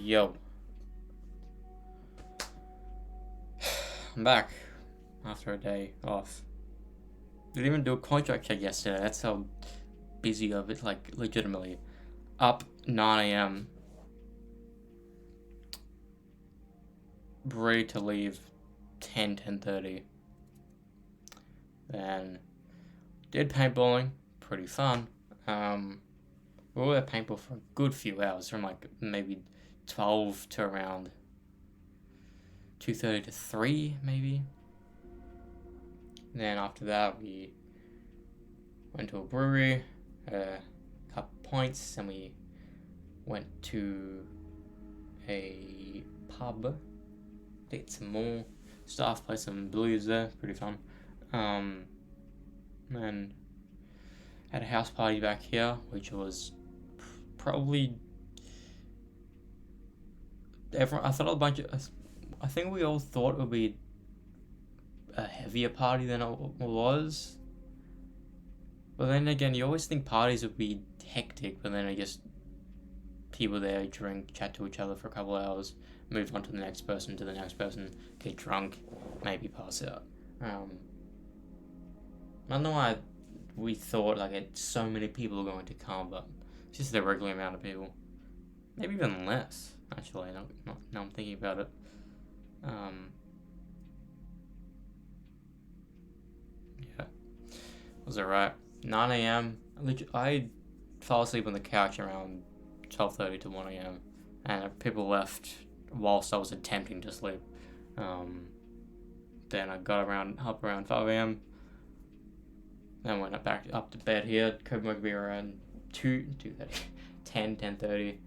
Yo, I'm back after a day off. Didn't even do a contract check yesterday. That's how busy of it, like legitimately. Up 9 a.m. Ready to leave 10:30. Then did paintballing, pretty fun. We were at paintball for a good few hours, from like maybe 12 to around 2:30 to 3 maybe. And then after that we went to a brewery, a couple points, and we went to a pub, did some more stuff, played some blues there, pretty fun. And had a house party back here, which was probably everyone. I think we all thought it would be a heavier party than it was. But then again, you always think parties would be hectic, but then I guess people there drink, chat to each other for a couple of hours, move on to the next person, get drunk, maybe pass out. I don't know why we thought like so many people were going to come, but it's just the regular amount of people. Maybe even less, actually, now I'm thinking about it. Yeah, was alright. 9 a.m. I fell asleep on the couch around 12:30 to 1 a.m. and people left whilst I was attempting to sleep. Then I got up around 5 a.m. Then went back up to bed here. Kobe woke me around 2:30, 10:30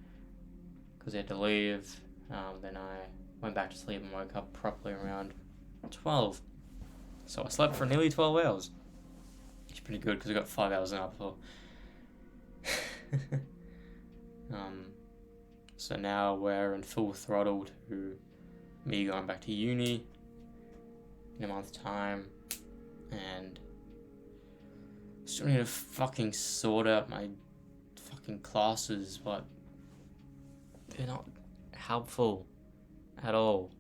because I had to leave. Then I went back to sleep and woke up properly around 12. So I slept for nearly 12 hours. It's pretty good because I got 5 hours nap before. So now we're in full throttle to me going back to uni in a month's time, and still need to fucking sort out my fucking classes, but they're not helpful at all.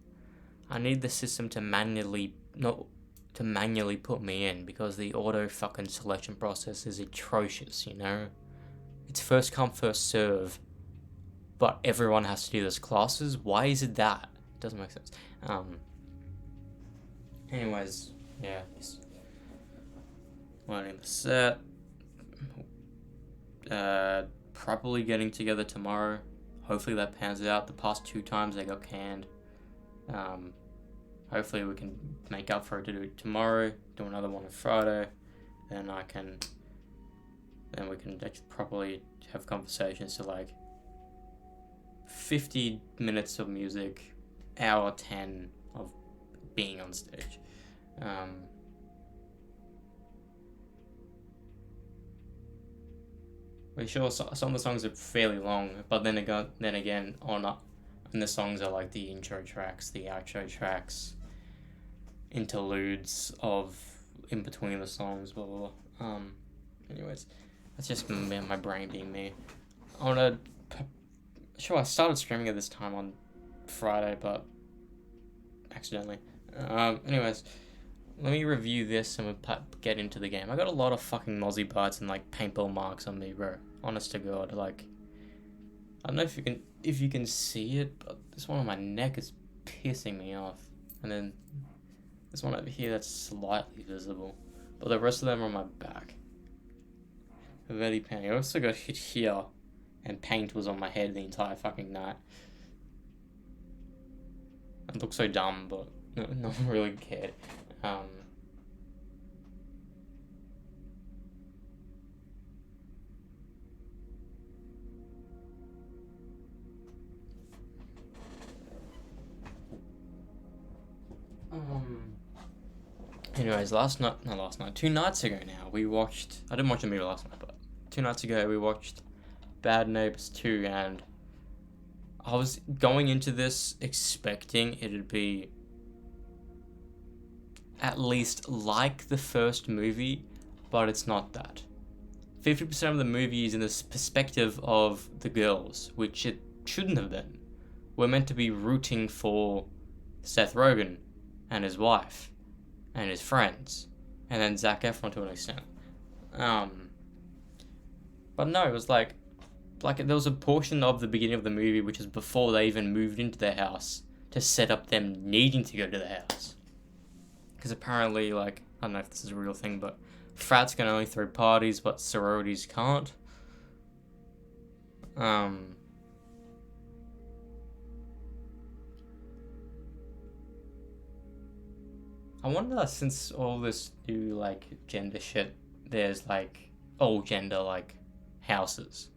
I need the system to manually put me in, because the auto fucking selection process is atrocious, you know? It's first come, first serve, but everyone has to do those classes. Why is it that? It doesn't make sense. Anyways, yeah, just learning the set, probably getting together tomorrow. Hopefully that pans out. The past 2 times they got canned. Hopefully we can make up for it to do it tomorrow, do another one on Friday, then we can properly have conversations to like 50 minutes of music, hour 10 of being on stage. We're sure some of the songs are fairly long, but then again, and the songs are like the intro tracks, the outro tracks, interludes of in between the songs, blah blah blah. Anyways, that's just my brain being me. I started streaming at this time on Friday, but accidentally. Anyways, let me review this and we'll get into the game. I got a lot of fucking mozzie bites and like paintball marks on me, bro. Honest to God, like, I don't know if you can see it, but this one on my neck is pissing me off, and then this one over here that's slightly visible, but the rest of them are on my back. Very pain. I also got hit here, and paint was on my head the entire fucking night. It looks so dumb, but no one really cared. Anyways, 2 nights ago now, I didn't watch the movie last night, but 2 nights ago we watched Bad Neighbors 2, and I was going into this expecting it'd be at least like the first movie, but it's not that. 50% of the movie is in this perspective of the girls, which it shouldn't have been. we're meant to be rooting for Seth Rogen and his wife and his friends, and then Zac Efron to an extent. But no, it was like there was a portion of the beginning of the movie which is before they even moved into their house to set up them needing to go to the house. Because apparently, like, I don't know if this is a real thing, but frats can only throw parties, but sororities can't. I wonder, since all this new, like, gender shit, there's, like, all gender, like, houses.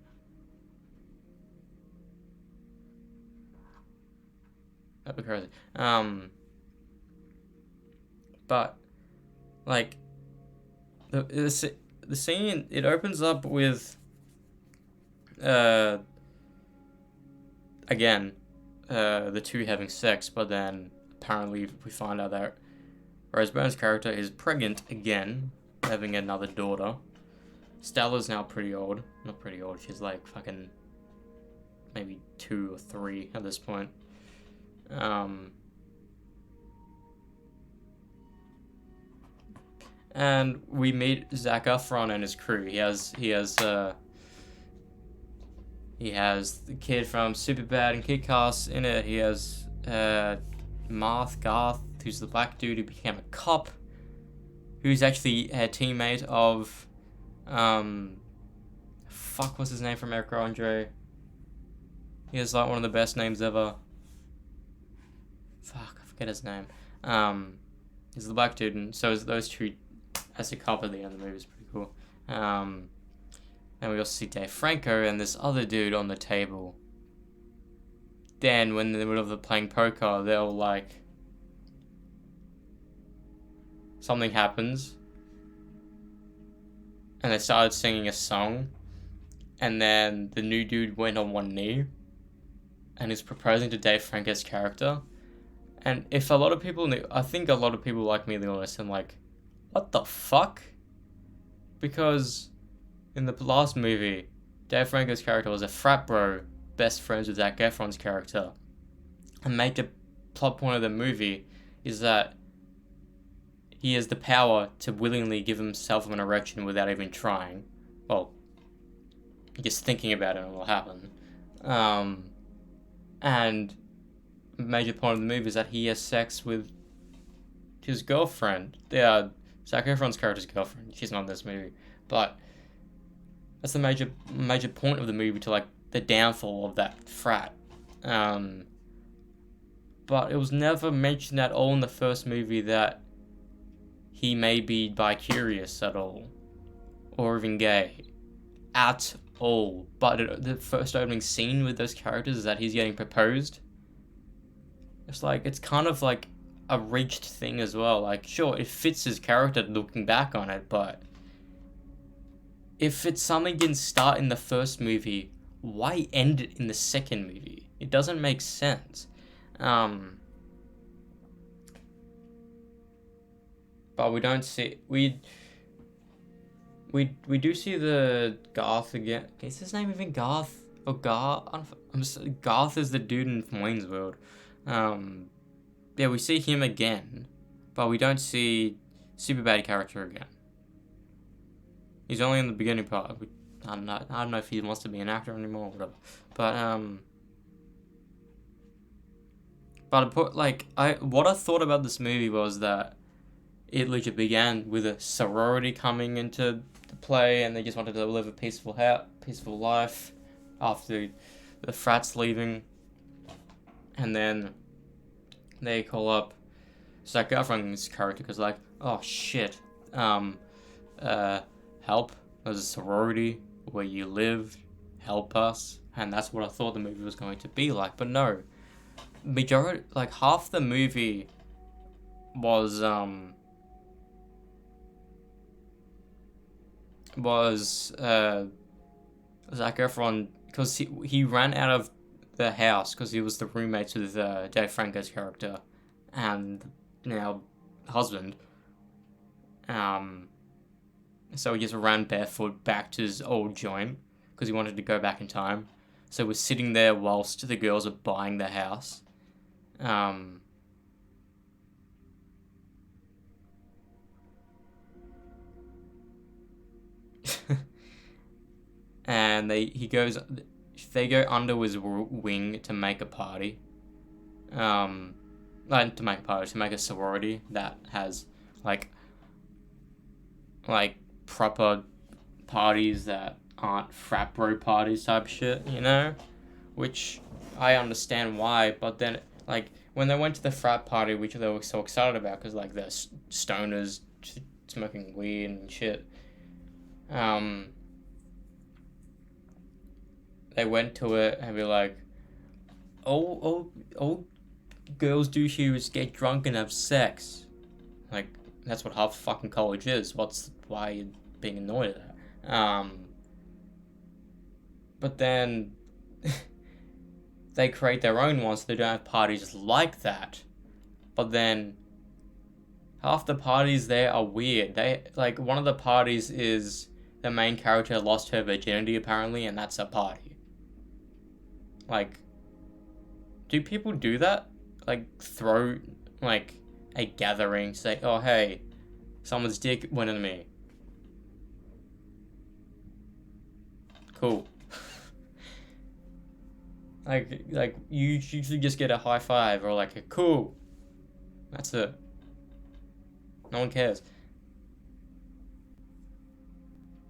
That'd be crazy. But, like, the scene, it opens up with, again, the two having sex, but then apparently we find out that Rose Byrne's character is pregnant again, having another daughter. Stella's now pretty old. Not pretty old, she's like fucking maybe 2 or 3 at this point. And we meet Zac Efron and his crew. He has the kid from Superbad and Kick-Ass in it. He has Garth, who's the black dude who became a cop, who's actually a teammate of what's his name from Eric Andre? He has like one of the best names ever. I forget his name. He's the black dude, and so is those two as a cop at the end of the movie is pretty cool. And we also see Dave Franco and this other dude on the table. Then, when in the middle of the playing poker, they'll like something happens, and they started singing a song, and then the new dude went on one knee, and is proposing to Dave Franco's character. And if a lot of people, I think a lot of people like me, they'll listen like, what the fuck? Because in the last movie, Dave Franco's character was a frat bro, best friends with Zac Efron's character. A major plot point of the movie is that he has the power to willingly give himself an erection without even trying. Well, just thinking about it will happen. And a major point of the movie is that he has sex with his girlfriend. Zac Efron's character's girlfriend. She's not in this movie. But that's the major point of the movie, to like the downfall of that frat. But it was never mentioned at all in the first movie that he may be bi-curious at all, or even gay, at all. But the first opening scene with those characters is that he's getting proposed. It's kind of like a reached thing as well. Like, sure, it fits his character looking back on it, but if it's something didn't start in the first movie, why end it in the second movie? It doesn't make sense. But we don't see we do see the Garth again. Is his name even Garth or Garth? Garth is the dude in Wayne's World. Yeah, we see him again, but we don't see Superbad character again. He's only in the beginning part. I don't know if he wants to be an actor anymore or whatever. But what I thought about this movie was that it literally began with a sorority coming into the play, and they just wanted to live a peaceful life after the frats leaving, and then they call up Zac Efron's character because like, oh shit, help, there's a sorority where you live, help us. And that's what I thought the movie was going to be like. But no, majority, like half the movie was Zac Efron, because he ran out of the house because he was the roommates with Dave Franco's character and now husband. So he just ran barefoot back to his old joint because he wanted to go back in time. so we're sitting there whilst the girls are buying the house. And they go under his wing to make a party. Not to make a party, to make a sorority that has like proper parties that aren't frat bro parties type shit, you know? Which I understand why, but then like when they went to the frat party, which they were so excited about because like they're stoners smoking weed and shit. They went to it and be like, all girls do here is get drunk and have sex. Like, that's what half fucking college is. Why are you being annoyed at that? But then they create their own ones so they don't have parties like that. But then half the parties there are weird. Like, one of the parties is the main character lost her virginity apparently, and that's a party. Like, do people do that? Like, throw, like, a gathering, say, oh, hey, someone's dick went into me. Cool. like, you usually just get a high five or, like, a cool. That's it. No one cares.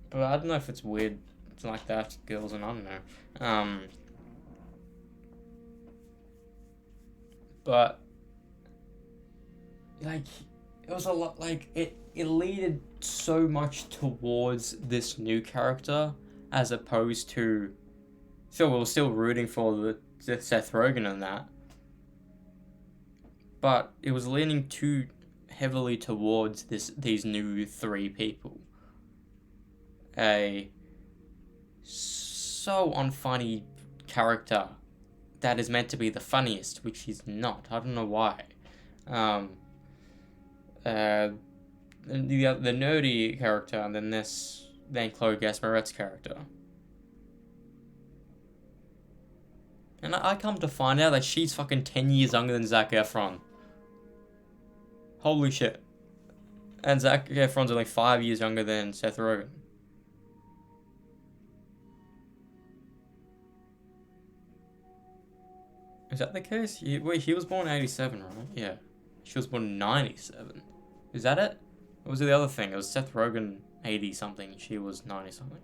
But I don't know if it's weird like that, girls, and I don't know. But like it was a lot like it leaded so much towards this new character as opposed to we were still rooting for the Seth Rogen and that, but it was leaning too heavily towards these new three people. A so unfunny character that is meant to be the funniest, which he's not. I don't know why. The nerdy character, and then Chloe Grace Moretz's character. And I come to find out that she's fucking 10 years younger than Zac Efron. Holy shit. And Zac Efron's only 5 years younger than Seth Rogen. Is that the case? He was born in 87, right? Yeah. She was born in 97. Is that it? Or was it the other thing? It was Seth Rogen 80 something. She was 90 something.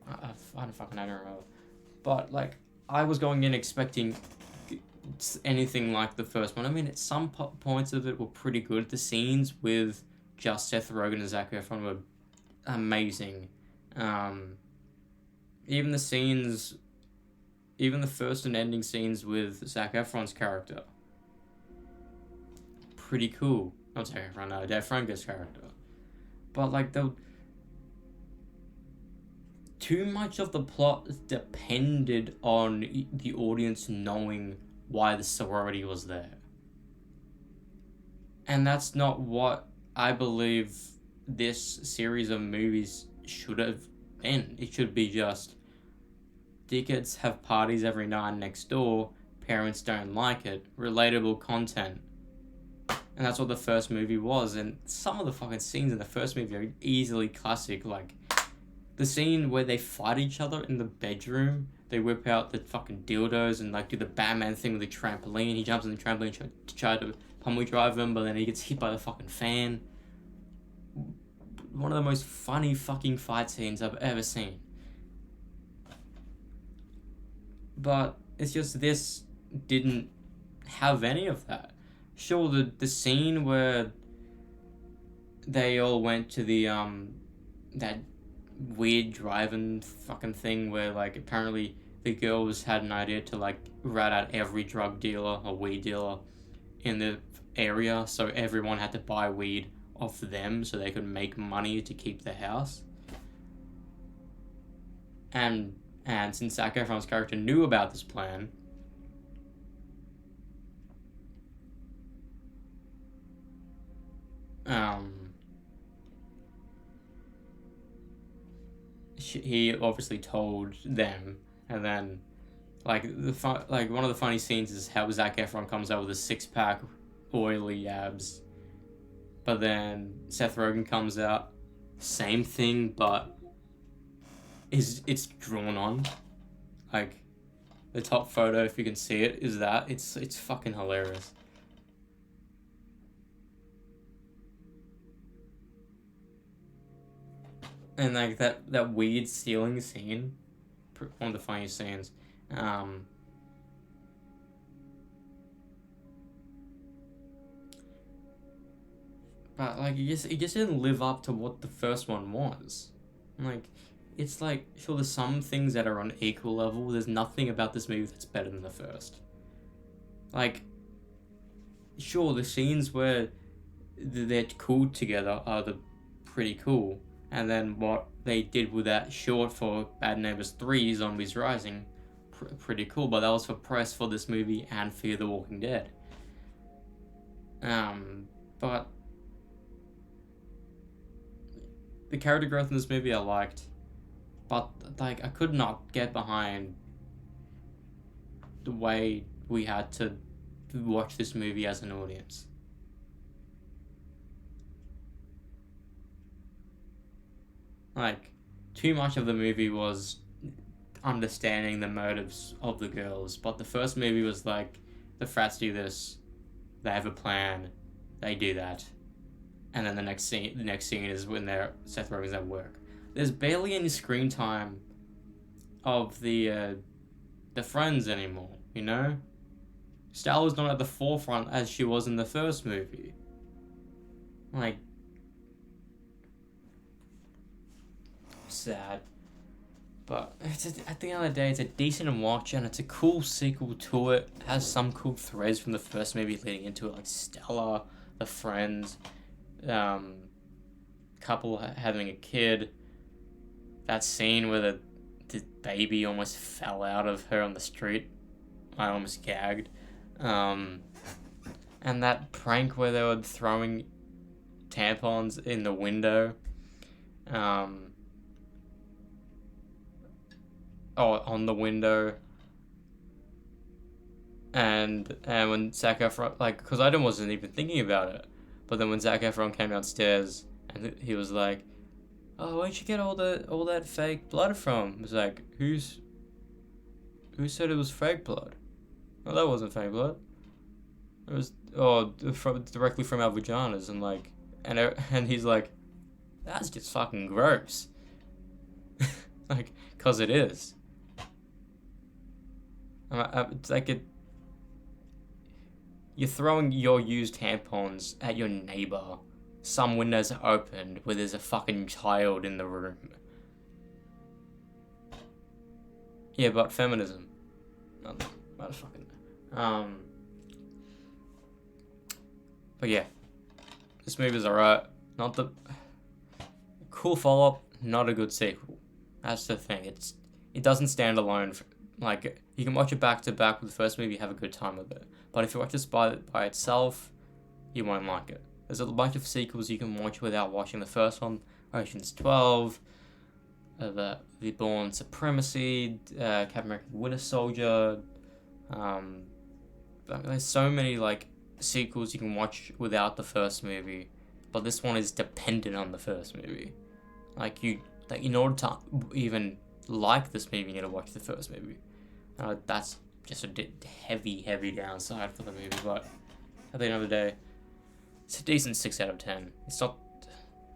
I don't remember. But like, I was going in expecting anything like the first one. I mean, at some points of it were pretty good. The scenes with just Seth Rogen and Zac Efron were amazing. Even the first and ending scenes with Zac Efron's character, pretty cool. Not Zac Efron, Dave Franco's character. But like too much of the plot depended on the audience knowing why the sorority was there. And that's not what I believe this series of movies should have been. It should be just dickheads have parties every night next door, parents don't like it, relatable content. And that's what the first movie was, and some of the fucking scenes in the first movie are easily classic, like the scene where they fight each other in the bedroom, they whip out the fucking dildos and like do the Batman thing with the trampoline, he jumps on the trampoline to try to pummel drive him, but then he gets hit by the fucking fan. One of the most funny fucking fight scenes I've ever seen. But it's just this didn't have any of that. Sure, the scene where they all went to the that weird driving fucking thing where like apparently the girls had an idea to like rat out every drug dealer or weed dealer in the area, so everyone had to buy weed off them so they could make money to keep the house. And since Zac Efron's character knew about this plan, he obviously told them, and then Like like one of the funny scenes is how Zac Efron comes out with a 6-pack, oily abs, but then Seth Rogen comes out, same thing, but it's drawn on. Like the top photo, if you can see it, is that it's fucking hilarious. And like that weird ceiling scene, one of the funniest scenes. But like it just didn't live up to what the first one was. Like it's like sure there's some things that are on equal level. There's nothing about this movie that's better than the first. Like sure the scenes where they're cool together are pretty cool. And then what they did with that short for Bad Neighbors 3 Zombies Rising, pretty cool, but that was for press for this movie and Fear the Walking Dead. But the character growth in this movie I liked, but like I could not get behind the way we had to watch this movie as an audience. Like, too much of the movie was understanding the motives of the girls, but the first movie was like, the frats do this, they have a plan, they do that, and then the next scene is when Seth Rogen's at work. There's barely any screen time of the friends anymore, you know? Stella's not at the forefront as she was in the first movie. Like, sad. But at the end of the day, it's a decent watch and it's a cool sequel to it. It has some cool threads from the first movie leading into it, like Stella, the friends, couple having a kid. That scene where the baby almost fell out of her on the street. I almost gagged. And that prank where they were throwing tampons in the window. On the window. And when Zac Efron, like, because I wasn't even thinking about it, but then when Zac Efron came downstairs and he was like, "Oh, where'd you get all that fake blood from?" It was like, who said it was fake blood? Oh, that wasn't fake blood. It was directly from our vaginas, and like, and he's like, that's just fucking gross. Like, cause it is. It's like you're throwing your used tampons at your neighbor. Some windows are opened where there's a fucking child in the room. Yeah, but feminism. Motherfucking. But yeah, this movie's alright. Not the cool follow-up. Not a good sequel. That's the thing. It doesn't stand alone. Like, you can watch it back to back with the first movie, have a good time with it. But if you watch this by itself, you won't like it. There's a bunch of sequels you can watch without watching the first one. Ocean's 12, the Bourne Supremacy, Captain America Winter Soldier. There's so many like sequels you can watch without the first movie, but this one is dependent on the first movie. Like in order to even like this movie, you need to watch the first movie. That's just a heavy downside for the movie, but at the end of the day, it's a decent 6 out of 10. It's not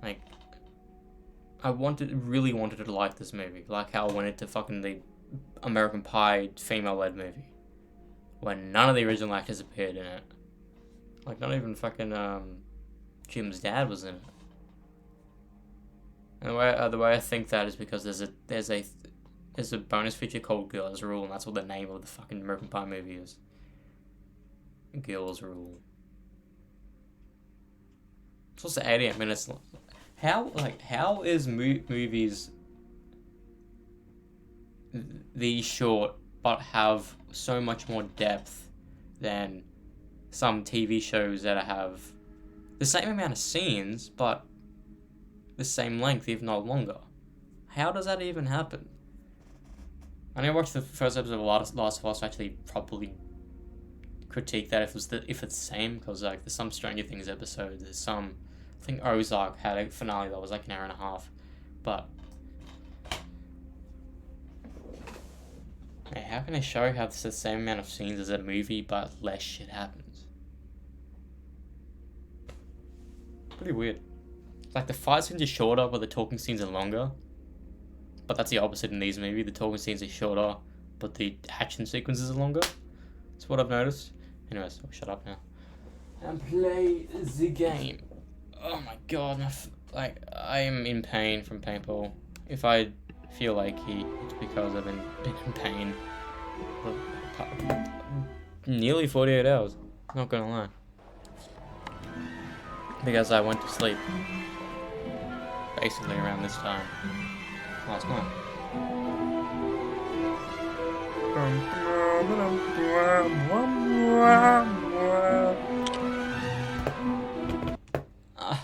like I really wanted to like this movie, like how I went into fucking the American Pie female-led movie, when none of the original actors appeared in it. Like, not even fucking Jim's dad was in it. And the way I think that is because there's a bonus feature called Girls Rule, and that's what the name of the fucking American Pie movie is. Girls Rule. It's also 88 minutes long. How is movies these short but have so much more depth than some TV shows that have the same amount of scenes but the same length, if not longer? How does that even happen? I need to watch the first episode of Last of Us to actually properly critique that if it's the same, because like there's some Stranger Things episodes, there's some, I think Ozark had a finale that was like an hour and a half, but hey, how can they show how it's the same amount of scenes as a movie but less shit happens? Pretty weird. Like the fight scenes are shorter but the talking scenes are longer, but that's the opposite in these movies. The talking scenes are shorter but the action sequences are longer. That's what I've noticed. Anyways, I'll shut up now and play the game. Oh my god, I am in pain from paintball. If I feel like it's because I've been in pain for nearly 48 hours. Not gonna lie. Because I went to sleep basically around this time last night. Fuck.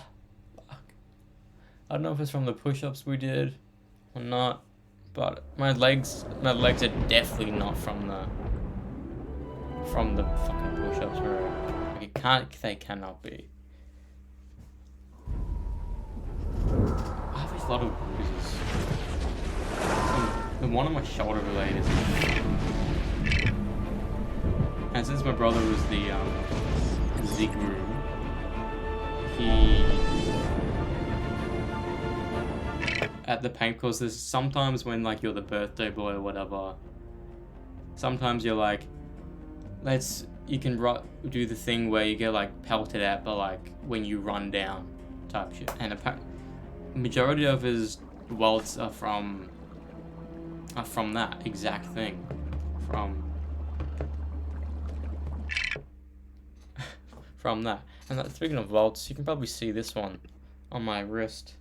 I don't know if it's from the push-ups we did or not, but my legs are definitely not from the fucking push-ups, bro. Like they cannot be. I have a lot of bruises. The one on my shoulder blade is. And since my brother was the Ziguru, he at the paint courses, sometimes when like you're the birthday boy or whatever, sometimes you're like, you can do the thing where you get like pelted at, but like when you run down type shit. And majority of his welts are from that exact thing. From that. And speaking of welts, you can probably see this one on my wrist.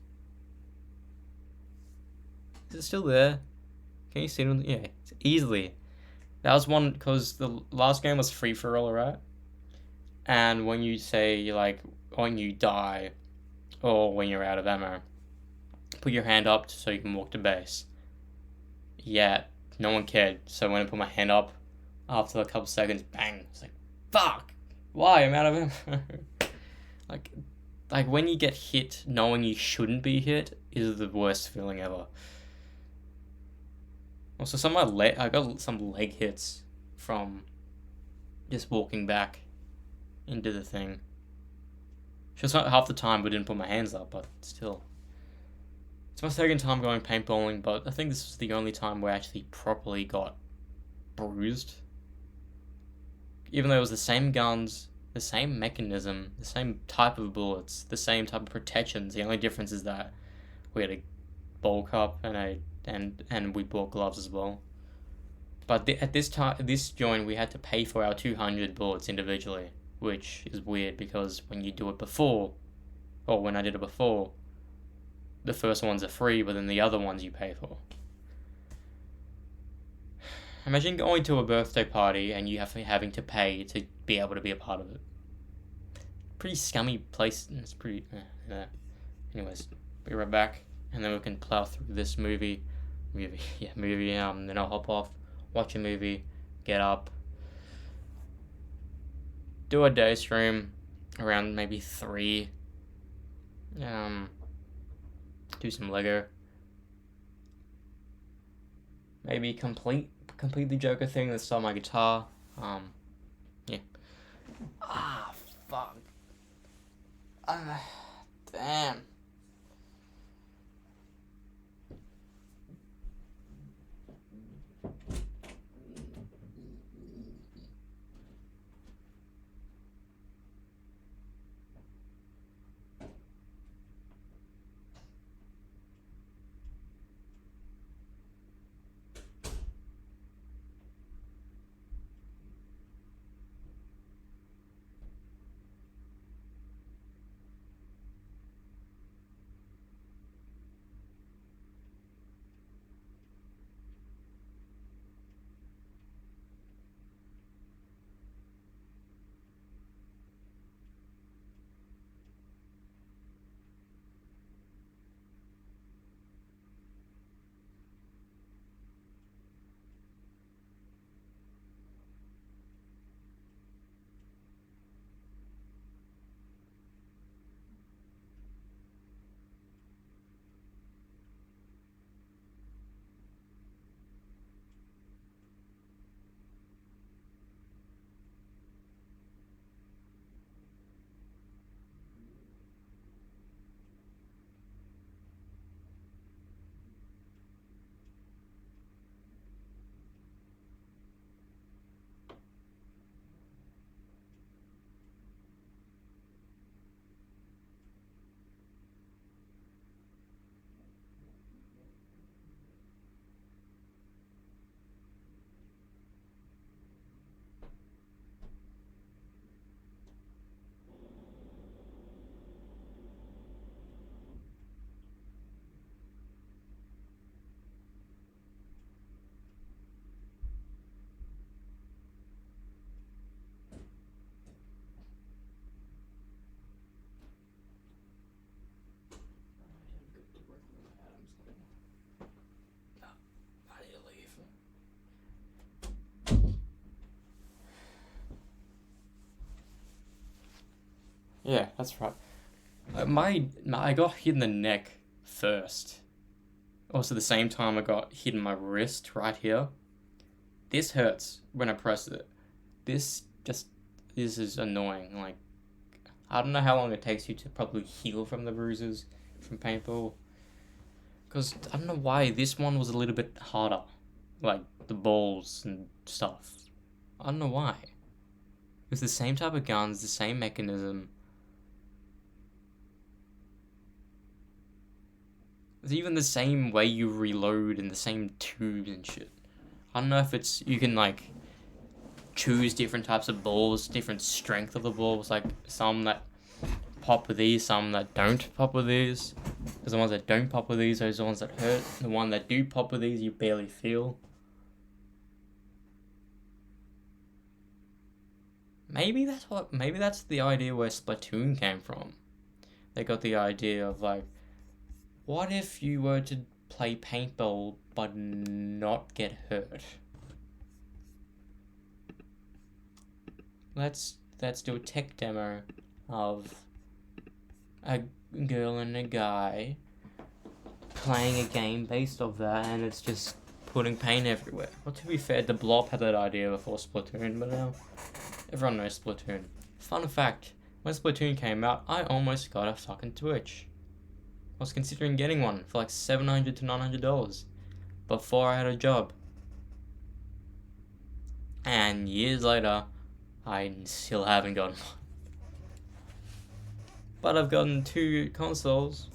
Is it still there? Can you see it? Yeah, easily. That was one because the last game was free for all, right? And when you say like when you die or when you're out of ammo, put your hand up so you can walk to base. Yeah, no one cared. So when I put my hand up, after a couple seconds, bang! It's like, fuck! Why? I'm out of ammo. like when you get hit knowing you shouldn't be hit is the worst feeling ever. Also, I got some leg hits from just walking back into the thing. Just not half the time we didn't put my hands up, but still. It's my second time going paintballing, but I think this was the only time where I actually properly got bruised. Even though it was the same guns, the same mechanism, the same type of bullets, the same type of protections. The only difference is that we had a ball cup and we bought gloves as well. But at this joint, we had to pay for our 200 bullets individually, which is weird because when you do it before, or when I did it before, the first ones are free, but then the other ones you pay for. Imagine going to a birthday party and you having to pay to be able to be a part of it. Pretty scummy place. It's pretty. Anyways, be right back, and then we can plow through this movie. Then I'll hop off, watch a movie, get up, do a day stream around maybe 3. Do some Lego. Maybe complete the Joker thing. Let's start my guitar. Yeah. Fuck. Damn. Yeah, that's right. I got hit in the neck first. Also, the same time I got hit in my wrist right here. This hurts when I press it. This is annoying. Like, I don't know how long it takes you to probably heal from the bruises from paintball. Because I don't know why this one was a little bit harder. Like, the balls and stuff. I don't know why. It's the same type of guns, the same mechanism. It's even the same way you reload and the same tubes and shit. I don't know if it's, you can like choose different types of balls, different strength of the balls, like some that pop with these, some that don't pop with these. There's the ones that don't pop with these, those are the ones that hurt. The one that do pop with these, you barely feel. Maybe that's the idea where Splatoon came from. They got the idea of like, what if you were to play paintball but not get hurt? Let's do a tech demo of a girl and a guy playing a game based off that, and it's just putting paint everywhere. Well, to be fair, the Blob had that idea before Splatoon, but now everyone knows Splatoon. Fun fact, when Splatoon came out, I almost got a fucking Switch. I was considering getting one for like $700 to $900 before I had a job. And years later, I still haven't gotten one. But I've gotten 2 consoles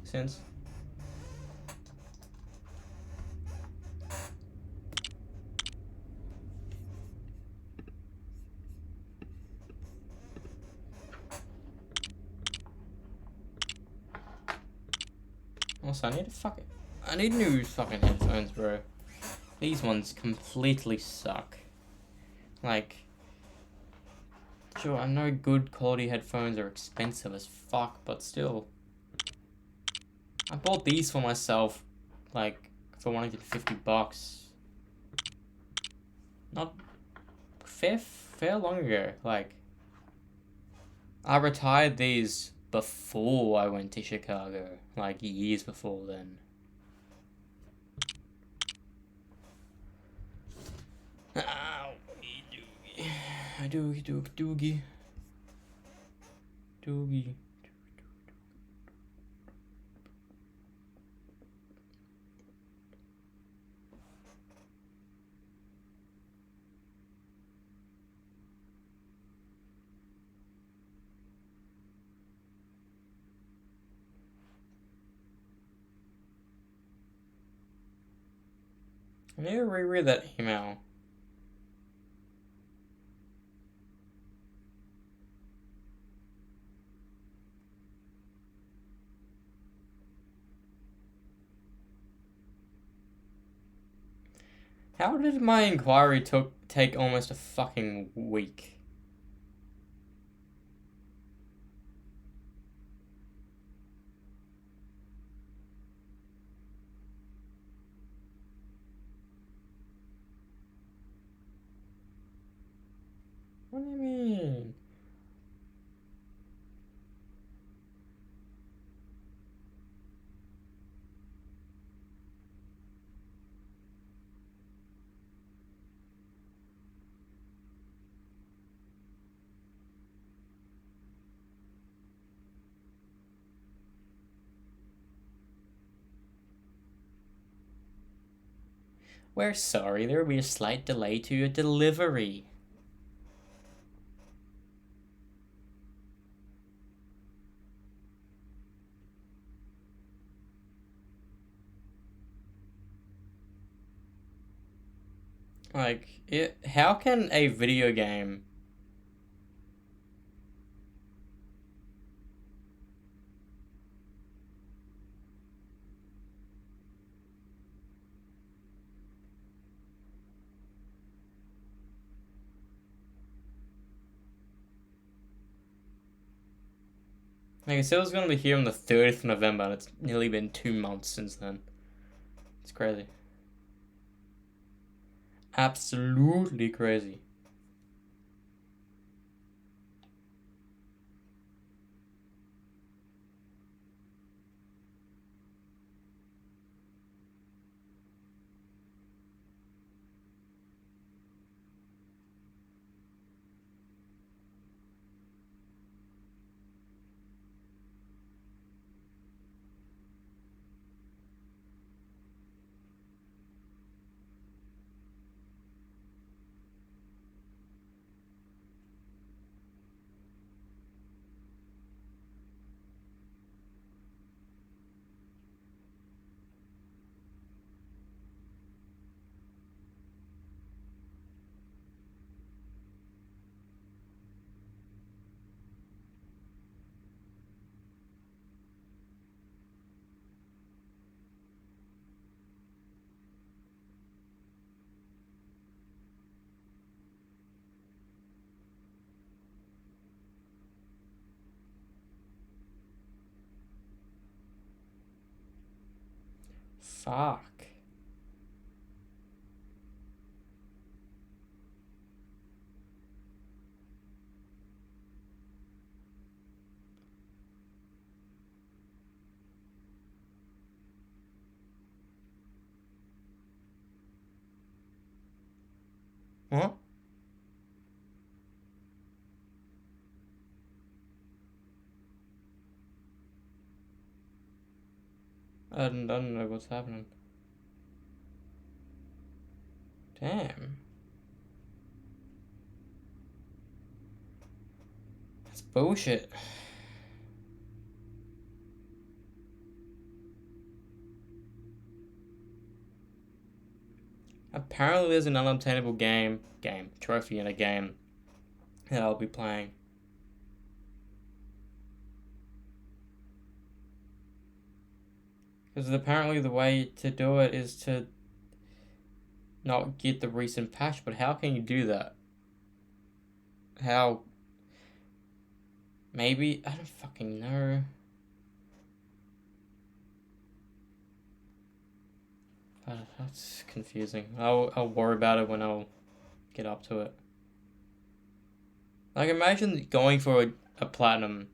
since. Also, I need new fucking headphones, bro. These ones completely suck. Like, sure, I know good quality headphones are expensive as fuck, but still. I bought these for myself, like, for $150. Not fair long ago. Like, I retired these before I went to Chicago, like years before then. Ow, doogie. Doogie. I need to reread that email. How did my inquiry take almost a fucking week? What do you mean? We're sorry, there will be a slight delay to your delivery. Like, how can a video game... Like I said, it was going to be here on the 30th of November, and it's nearly been 2 months since then. It's crazy. Absolutely crazy. Fuck. What? I don't know what's happening. Damn. That's bullshit. Apparently there's an unobtainable trophy in a game that I'll be playing. Because apparently the way to do it is to not get the recent patch, but how can you do that? How? Maybe? I don't fucking know. That's confusing. I'll worry about it when I'll get up to it. Like, imagine going for a platinum,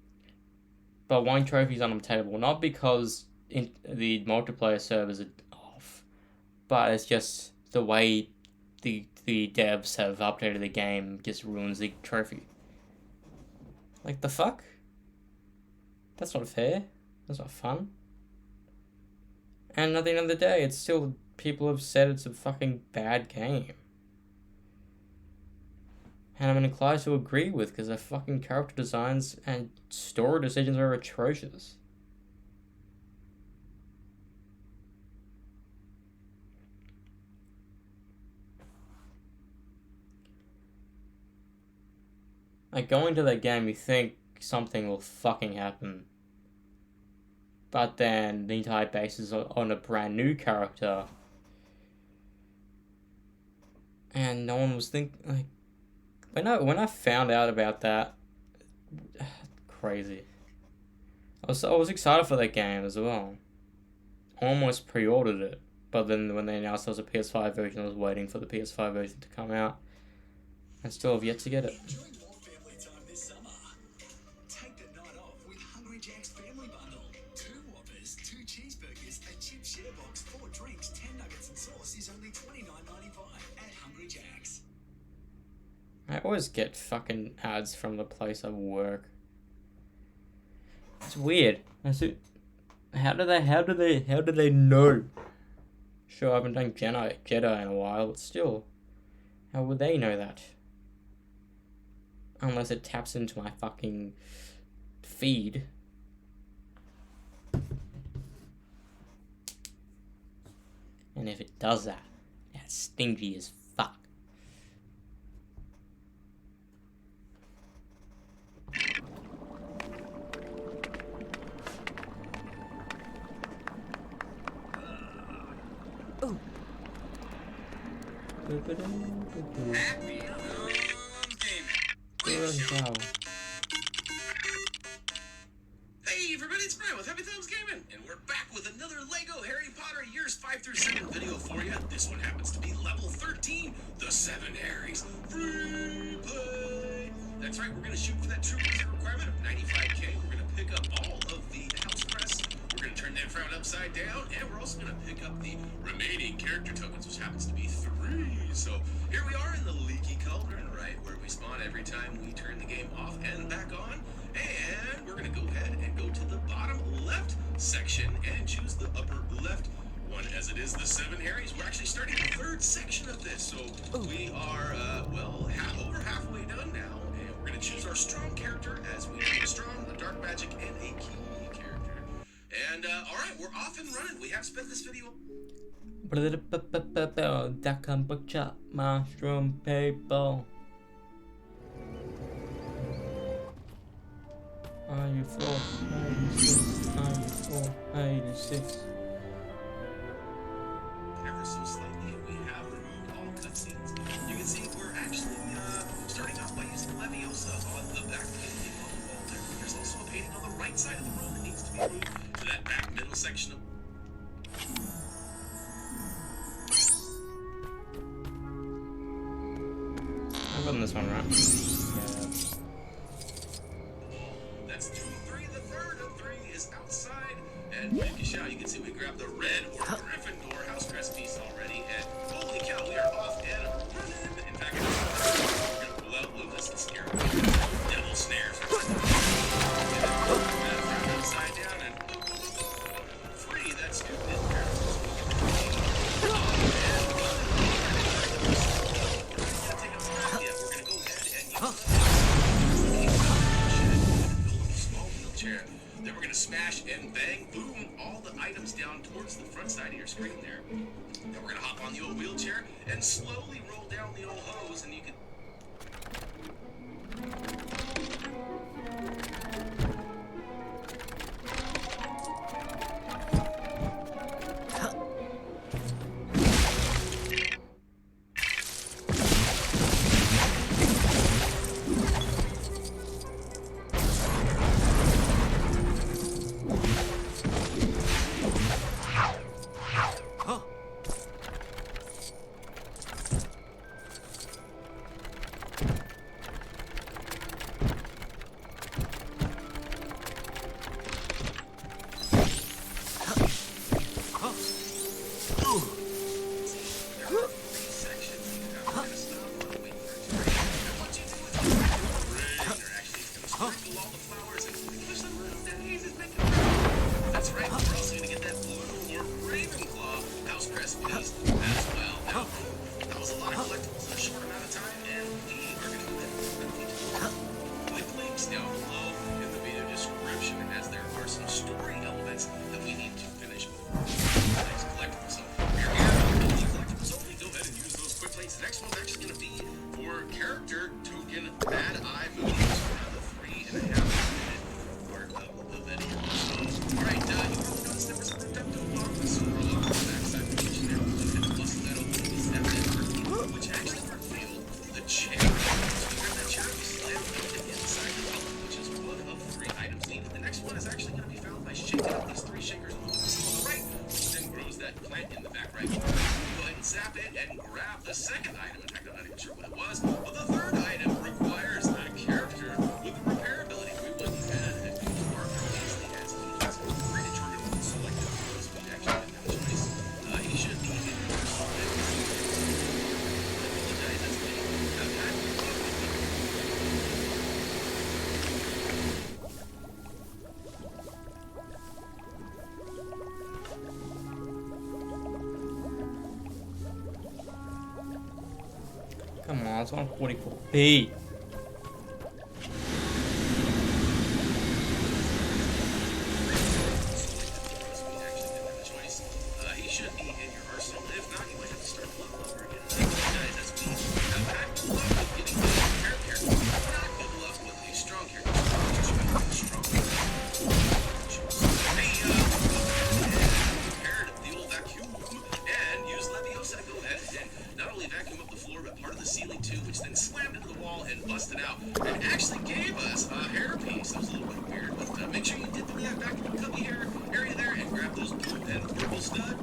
but one trophy's unobtainable. Not because the multiplayer servers are off, but it's just the way the devs have updated the game just ruins the trophy. Like, the fuck? That's not fair. That's not fun. And at the end of the day, it's still, people have said it's a fucking bad game. And I'm inclined to agree with, because their fucking character designs and story decisions are atrocious. Like, going to that game, you think something will fucking happen. But then the entire base is on a brand new character. And no one was like, when I found out about that, crazy. I was excited for that game as well. Almost pre-ordered it, but then when they announced there was a PS5 version, I was waiting for the PS5 version to come out. I still have yet to get it. I always get fucking ads from the place I work. It's weird. How do they know? Sure, I haven't done Jedi in a while, but still, how would they know that? Unless it taps into my fucking feed. And if it does that, that's stingy as fuck. Happy gaming. Hey everybody, it's Brian with Happy Thumbs Gaming, and we're back with another LEGO Harry Potter years 5 through 7 video for you. This one happens to be level 13, the 7 Harrys. Free play! That's right, we're going to shoot for that true wizard requirement of 95k. We're going to pick up all of the house crest. We're going to turn that frown upside down, and we're also going to pick up the remaining character tokens, which happens to be 3. So here we are in the leaky cauldron, right where we spawn every time we turn the game off and back on. And we're going to go ahead and go to the bottom left section and choose the upper left one, as it is the 7 Harrys. We're actually starting the 3rd section of this, so we are, over halfway done now. And we're going to choose our strong character, as we do a strong, a dark magic, and a key character. And, alright, we're off and running. We have spent this video... That kombucha mushroom people. Are you 486? Are you 486? Ever so slightly, we have removed all cutscenes. You can see we're actually starting off by using Leviosa on the back painting on the wall there. There's also a painting on the right side of the room that needs to be moved to that back middle section of... gotten this one right. Yeah. That's 2-3. The third of 3 is outside. And make a shout. You can see we grabbed the red or Gryffindor house crest piece already. And holy cow, we are off and running. In fact, we're going to pull out Loomis and scare him. Devil snares. Upside down and free. That's stupid. Then we're going to smash and bang, boom, all the items down towards the front side of your screen there. Then we're going to hop on the old wheelchair and slowly roll down the old hose, and you can... That's right, we're also going to get that blue or Ravenclaw house crest piece as well. Now, that was a lot of collectibles in a short amount of time, and we are going to go ahead and click links down below in the video description, as there are some story elements that we need to finish before we get the next collectible. So, if you're here, collectibles only, go ahead and use those quick links. The next one's actually going to be for character token Mad Eye Moody, which is around the 3.5 minute part of the video. Alright, you probably noticed there was a productive box over on the backside of the kitchen there. And plus that open was that network, which actually revealed the chair. So we grab that chair, we slam it to the inside the color, which is one of 3 items needed. The next one is actually going to be found by shaking out these 3 shakers on the right, which then grows that plant in the back right corner. Go ahead and zap it and grab the second item. In fact, I'm not even sure what it was, but the third item requires a character with the repair ability. We went ahead and used our easily as predetermined and selected because we actually didn't have a choice. He should be in the first one. Come on, it's 144B. Which then slammed into the wall and busted out, and actually gave us a hairpiece. That was a little bit weird, but make sure you did the vacuum and cubby hair area there and grab those blue and purple stud.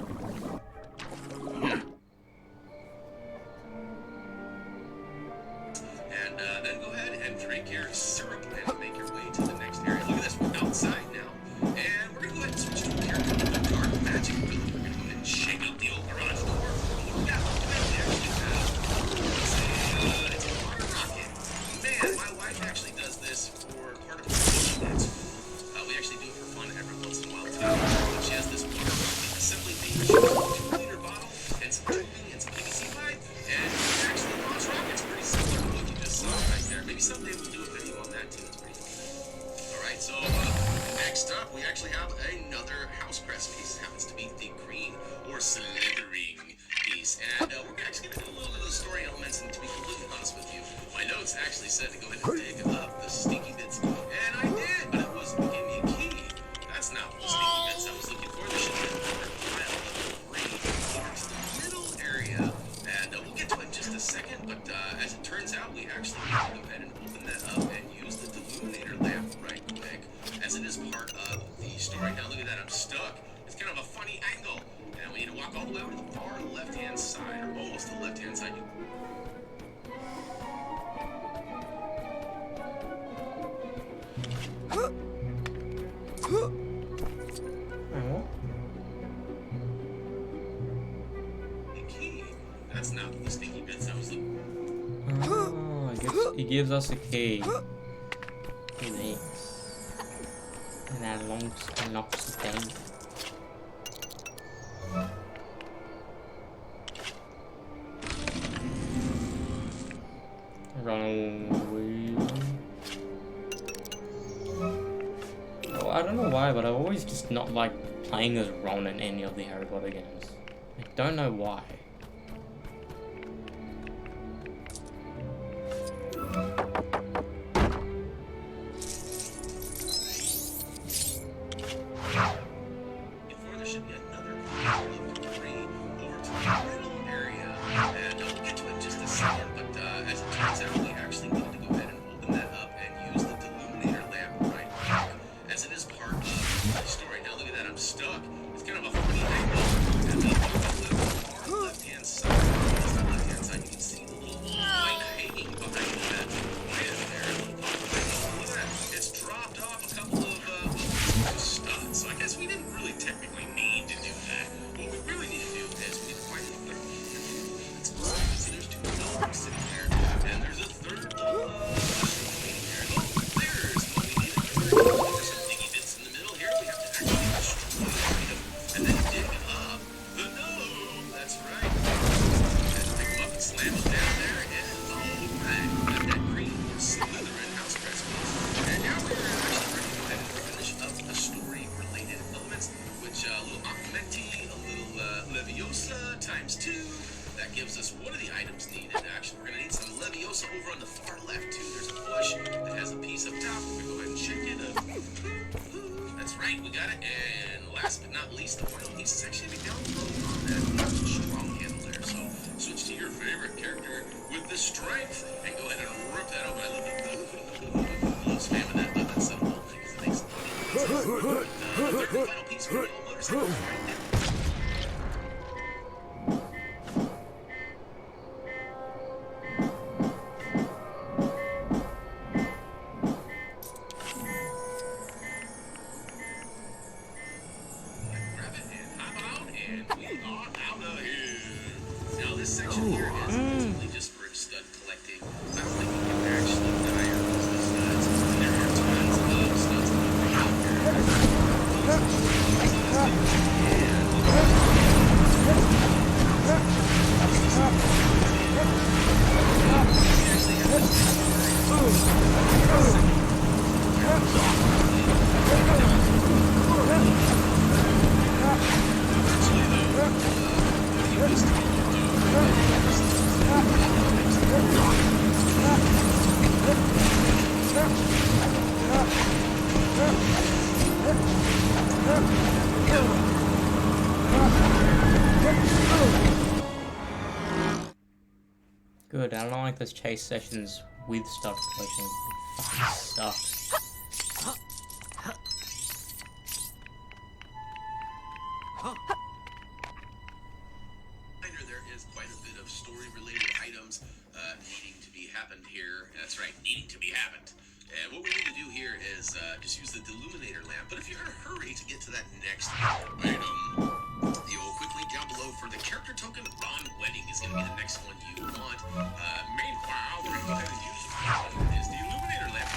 And then go ahead and drink your syrup and make your way to the next area. Look at this, we're outside now, and we're gonna go ahead and switch to a character with the dark magic ability. We're gonna go ahead and shake out the old garage door. Look at that, we actually have. It's a water rocket. Man, my wife actually does this for part of her kids. We actually do it for fun every once in a while too. She has this water rocket assembly thing. She has a 2-liter bottle and some tubing and some PVC pipe, and it actually launch rockets pretty similar to what you just saw right there. Maybe someday we'll do a video on that too. It's pretty fun. Alright, so next up we actually have another house crest piece. It happens to be the green or slithering piece, and we're actually going to do a little bit of the story elements, and to be completely honest with you, my notes actually said to go ahead and dig up the stinky bits, and I did, but it wasn't giving me a key. That's not the stinky bits I was looking for. There should be another pile of green towards the middle area, and we'll get to it in just a second, but as it turns out, we actually need to go ahead and open that up and use the Deluminator lamp right quick, as it is part of the story. Now look at that, I'm stuck. It's kind of a funny angle. And we need to walk all the way over to the far left-hand side, or almost the left-hand side. That was the Oh, he gives us a key. Nice. And that unlocks the thing. Run away. Oh, I don't know why, but I always just not like playing as Ron in any of the Harry Potter games. I don't know why. before there should be another level 3 over to the middle area. And we'll get to it in just a second, but as it turns out, we actually needed to go ahead and open that up and use the Deluminator lamp right back, as it is part of the story. Now look at that, I'm stuck. It's kind of a funny angle. And the far left-hand side, it's not left-hand side, you can see the little light hanging behind that lid there. Look at that, it's dropped off a couple of studs. So I guess we didn't really technically need to do that. What we really need to do is we need to find the third piece. So there's two dogs sitting there, and there's a third little there. There's what we need to do. There's some diggy bits in the middle here. We have to actually destroy the item and then dig up the gnome. That's right. And pick them up and slam them down there, and alright, got that green Slytherin house recipe. And now we're actually ready to go ahead and finish up the story-related elements, which a little Augmenti, a little Leviosa times 2. That gives us one of the items needed. Actually, we're going to need some Leviosa over on the far left, too. There's a bush that has a piece up top. We're going to go ahead and check it. That's right, we got it. And last but not least, the final piece is actually down below on that strong handle there. So switch to your favorite character with the strength and go ahead and rip that open. I love spamming that button instead of holding it because it makes it funny. The final piece of the old motorcycle is right there. Grab it and hop out, and we are out of here. Now this section here is ultimately just for stud collecting. I don't think you can actually diagnose the studs. There are tons of studs out there. Good, I don't like those chase sessions with stuff collection. It fucking sucks. There is quite a bit of story-related items needing to be happened here. That's right, needing to be happened. And what we need to do here is just use the Deluminator lamp. But if you're in a hurry to get to that next item, quickly down below for the character token, Ron Wedding is going to be the next one you want. Meanwhile, we're going to go ahead and use is the Illuminator lamp.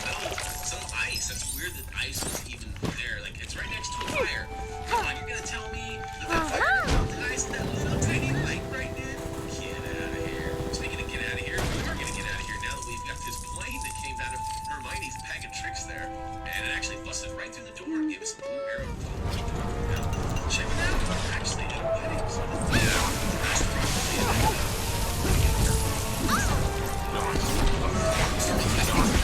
Well, some ice. That's weird that ice was even there. Like, it's right next to a fire. Come on, you're going to tell me that that fire melted ice in that little tiny light right there? Get out of here. Speaking of get out of here, we are going to get out of here now that we've got this plane that came out of Hermione's bag of tricks there. And it actually busted right through the door and gave us a blue arrow. Check it out. Actually, no wedding. So that's probably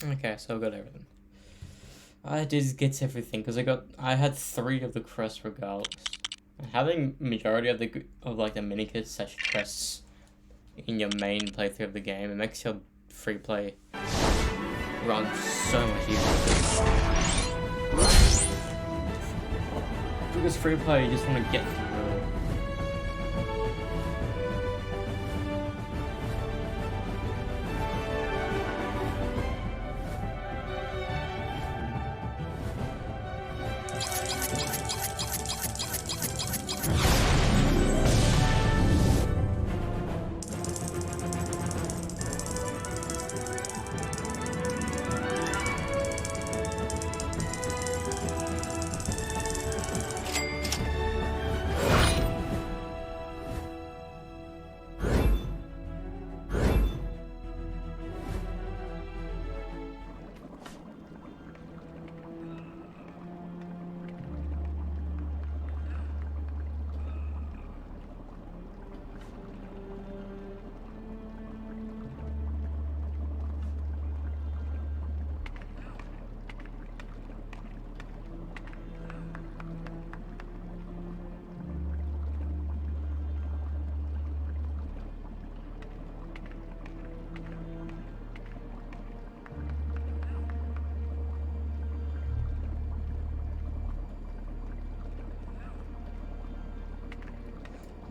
Okay, so I got everything. I did get everything because I had 3 of the quests regardless. Having majority of the mini kits such quests in your main playthrough of the game, it makes your free play run so much easier. Because free play, you just want to get through it.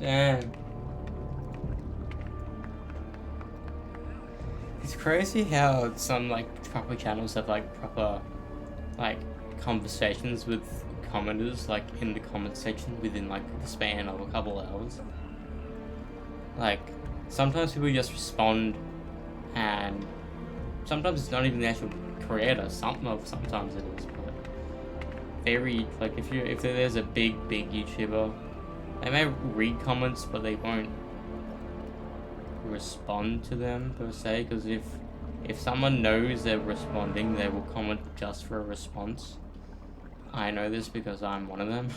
Damn. It's crazy how some proper channels have proper conversations with commenters in the comment section within the span of a couple hours. Sometimes people just respond, and sometimes it's not even the actual creator. Sometimes it is, but very if there's a big YouTuber, they may read comments, but they won't respond to them per se. Because if someone knows they're responding, they will comment just for a response. I know this because I'm one of them.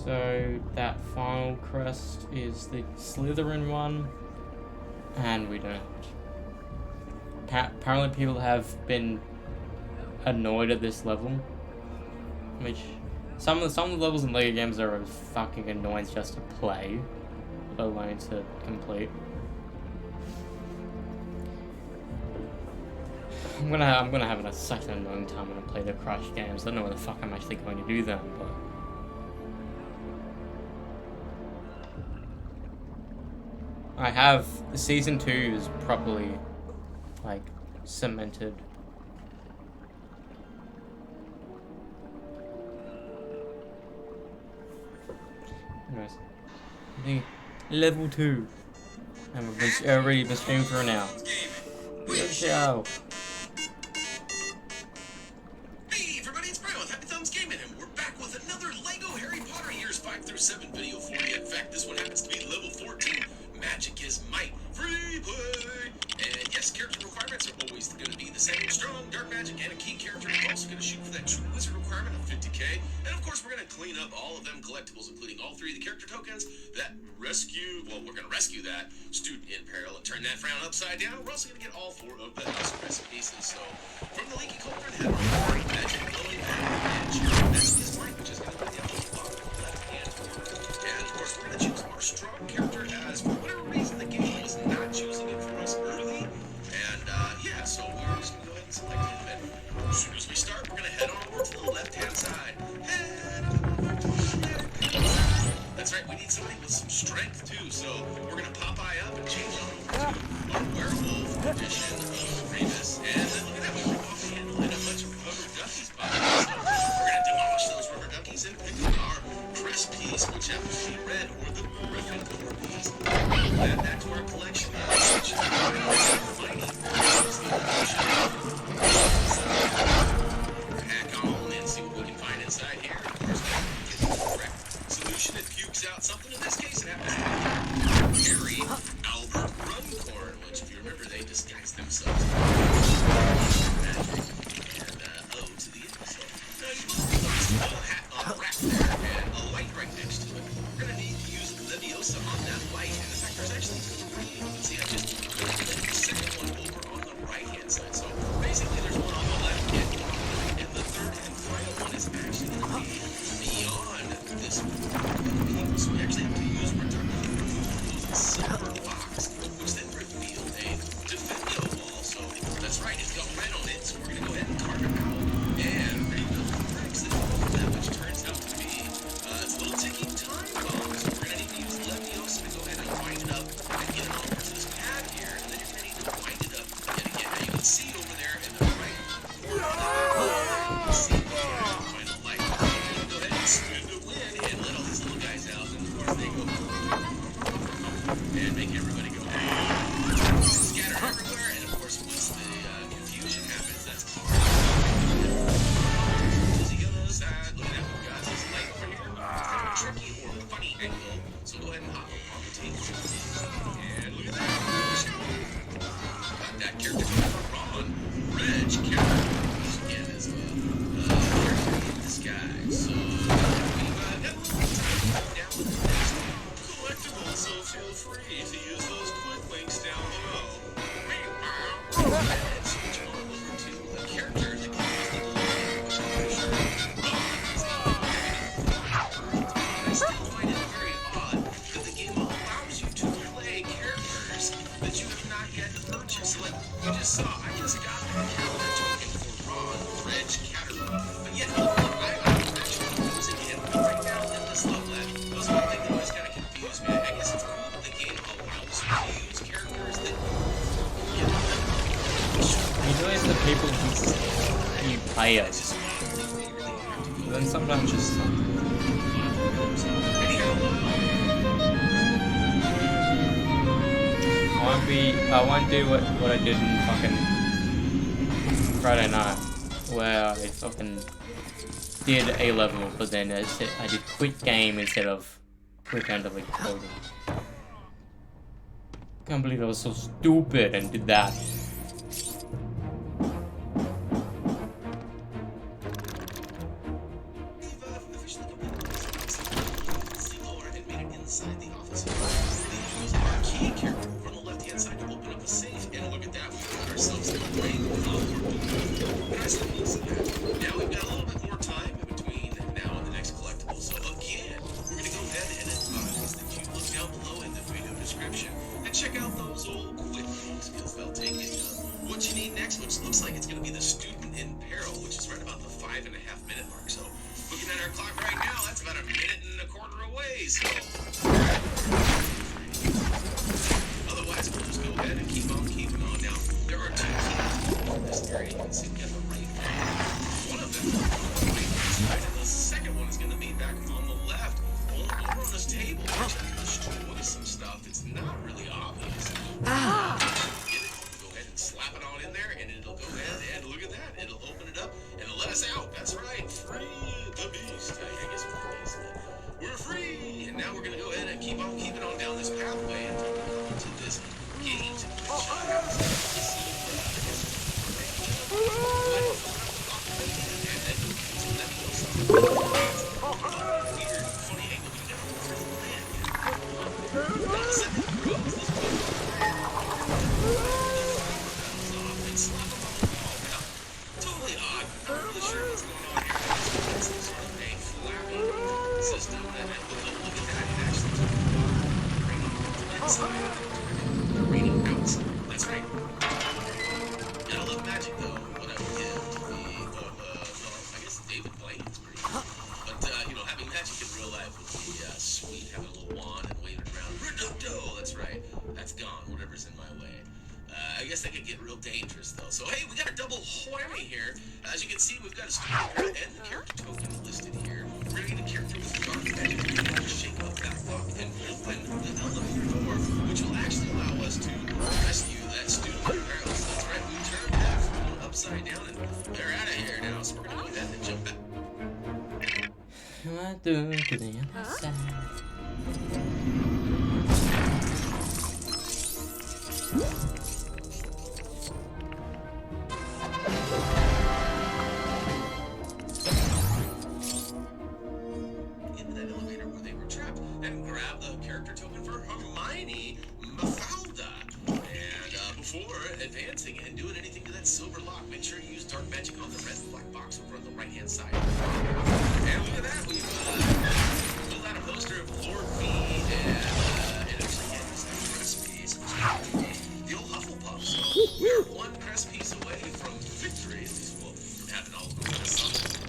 So that final quest is the Slytherin one, and we don't. Apparently, people have been annoyed at this level, which some of the levels in LEGO games are fucking annoying just to play, let alone to complete. I'm gonna have such an annoying time when I play the Crush games. I don't know where the fuck I'm actually going to do them, but. I have season 2 is properly cemented. Anyways, the level 2, and we've already been streaming for an hour. Good show. Hey everybody, it's Brian with Happy Thumbs Gaming, and we're back with another LEGO Harry Potter Years 5 through 7 video for you. In fact, this one happens to be level 14. Magic is might. Free play! And yes, character requirements are always going to be the same. Strong, dark magic, and a key character. We're also going to shoot for that true wizard requirement of 50k. And of course, we're going to clean up all of them collectibles, including all 3 of the character tokens that rescue. Well, we're going to rescue that student in peril and turn that frown upside down. We're also going to get all 4 of the house recipes. So, from the leaky cauldron, head on magic, glowing, and magic. That's this light, which is going to be the strength too, so we're gonna Popeye up and change on over to our werewolf edition of Remus. And then look at that, we rip off the handle and a bunch of rubber duckies pop up. So we're gonna demolish those rubber duckies and pick up our crest piece, which happens to be red, or the Gryffindor piece. Add that to our collection, which is Hermione. Hack on and see what we can find inside here. Of course, get the correct solution. It pukes out something. In this case, it happens to be Harry Albert Runcorn, which, if you remember, they disguised themselves as magic and O to the end. So now you look at this little hat on the rack there and a light right next to it. We're going to need to use Leviosa on that light. And in fact, there's actually three. You can see I just put the second one over on the right-hand side. So basically, there's one on the left and one on the right. And the third and final one is actually going to be beyond this one. So we actually have to use Return Silver Fox, which then revealed a Defendo wall. So that's right, it's got red on it. So we're going to go ahead and carve it out and rebuild the bricks that go over that, which turns out to be it's a little ticking time bomb. So we're going to need to use Leviosa to go ahead and wind it up and get it over to this pad here. And then you're going to need to wind it up yet again. Now you can see over there in the right corner of that, you can see the final light. Go ahead and spin the lid and let all these little guys out. And of course they go and make everybody go scatter everywhere. And of course once the confusion happens, that's hard. Does he go to the other side? Look at that, we've got this light over here. It's kind of a tricky or funny angle. So go ahead and hop up on the table. And look at that. Got that character from Ron. Reg character. Which again is a character in disguise. So we've got a little time to go down with the next collectible, so feel free to use those quick links down below. And switch on over to a character that can use the blue, which I'm pretty sure I still find it very odd that the game allows you to play characters that you have not yet purchased. Like you just saw, I just got the character token for Ron, Reg Caterpillar, but yet I'm actually using him right now in this level. That was one thing that always kind of confused me. I guess it's cool that the game allows you to use characters that Usually it's the people you play as. But then sometimes just I won't do what I did in fucking Friday night, where I fucking did A level, but then I did quit game instead of return to League coding. Can't believe I was so stupid and did that. inside the office here. We use our key character over on the left-hand side to open up the safe, and look at that, we got ourselves a ring of nice and easy. Now we've got a little bit more time in between now and the next collectible. So again, we're going to go ahead and advise that you look down below in the video description and check out those old quick links because they'll take you to what you need next, which looks like it's going to be the Student in Peril, which is right about the 5.5-minute mark. So looking at our clock right now, that's about 1.25 minutes away. So otherwise, we'll just go ahead and keep on keeping on. Now, there are two keys in this area. You can see we have the right one of them on the right side, and the second one is going to be back on the left, over on this table. Which can destroy some stuff. It's not really obvious. Get it? Go ahead and slap it on in there, and it'll go ahead and look at that. It'll open it up and it'll let us out. That's right, free the beast. I guess we're the beast. We're free, and now we're going to go ahead and keep on keeping on down this pathway until we come to this gate, which weird, funny angle. We never went through the land yet. Now, second row is this one. And slap them on the wall. Now, totally odd. I'm not really sure what's going on here. It's So hey, we got a double whammy here. As you can see, we've got a student and the character token listed here. We're gonna get a character with dark magic. We're gonna shake up that lock and open the elevator door, which will actually allow us to rescue that student. Apparently, so that's right. We turned that phone upside down, and they're out of here now. So we're gonna go ahead and jump back. I do to the other side. Into that elevator where they were trapped and grab the character token for Hermione Mafalda. And before advancing and doing anything to that silver lock, make sure you use dark magic on the red and black box over on the right hand side. And look at that, we've pulled out a poster of Lord V and actually get this crest piece, the old Hufflepuff. So we're one crest piece away from victory, at least from having all of them.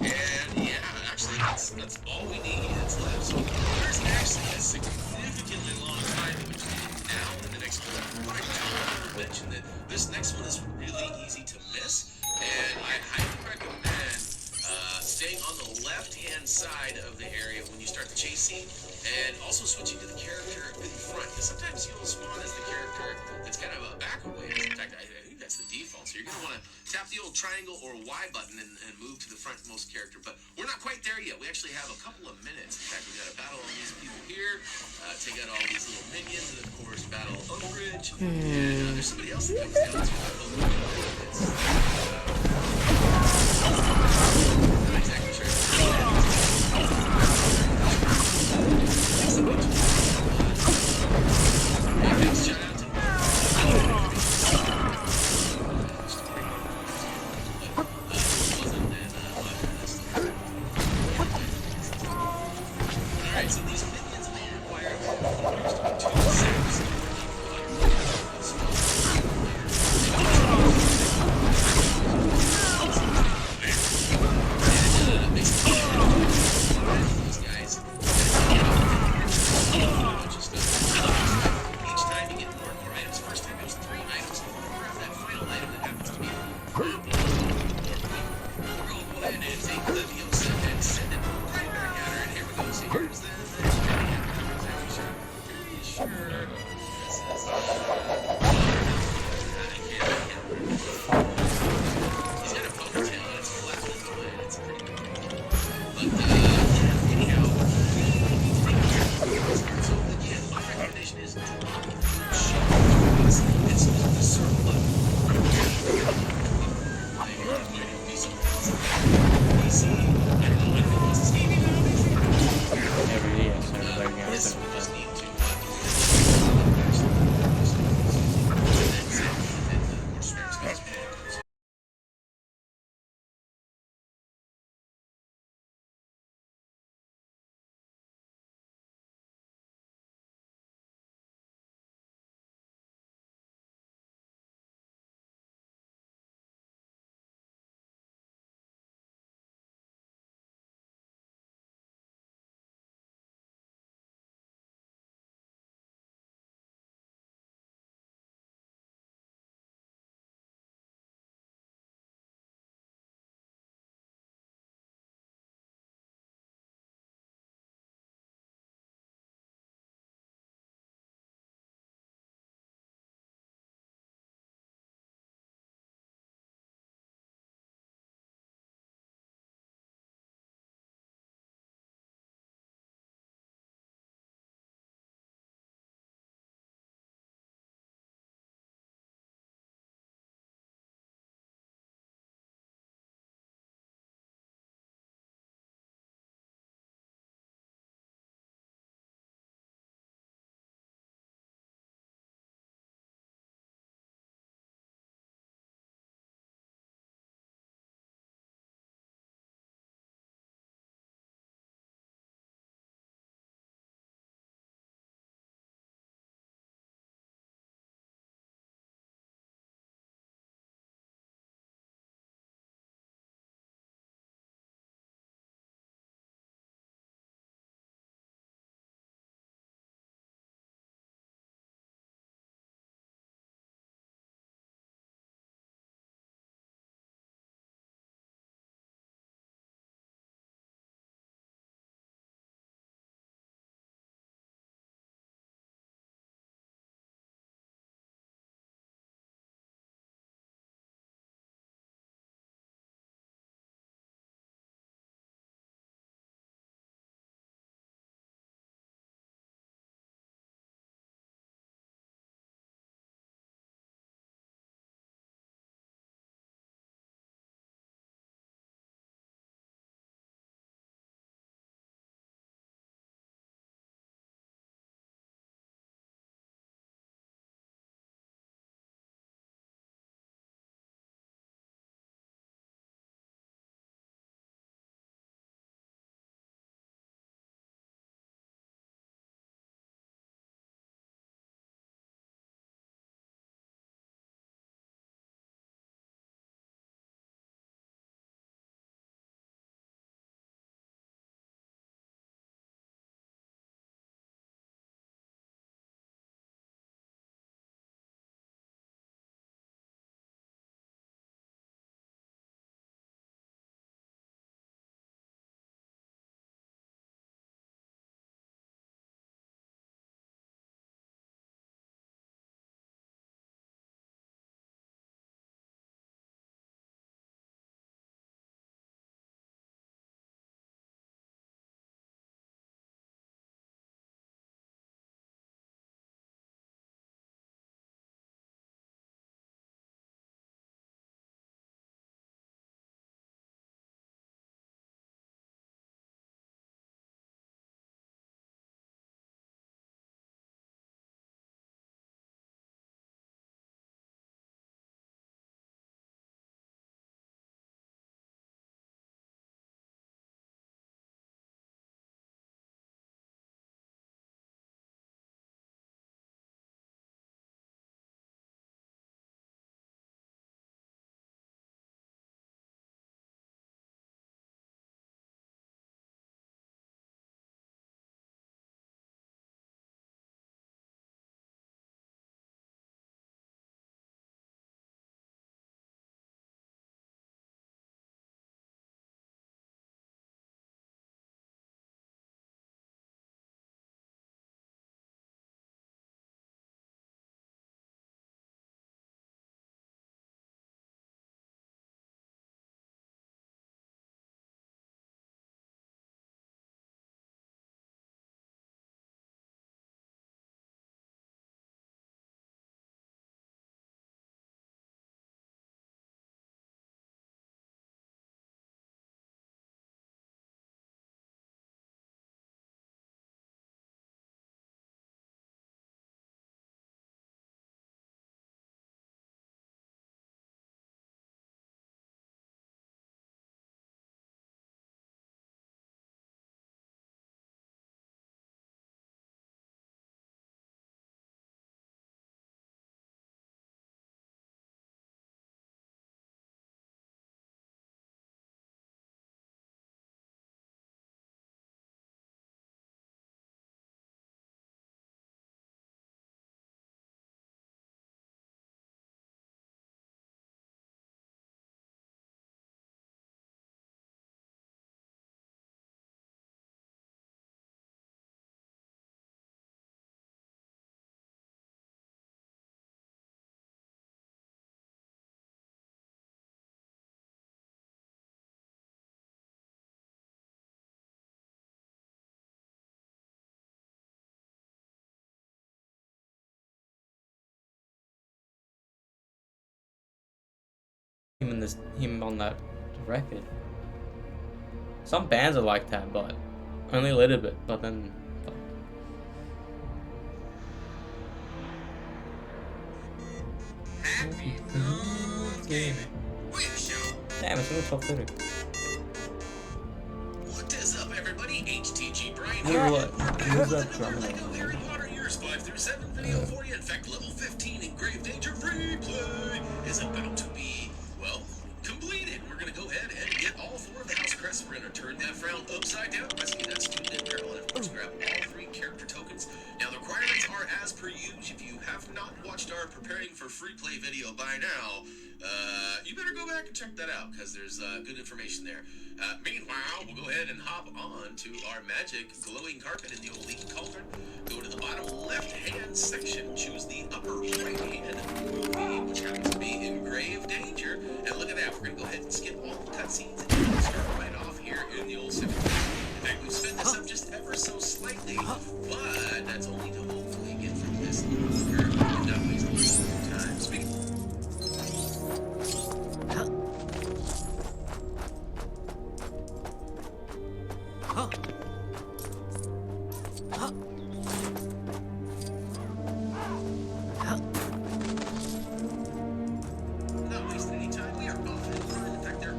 And yeah, actually that's all we need that's left. So there's actually a significantly long time between now and the next one. But I do want to mention that this next one is really easy to miss, and I highly recommend staying on the left-hand side of the area when you start the chase scene, and also switching to the character in front, because sometimes you'll spawn as the character that's kind of a back away. In fact, I think that's the default, so you're going to want to tap the old triangle or Y button and move to the frontmost character, but we're not quite there yet. We actually have a couple of minutes. In fact, we got to battle all these people here, take out all these little minions, and of course battle Umbridge, and there's somebody else that comes down to Alright, so these minions will require used to be 2 sacks. him on that record. Some bands are like that, but only a little bit. But then, fuck. Happy Thumbs Gaming. We show. Damn, it's only 12:30. What is up, everybody? HTG Brian Hey, here. what? We're back Who's with that another drummer? LEGO Harry Potter Years 5 through 7 video for you. In fact, level 15 in Grave Danger Free Play is about to be, well, completed. We're going to go ahead and get all 4 of the House Crests. We're going to turn that frown upside down, rescue that student in peril, and of course grab all 3 character tokens. Now, the requirements are as per usual. If you have not watched our Preparing for Free Play video by now, you better go back and check that out, because there's good information there. Meanwhile, we'll go ahead and hop on to our magic glowing carpet in the old Leaky Cauldron. Go to the bottom left-hand section, choose the upper right-hand movie, which happens to be in Grave Danger, and look at that. We're going to go ahead and skip all the cutscenes and start right off here in the old civic. In fact, we've sped this up just ever so slightly, but that's only to hopefully get through this longer and not waste a lot of time. Speaking not wasting any time, we are off and running. In fact, they're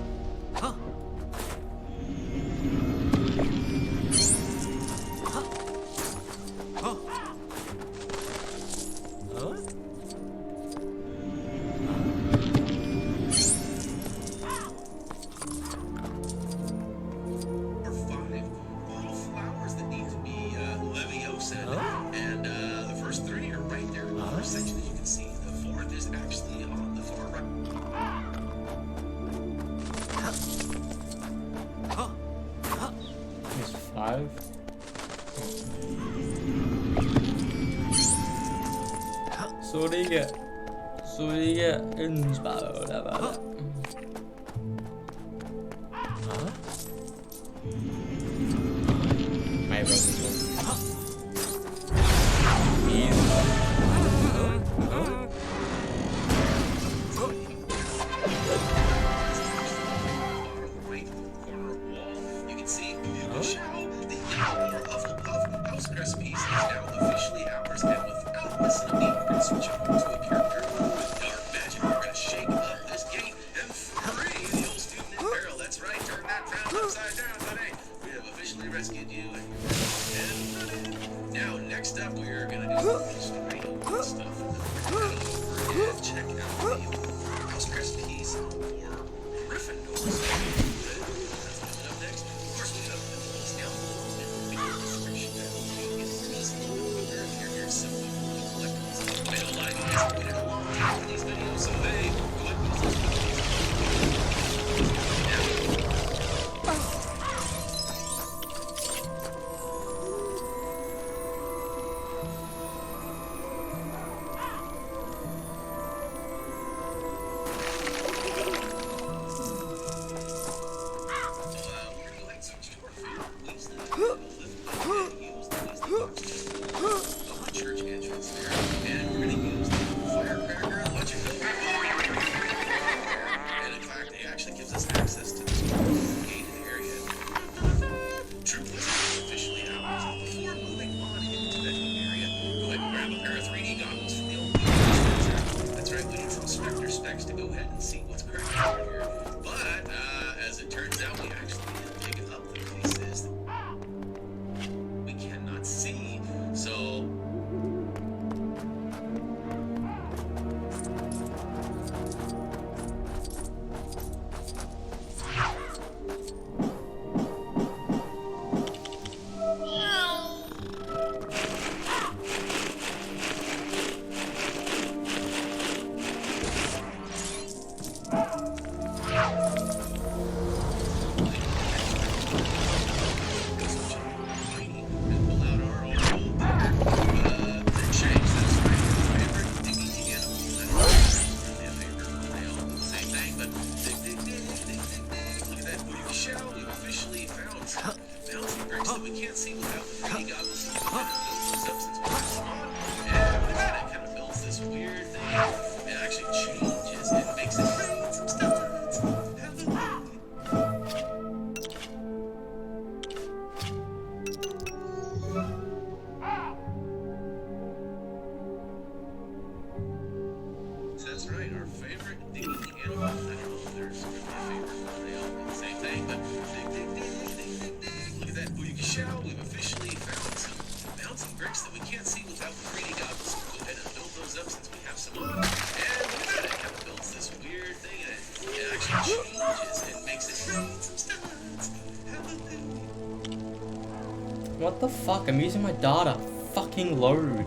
little flowers that need to be Leviosa, and the first 3 are right there in the first section, as you can see. The 4th is actually on the far right. It's 5. Sorry, inspired. My Bottom right corner wall, you can see Hugo Shao, the yellow or Hufflepuff House Crest piece is now officially ours, and without missing a beat, we're going to switch over to a character with dark magic. We're going to shake up this gate and free the old student in peril. That's right, turn that frown upside down, buddy. We have officially rescued you, and you're running. Now, next up, we're going to do some straight open stuff. We're going to go over and check out the old House Crest piece for Gryffindor. So, that's coming up next. Of course, we have the links down below in the video description. You can get these a little bit quicker if you're here simply for the collectibles. I know a lot of you guys have waited a long time for these videos, so hey, go ahead and use those videos. Church entrance there, and we're going to use the firecracker and electric and in fact, it actually gives us access to this gated area. Troop Wizard is officially ours. Before moving on into that area, go ahead and grab a pair of 3D goggles from the old dispenser. That's right, we need some Spectre specs to go ahead and see what's cracking over here. But, as it turns out, we actually need to dig up the places that we cannot see. So, we can't see without the 3D goggles. It kind of builds this weird thing. It actually changes and makes it rain some stuff. makes it rain some studs. Hallelujah. What the fuck? I'm using my data. Fucking load.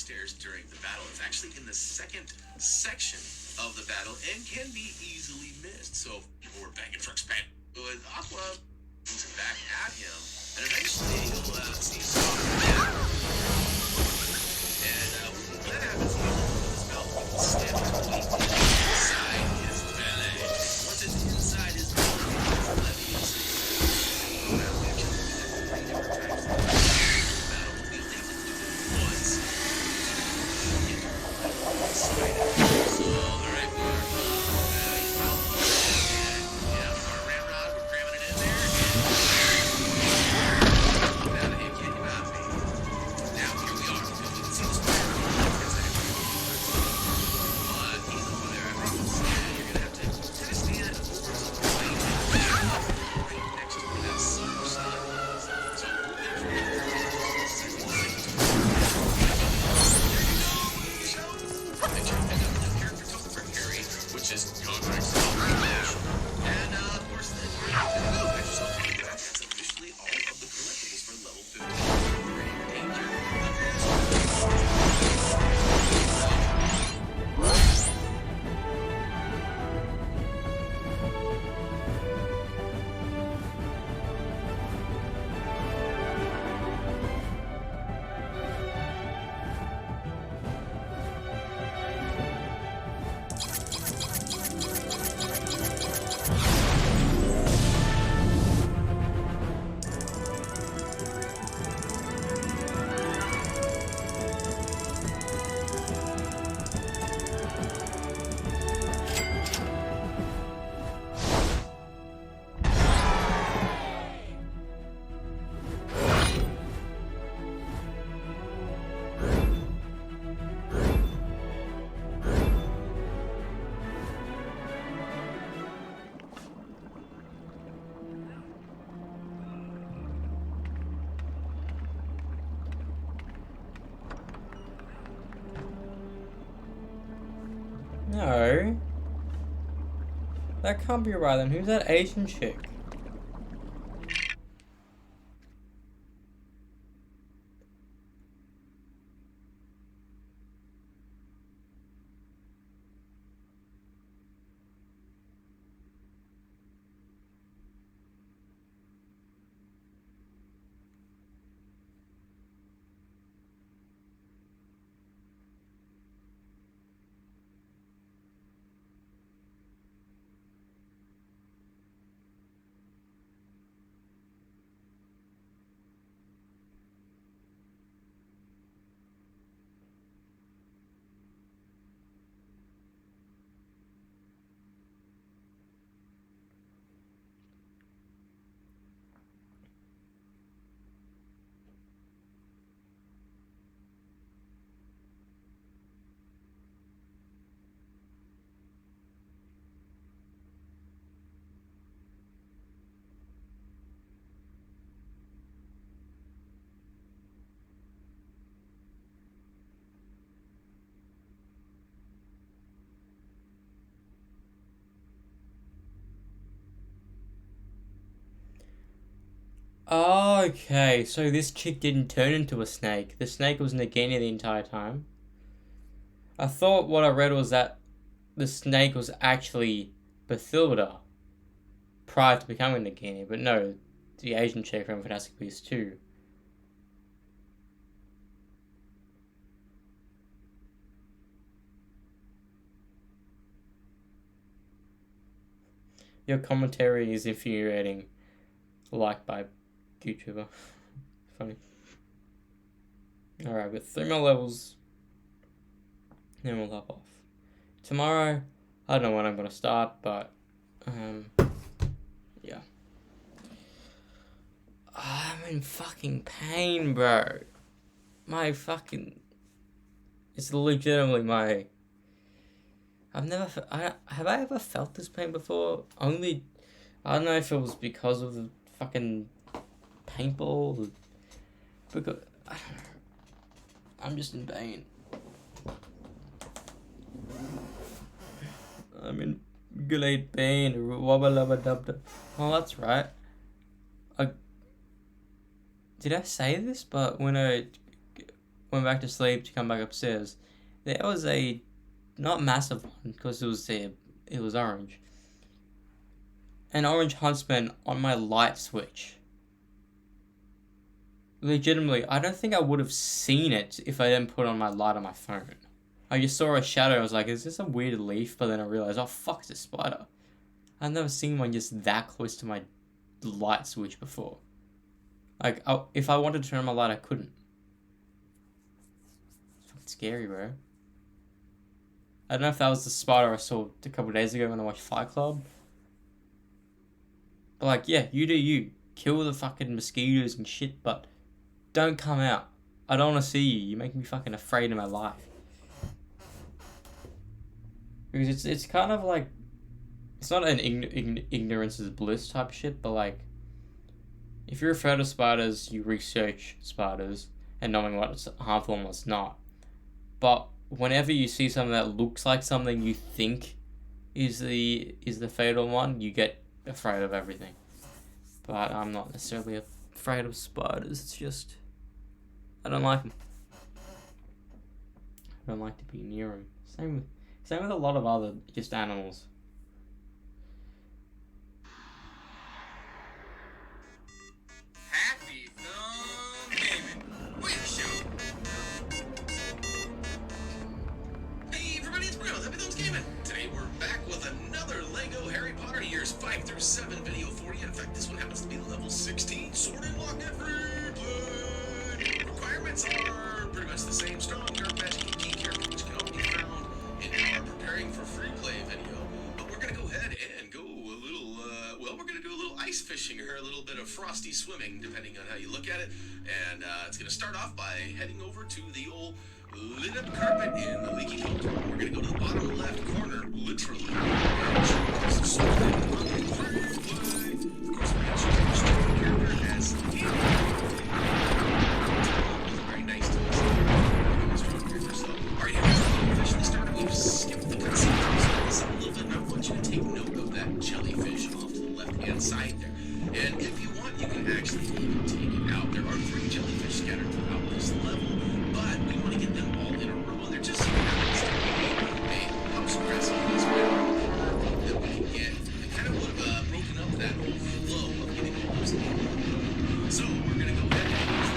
upstairs during the battle. It's actually in the second section of the battle and can be easily missed. So people were begging for expansion. With Aqua, he's back at him, and eventually he'll see Sonic. And when that happens, he'll open his mouth with the stem inside his belly. Once it's inside his belly, his levy is around the kill him 3 different times. Battle will be able to do it once. Inside it. So the right bar, he's mouth and yeah, our ramrod, we're cramming it in there. And now that you can't get out of me. Now here we are. You can see the spider. But even over there, I promise, you're gonna have to test the end right next to where that summer sun was. So we'll get from there. And check out the new character token for Harry, which is Godric's Celebration. And of course, then you're gonna go patch yourself in. That's officially all of the collectibles for level 50. Ready for danger? No. That can't be right then. Who's that Asian chick? Okay, so this chick didn't turn into a snake. The snake was Nagini the entire time. I thought what I read was that the snake was actually Bathilda prior to becoming Nagini, but no, the Asian chick from Fantastic Beasts 2. Your commentary is infuriating, liked by YouTuber. Funny. Alright, we've got 3 more levels. Then we'll hop off. Tomorrow, I don't know when I'm gonna start, but yeah. I'm in fucking pain, bro. It's legitimately my... have I ever felt this pain before? Only, I don't know if it was because of the fucking paintball, because, I don't know. I'm just in pain. I'm in great pain. Wubba-lubba-dub-dub. Oh, that's right. Did I say this? But when went back to sleep to come back upstairs. There was a, not massive one, because it was orange. An orange huntsman on my light switch. Legitimately, I don't think I would have seen it if I didn't put on my light on my phone. I just saw a shadow, I was like, is this a weird leaf? But then I realized, oh fuck, it's a spider. I've never seen one just that close to my light switch before. Like, if I wanted to turn on my light, I couldn't. It's fucking scary, bro. I don't know if that was the spider I saw a couple of days ago when I watched Fight Club. But like, yeah, you do you. Kill the fucking mosquitoes and shit, but don't come out. I don't want to see you. You make me fucking afraid of my life. Because it's kind of like, it's not an ignorance is bliss type of shit, but like, if you're afraid of spiders, you research spiders and knowing what's harmful and what's not. But whenever you see something that looks like something you think is the fatal one, you get afraid of everything. But I'm not necessarily afraid of spiders. It's just, I don't like them. I don't like to be near them. Same with a lot of other just animals. Happy Thumb Gaming. Wait a show. Hey everybody, it's Brian with Happy Thumbs Gaming. Today we're back with another LEGO Harry Potter years 5 through 7 video for you. In fact, this one happens to be level 16, Sword and Lock and Free Play. Requirements are pretty much the same. Strong, dark magic, and key character, which can all be found in our preparing for free play video. But we're gonna go ahead and go a little, we're gonna do a little ice fishing or a little bit of frosty swimming, depending on how you look at it. And it's gonna start off by heading over to the old lit up carpet in the leaky boat. We're gonna go to the bottom left corner, literally, and choose the Sword and Lock and Free Play. Of course, we're gonna choose a strong character as him. Very nice to us. Strong character. So, alright, we've officially started. We've skipped the cutscene. So a little bit, and I want you to take note of that jellyfish off to the left-hand side there. And if you want, you can actually even take it out. There are 3 jellyfish scattered throughout this level, but we want to get them all in a row, and they're just happens to be a house aggressive as well that we can get. We kind of would have broken up that whole flow of getting all those in a row. So we're going to go ahead and use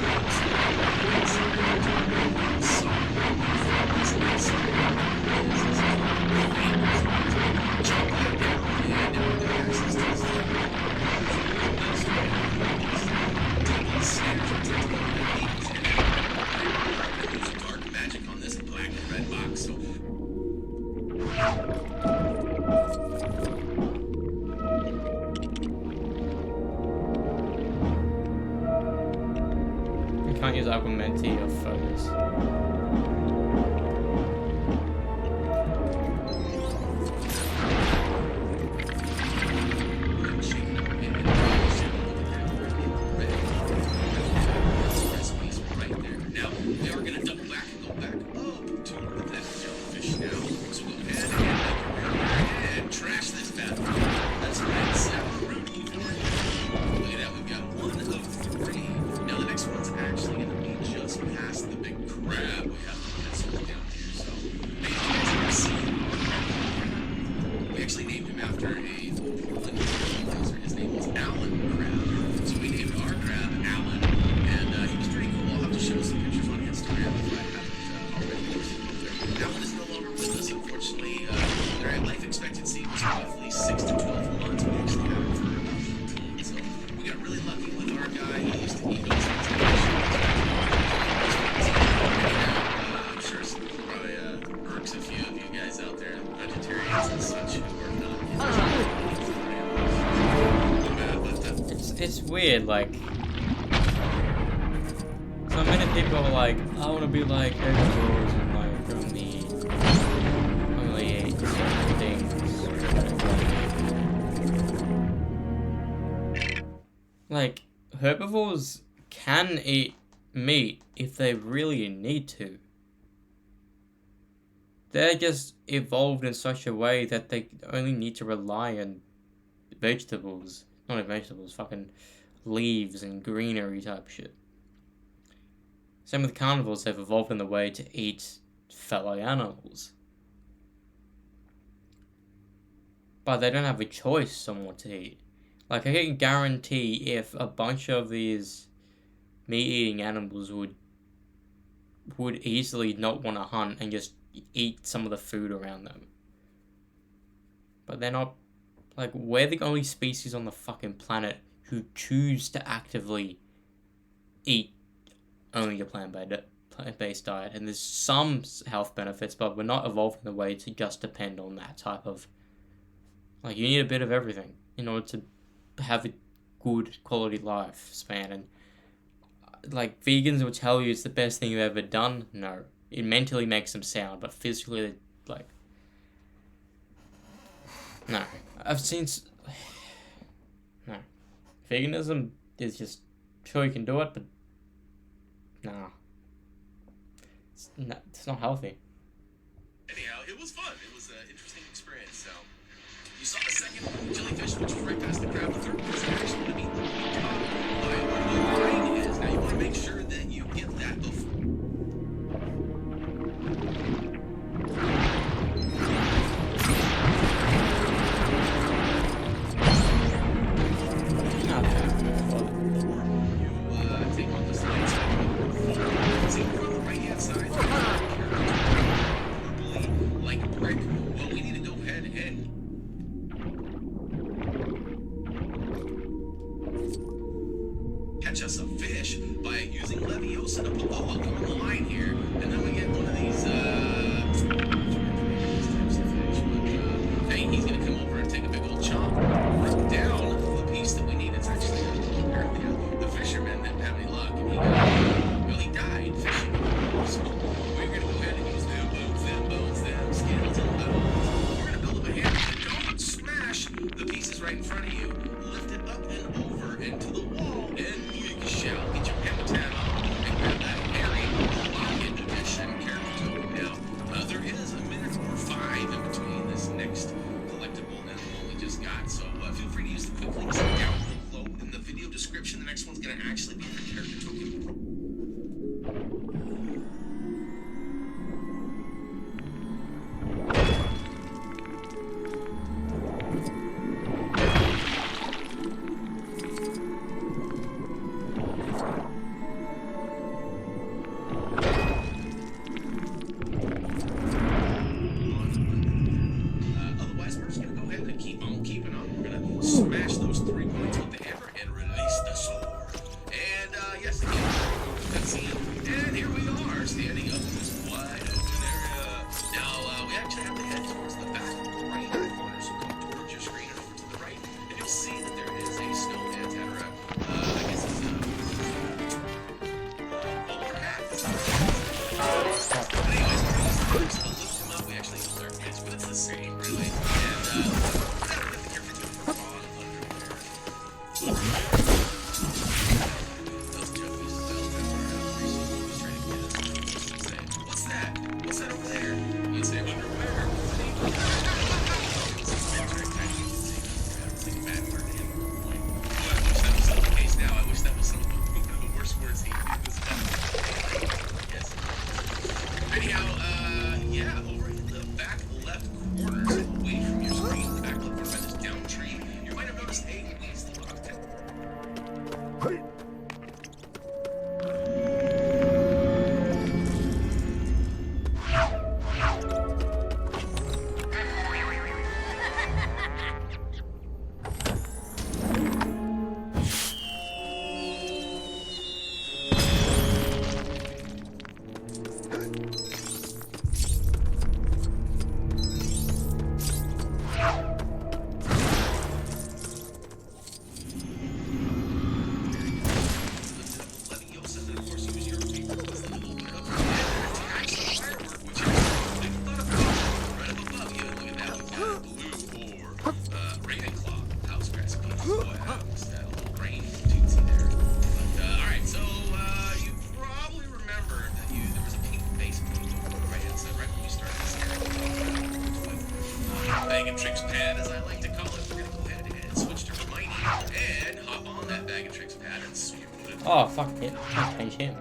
dark magic on this black and red box. So You can't use Augmenti or Focus. now we are going to double back and go back up to that jellyfish now. So go ahead and trash this bad boy. That's right, sour Rudy. Look at that, we've got 1 of 3. Now the next one's actually going to be just past the big crab. We have this one down here. So maybe you guys ever seen. We actually named him after a Portland composer. His name was Alan Crab. So we named our crab Alan, and he was pretty cool. I'll have to show some pictures on Instagram if I haven't already posted. Alan is no longer with us, unfortunately. Their life expectancy was roughly 6 to 12 months. We actually had him for about 15. So we got really lucky with our guy. He used to eat us. I'm sure it probably irks a few of you guys out there, vegetarians and such, who are not. It's weird, like, so many people are like, I want to be like herbivores and like only eat certain things. Like, herbivores can eat meat if they really need to. They're just evolved in such a way that they only need to rely on vegetables. Not vegetables, fucking leaves and greenery type shit. Same with carnivores, they've evolved in the way to eat fellow animals. But they don't have a choice on what to eat. Like, I can guarantee if a bunch of these meat-eating animals would easily not want to hunt and just eat some of the food around them. But they're not. Like, we're the only species on the fucking planet who choose to actively eat only a plant-based diet. And there's some health benefits, but we're not evolved in a way to just depend on that type of... Like, you need a bit of everything in order to have a good quality lifespan. And, like, vegans will tell you it's the best thing you've ever done. No. It mentally makes them sound, but physically, like... No. I've seen... No. Veganism is just... Sure, you can do it, but... Nah. It's not healthy. Anyhow, it was fun. It was an interesting experience. So, you saw the second jellyfish, which was right past the crab. The third was actually going to be caught by where the line is. Now, you want to make sure that you get that before. Take on the side. See, we're on the right-hand side. Like a brick. Well, we need to go ahead and catch us a fish by using Leviosa to put the hook on the line here, and then we get one of these types of fish. But hey, he's gonna come over and take a big old chomp right down the piece that we need. It's actually apparently the fisherman didn't have any luck, and he died fishing. So we're gonna go ahead and use them bones, them scales, and bones. We're gonna build up a hand. Don't smash the pieces right in front of you. Lift it up and over into the wall, and you shall get your Hamatan on and grab that hairy locket edition character token. Now, there is a minute or 5 in between this next collectible and the one we just got, so feel free to use the quick links down below in the video description. The next one's gonna actually be the character token. Otherwise, we're just gonna go ahead and keep on keeping on. We're gonna smash those 3 points with the hammer and release the sword. And yes, again, cutscene. And here we are, standing up in this wide open area. Now, we actually have to head towards the back right-hand corner, so go towards your screen and over to the right, and you'll see that there is a snow antenna. I guess it's polar hat. But anyways, we're going to lift them up. We actually use our fish, but it's the same, really. And, those jokers, what's that? What's that over there? You say underwear. It's like a bad word. I wish that was still the case now. I wish that was some of the worst words he used. Yes. Anyhow, yeah, over in the back left corner, so away from your screen, the back left corner by this down tree, you might have noticed a Weasley locket. Oh, fuck it. Can't change him.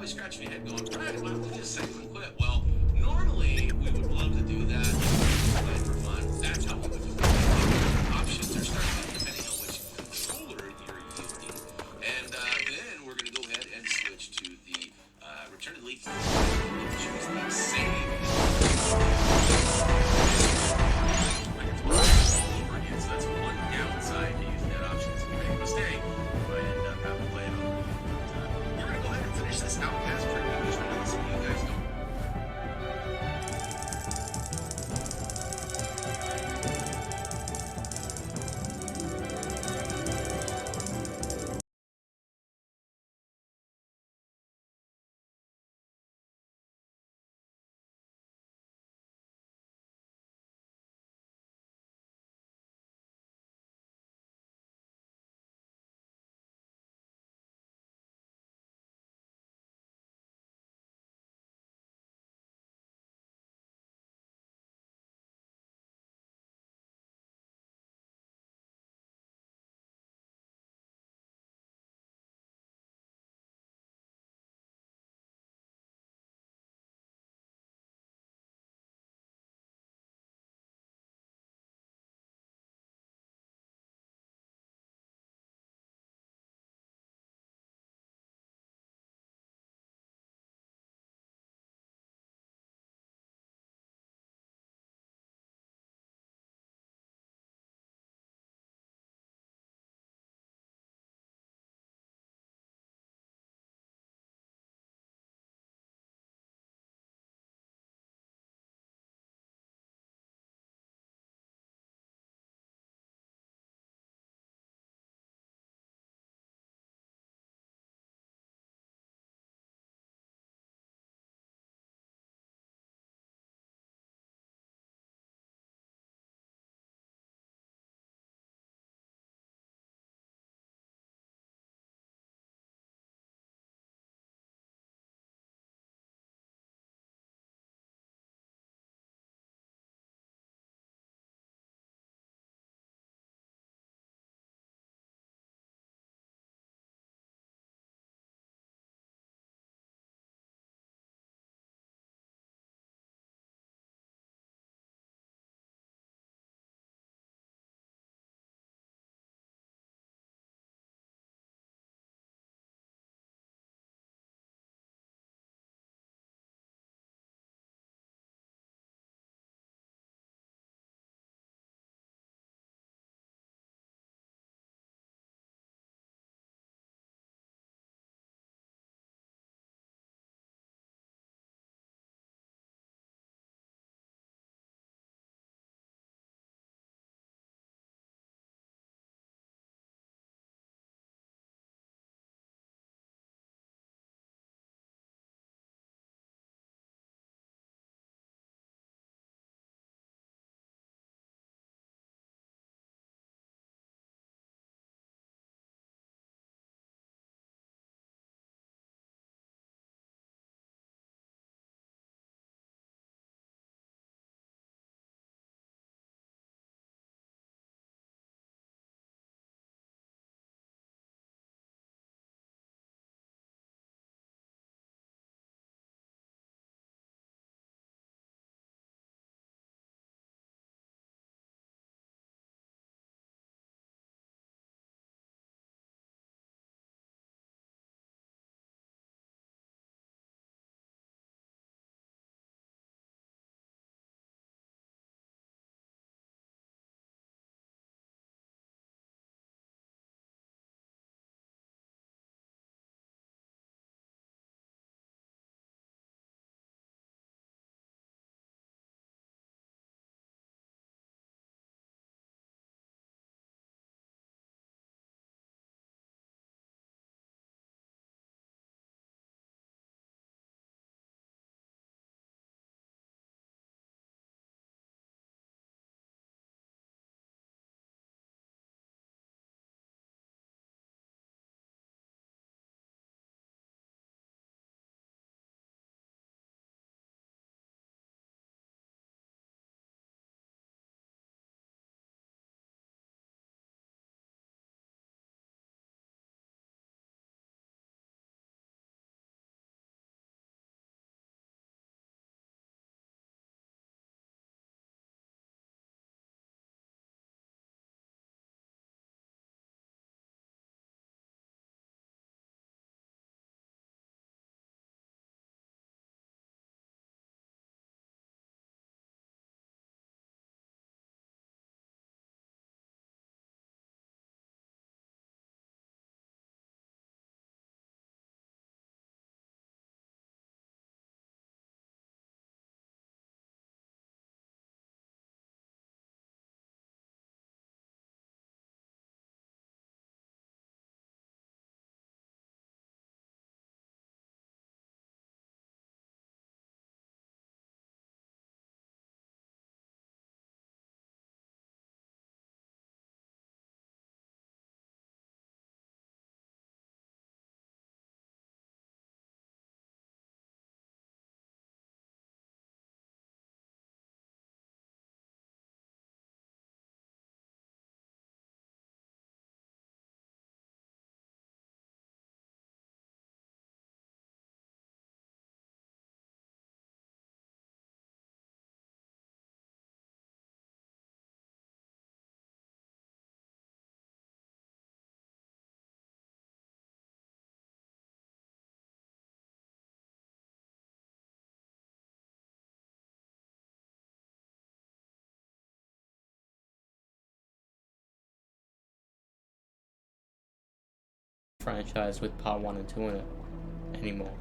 Scratching your head going, Brad, why don't we just save and quit? Well, normally we would love to do that play for fun. That's how we would do it. Options are starting depending on which controller you're using. And then we're going to go ahead and switch to the Return to the League. Choose the save. All over again, so that's one downside to using that option. If you make a mistake, you might end up having to play it over again. We're going to go ahead and finish this out as per usual. Let's see you guys go. franchise with part 1 and 2 in it anymore.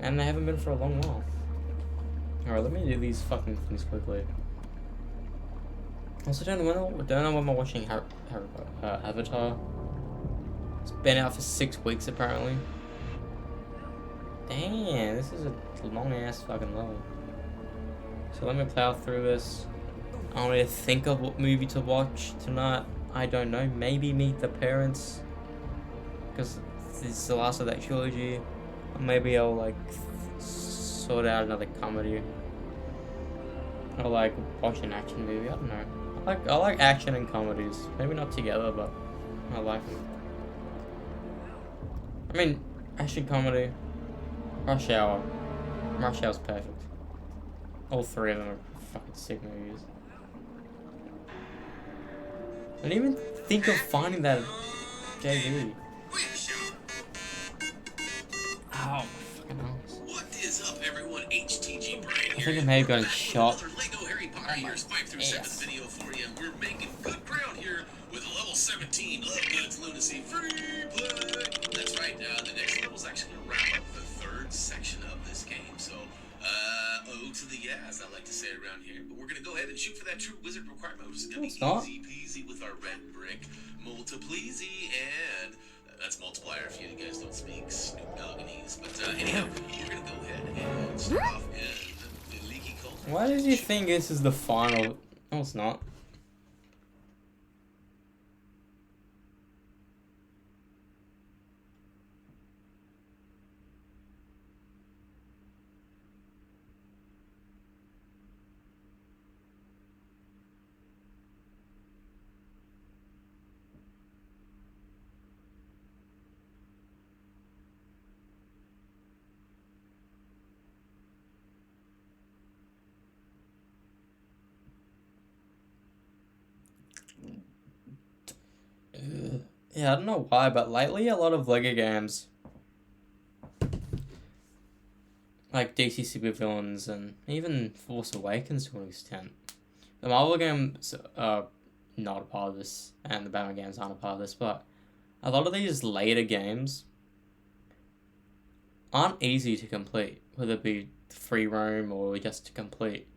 And they haven't been for a long while. Alright, let me do these fucking things quickly. Also, don't know when I'm watching Avatar. It's been out for 6 weeks apparently. Damn, this is a long ass fucking level. So let me plow through this. I don't really think of what movie to watch tonight. I don't know. Maybe Meet the Parents, because this is the last of that trilogy. Or maybe I'll like sort out another comedy. Or like watch an action movie. I don't know. I like action and comedies. Maybe not together, but I like them. I mean, action comedy. Rush Hour. Rush Hour's perfect. All 3 of them are fucking sick movies. I didn't even think of finding that JV. Ow, my fucking arms. What is up, everyone? HTG Brian I here. think I may have gotten shot. Another LEGO Harry Potter years 5 through 7 video for you, and we're making good ground here with level 17. Love Goods Lunacy free play. That's right. The next level is actually gonna wrap up the 3rd section of this game. So, to the yeah, as I like to say it around here. But we're gonna go ahead and shoot for that true wizard requirement, which is gonna be easy peasy with our red brick multipleasy, and that's multiplier if you guys don't speak Snooganoganese. But anyhow, we're gonna go ahead and start off in the Leaky Cult. Why does he think this is the final? No, it's not. Yeah, I don't know why, but lately a lot of LEGO games, like DC Supervillains and even Force Awakens to an extent, the Marvel games are not a part of this, and the Batman games aren't a part of this, but a lot of these later games aren't easy to complete, whether it be free roam or just to complete.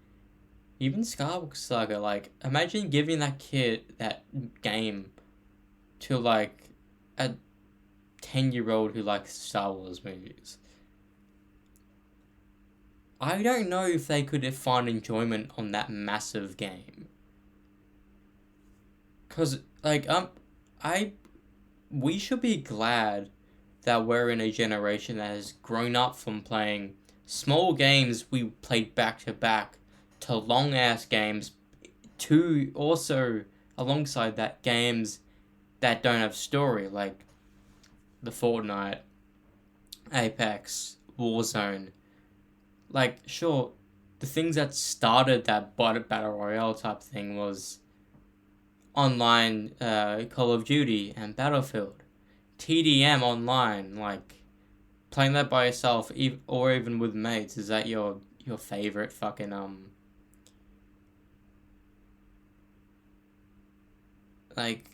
Even Skywalker Saga, like, imagine giving that kid that game to like a 10-year-old who likes Star Wars movies. I don't know if they could find enjoyment on that massive game. Cause like we should be glad that we're in a generation that has grown up from playing small games we played back to back to long ass games, to also alongside that games that don't have story, like the Fortnite, Apex, Warzone. Like, sure, the things that started that battle royale type thing was online Call of Duty and Battlefield. TDM online, like playing that by yourself or even with mates, is that your favorite fucking like,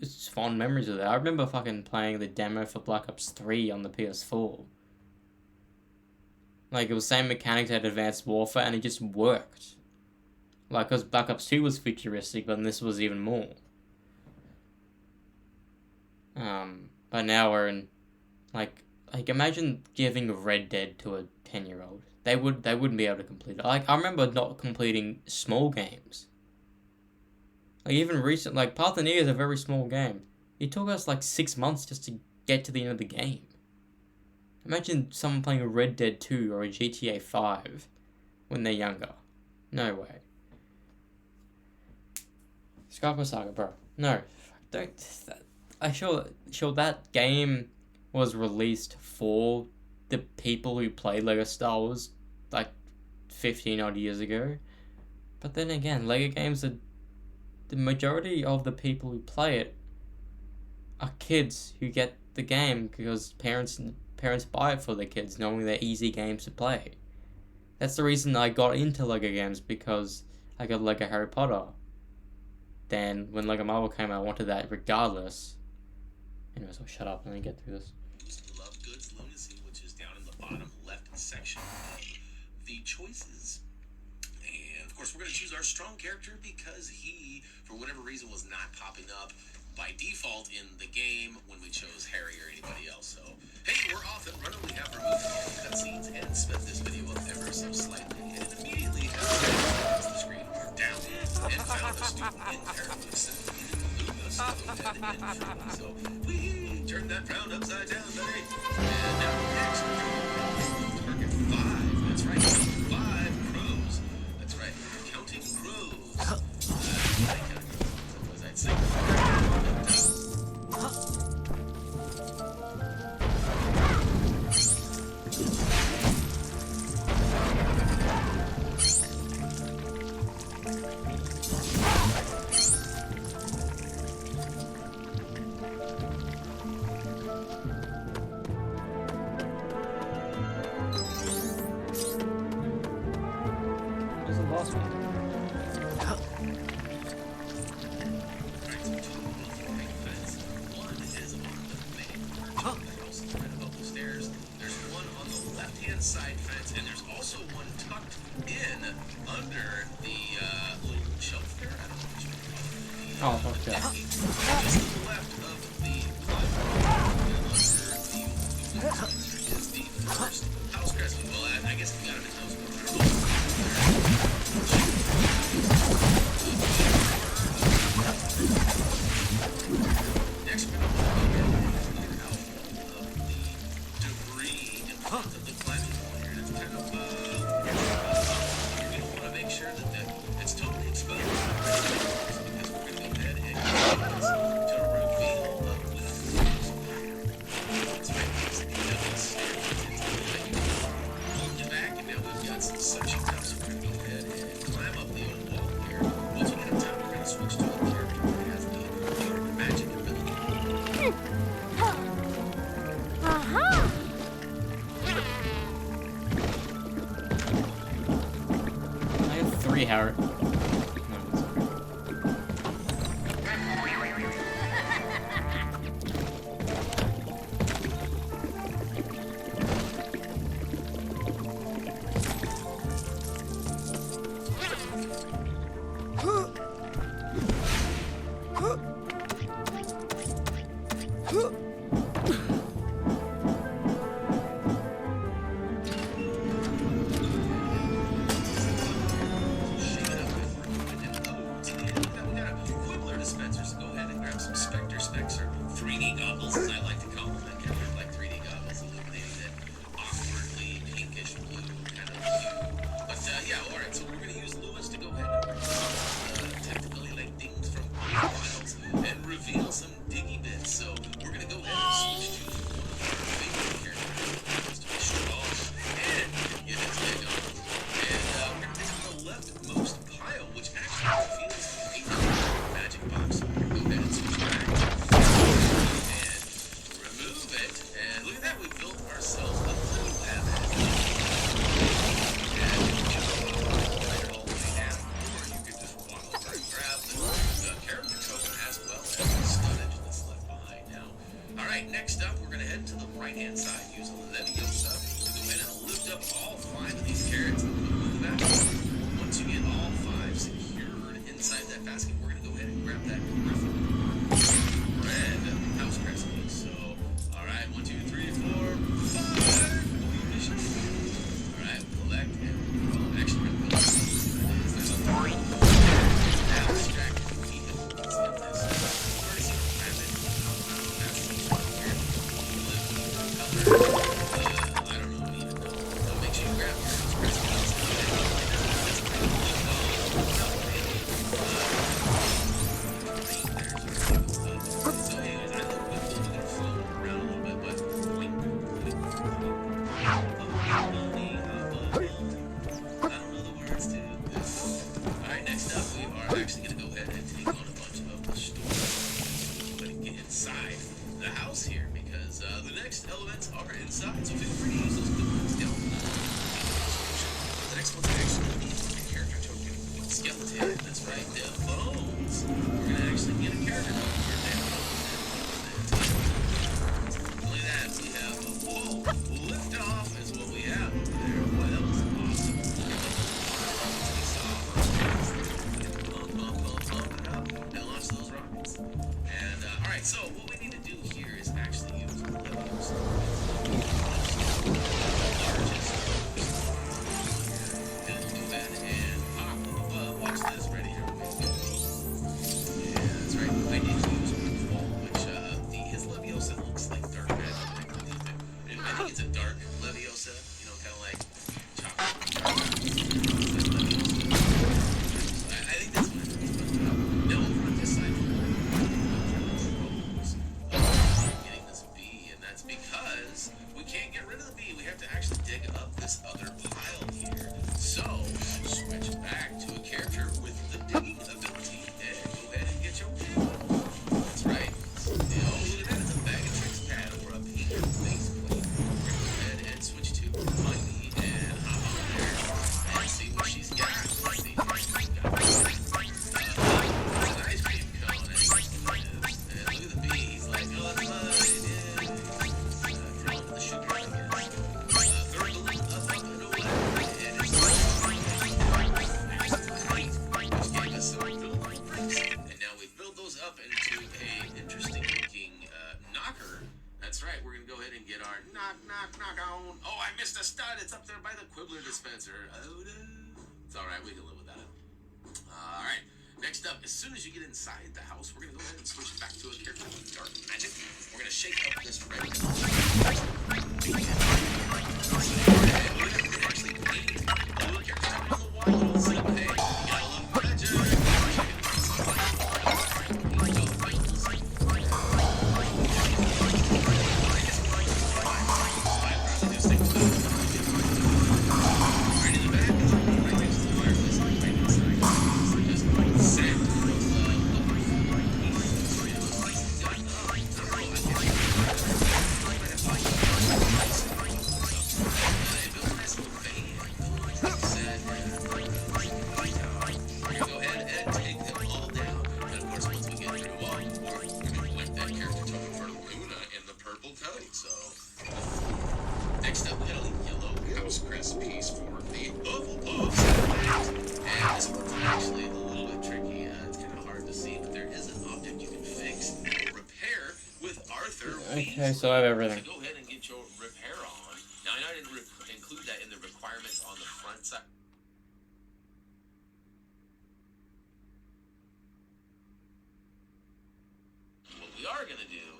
it's fond memories of that. I remember fucking playing the demo for Black Ops 3 on the PS4. Like, it was the same mechanics as Advanced Warfare, and it just worked. Like, because Black Ops 2 was futuristic, but this was even more. But now we're in, like imagine giving Red Dead to a 10-year-old. They wouldn't be able to complete it. Like, I remember not completing small games. Like, even recent, like, Path of Neo is a very small game. It took us, like, 6 months just to get to the end of the game. Imagine someone playing a Red Dead 2 or a GTA 5 when they're younger. No way. Skywalker Saga, bro. No. Don't... I'm sure that game was released for the people who played LEGO Star Wars, like, 15 odd years ago. But then again, LEGO games are... The majority of the people who play it are kids who get the game because parents buy it for their kids, knowing they're easy games to play. That's the reason I got into LEGO games, because I got LEGO Harry Potter. Then when LEGO Marvel came out, I wanted that regardless. Anyway, so shut up and let me get through this. Love Goods Lunacy, which is down in the bottom left section of the choices. And of course, we're going to choose our strong character because he, for whatever reason, was not popping up by default in the game when we chose Harry or anybody else. So, hey, we're off and running. We have removed cutscenes and sped this video up ever so slightly. And it immediately has the screen. We're down and found a student in terribly simulated Luma. So we turned that frown upside down, buddy. And now next, we're target 5. That's right, 5 crows. That's right, counting crows. As I'd say. Side fence, and there's also one tucked in under the little shelf there. I don't know which one. Oh, fuck yeah. Just to the left of the platform, under the is the first house crest. Well, I guess we got him in those ones. Next, we're going to clear out of the debris in front of the planning. Harry. Next up, we're going to head to the right-hand side using Leviosa to go ahead and lift up all 5 of these carrots and put them in the basket. Once you get all 5 secured inside that basket, we're going to go ahead and grab that griffin red house crest piece. So, alright, 1, 2, 3, 4, 5. Alright, collect and actually, we're going to go. There's a 3. Now, distract the vehicle. Let's get this. Where is he? think it's a dark Leviosa, you know, kind of like chocolate. I think that's what it is. But now over on this side, getting this bee, and that's because we can't get rid of the bee. We have to actually dig up this other pile here. So switch back to a character with the digging ability, and go ahead and get your bee. That's right. Oh, look at that. It's a bag of tricks pad or a pink face plate. Go ahead and switch to Hermione and hop on there and see what she's got. Let's see what she's got. An ice cream cone. And look at the bee. He's like, oh, that's mine. Drawn to the sugar, I guess. Throw a balloon up and away. And it's which gave us some building bricks. And now we've built those up into a interesting looking knocker. That's right, we're gonna go ahead and get our knock on. Oh, I missed a stud. It's up there by the Quibbler dispenser. Oh no. It's alright, we can live with that. Alright. Next up, as soon as you get inside the house, we're gonna go ahead and switch back to a character with dark magic. We're gonna shake up this red. And we're gonna actually paint a little character out on the wall. So, hey, you got a little magic. Next up, we got a yellow house crest piece for the Hufflepuff. And this one's actually a little bit tricky. It's kind of hard to see, but there is an object you can fix or repair with Arthur. Okay, so I have everything. So go ahead and get your repair on. Now, I know I didn't include that in the requirements on the front side. What we are going to do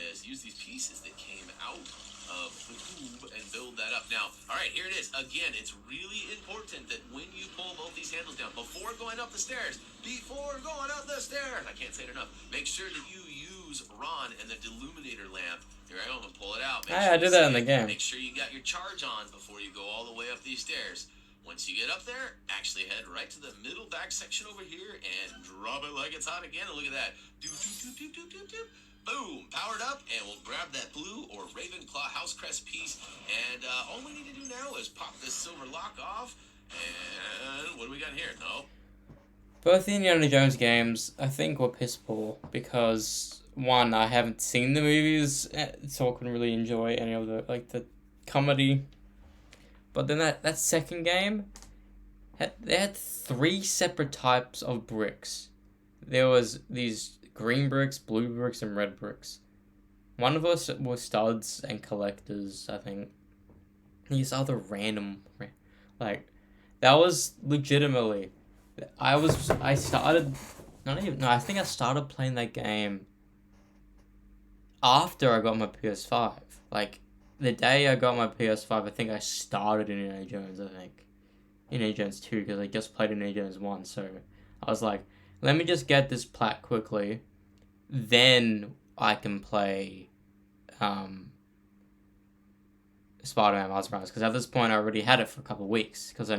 is use these pieces that came out of the tube and build that up. Now, all right, here it is. Again, it's really important that when you pull both these handles down, before going up the stairs, I can't say it enough, make sure that you use Ron and the Deluminator lamp. Here I go, and pull it out. I did that in the game. Make sure you got your charge on before you go all the way up these stairs. Once you get up there, actually head right to the middle back section over here and drop it like it's hot again. And look at that. Doop, doop, doop, doop, doop, doop. Boom, powered up, and we'll grab that blue or Ravenclaw house crest piece, and all we need to do now is pop this silver lock off, and what do we got here? No. Both the Indiana Jones games, I think, were piss poor, because, one, I haven't seen the movies, so I couldn't really enjoy any of the, the comedy, but then that second game, they had 3 separate types of bricks. There was these green bricks, blue bricks, and red bricks. One of us were studs and collectors, I think. These other random, that was legitimately, I started playing that game after I got my PS5. The day I got my PS5, I think I started Indiana Jones, Indiana Jones 2, because I just played Indiana Jones 1, so I was like, let me just get this plat quickly, then I can play Spider-Man Miles Morales, because at this point I already had it for a couple of weeks, because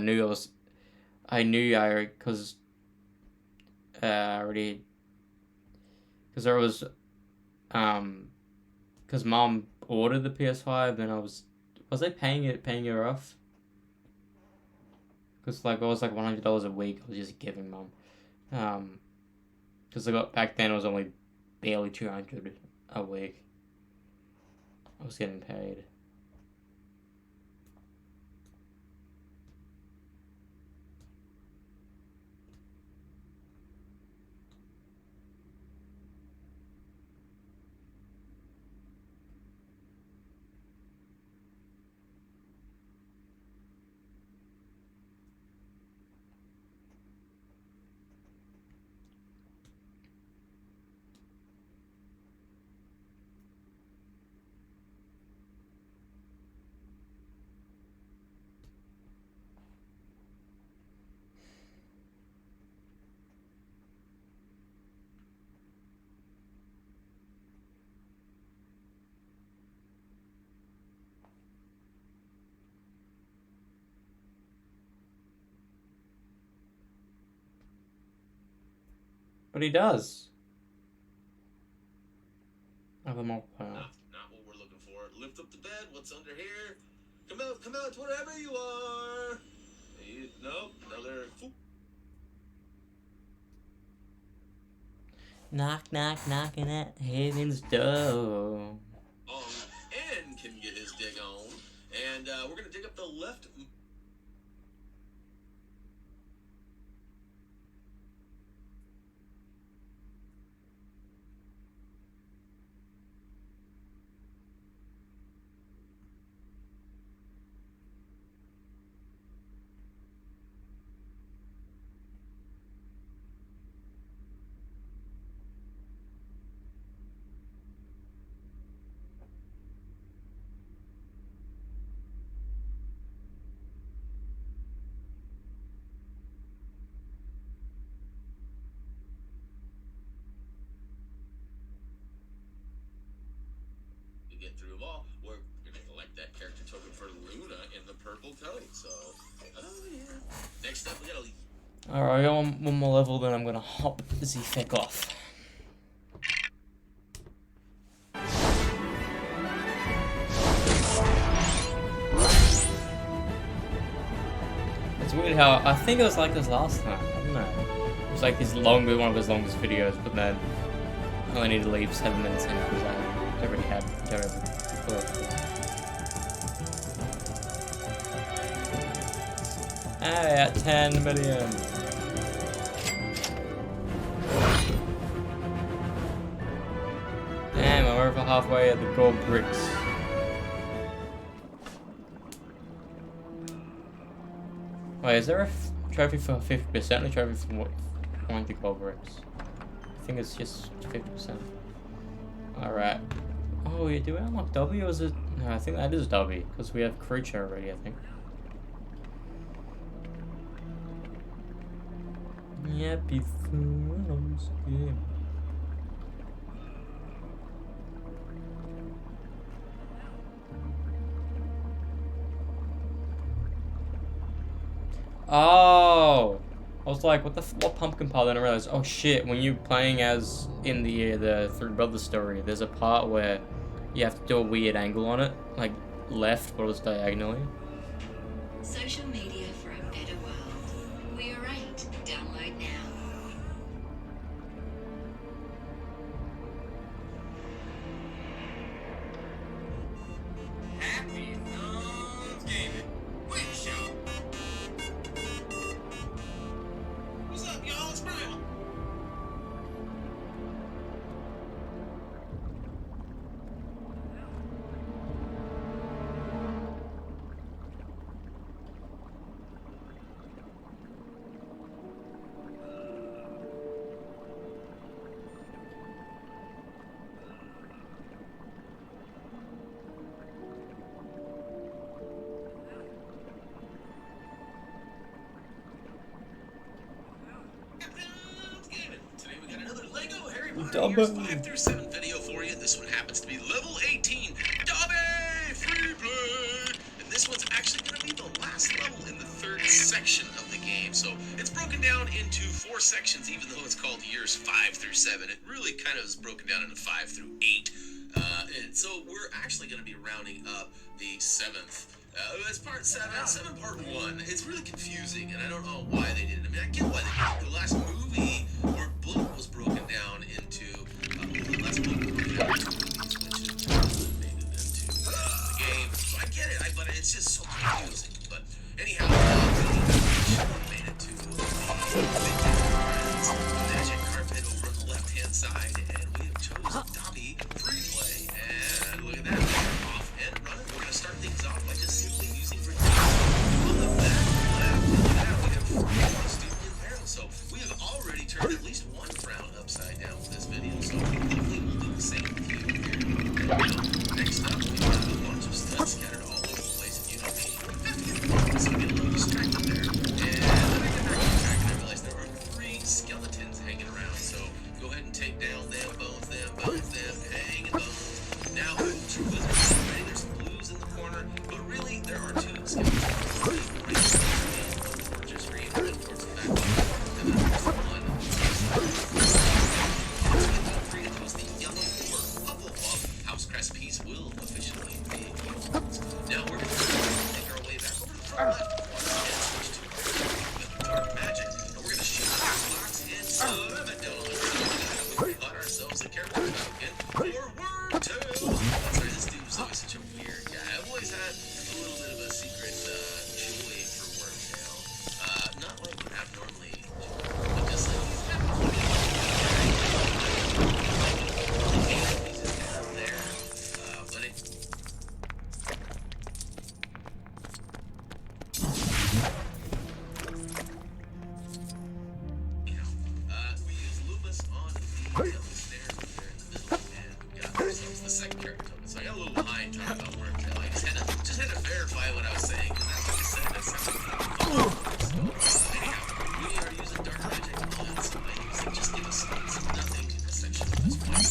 because Mom ordered the PS5, and was I paying her off? Because it was $100 a week I was just giving Mom. Because back then it was only barely $200 a week I was getting paid. But he does. Other more power. Not what we're looking for. Lift up the bed. What's under here? Come out, whatever you are. Nope, another. Knock, knock, knocking at heaven's door. And can get his dig on. And we're gonna dig up the left. Get through them all, we're gonna collect that character token for Luna in the purple coat. So, oh yeah. Next up, we gotta leave. Alright, I got one more level, then I'm gonna hop Zefek off. It's weird how I think it was like this last time. I don't know. It was like one of his longest videos, but then I only need to leave 7 minutes in because I already had whatever. Hey, at 10 million. Damn, I'm over halfway at the gold bricks. Wait, is there a trophy for 50% or a trophy for 20 gold bricks? I think it's just 50%. Alright. Oh, yeah, do we unlock W or is it? No, I think that is W, because we have creature already, I think. Happy fools, yeah. Oh! I was like, what pumpkin pile? Then I realized, oh shit, when you're playing as in the Three Brothers story, there's a part where you have to do a weird angle on it, like left, but it's diagonally. Social media for a better world. We are 8. Download now. Happy Thumbs Gaming. Wait, show. What's up, y'all? It's Brian. Today we got another Lego Harry Potter Years 5 through 7 video for you. This one happens to be level 18, Dobby Free Play! And this one's actually going to be the last level in the 3rd section of the game. So it's broken down into 4 sections, even though it's called Years 5 through 7. It really kind of is broken down into 5 through 8. And so we're actually going to be rounding up the 7th. That's part 7 part 1. It's really confusing, and I don't know why they did it. I mean, I get why they did it. The last movie, where Blood was broken down into, the last movie was broken down into movies, which made it into the game. So I get it, but it's just so confusing. But anyhow, we made it to the magic carpet over on the left-hand side, and we have chosen Dobby Free Play, and look at that, we're off and running. We're going to start things off by just simply using for on the back left. Look at that, we have 3 student barrels. So we have already turned at least 1 frown upside down with this video. So hopefully we'll do the same with you here. Next up, we have a bunch of studs scattered all over the place, if you know me. So get a little distracted there. And then I get back on track and I realized there are 3 skeletons hanging around. So go ahead and take down them, both them, both them. you talking about work, Kel. I just had to verify what I was saying, because like I said, that sounded fun. So, anyhow, we are using Dark Magic on some items that just give us nothing in this section at this point.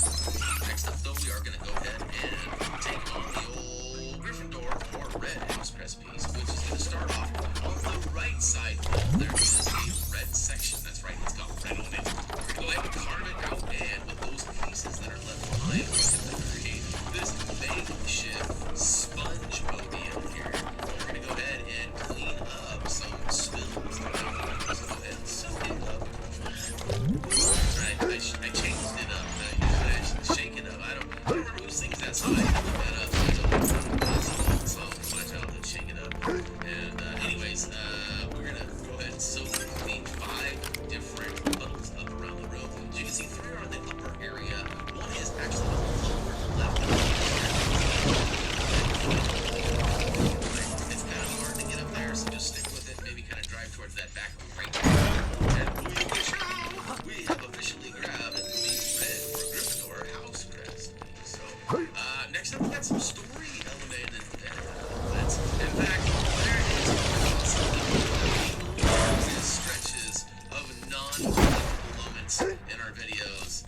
Next up, though, we are going to go ahead and take on the old Gryffindor or Red House Crest piece, which is going to start off on the right side wall. There is a red section. That's right, it's got red on it. We're going to go ahead and carve it out, and with those pieces that are left behind, we're going to create this makeshift sponge podium here. We're going to go ahead and clean up some spills that I have. So go ahead and soak it up. Right, I changed it up. I shake it up. I don't remember who sings that song. I can look that up. That's an old song from my childhood, Shake It Up. And anyways, we're going to go ahead and soak the 5 different puddles up around the room. As you can see, 3 are in the upper area. One is actually on the lower left. It's kind of hard to get up there, so just stick with it. Maybe kind of drive towards that back right there. And we have officially grabbed the red or Gryffindor house crest. So, next up, we got some story elemented elements. In fact, there is stretches of non-collectible moments in our videos,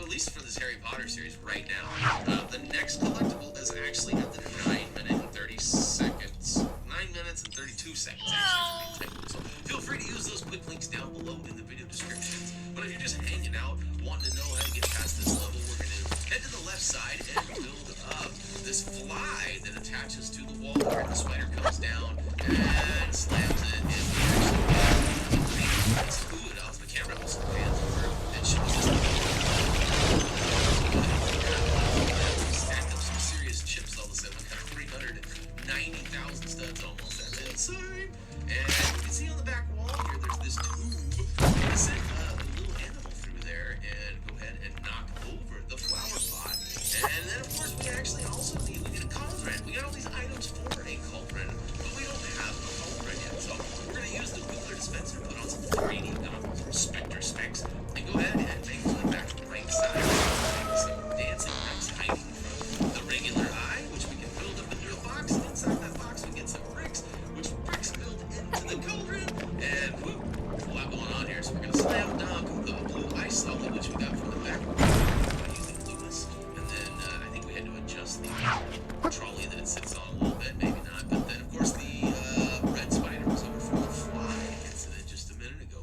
at least for this Harry Potter series right now. The next collectible is actually at the 9 minute and 30 seconds. 9 minutes and 32 seconds, actually. So feel free to use those quick links down below in the video descriptions. But if you're just hanging out, wanting to know how to get past this level, we're going to head to the left side and build up this fly that attaches to the wall here. The spider comes down and slams it, and we actually get food off the camera. Also pans over and shows us stacked up some serious chips all of a sudden. We got 390,000 studs almost. That's insane. And you can see on the back wall here, there's this tube. We're going to send a little animal through there and go ahead and knock over the flower pot. And then, of course, we actually also need a cauldron. We got all these items for a cauldron, but we don't have a cauldron yet. So we're going to use the cooler dispenser, put on some 3D goggles or Spectre specs, and go ahead and make it to the back right side. Some dancing Rex hiding from the regular eye, which we can build up into a box. Inside that box, we get some bricks, which bricks build into the cauldron. And whoop, a lot going on here. So we're going to slam dunk the blue ice solid, which we got from the back using Lewis. And then I think we had to adjust the trolley that it sits on a little bit, maybe not. But then, of course, the red spider was over from the fly incident just a minute ago.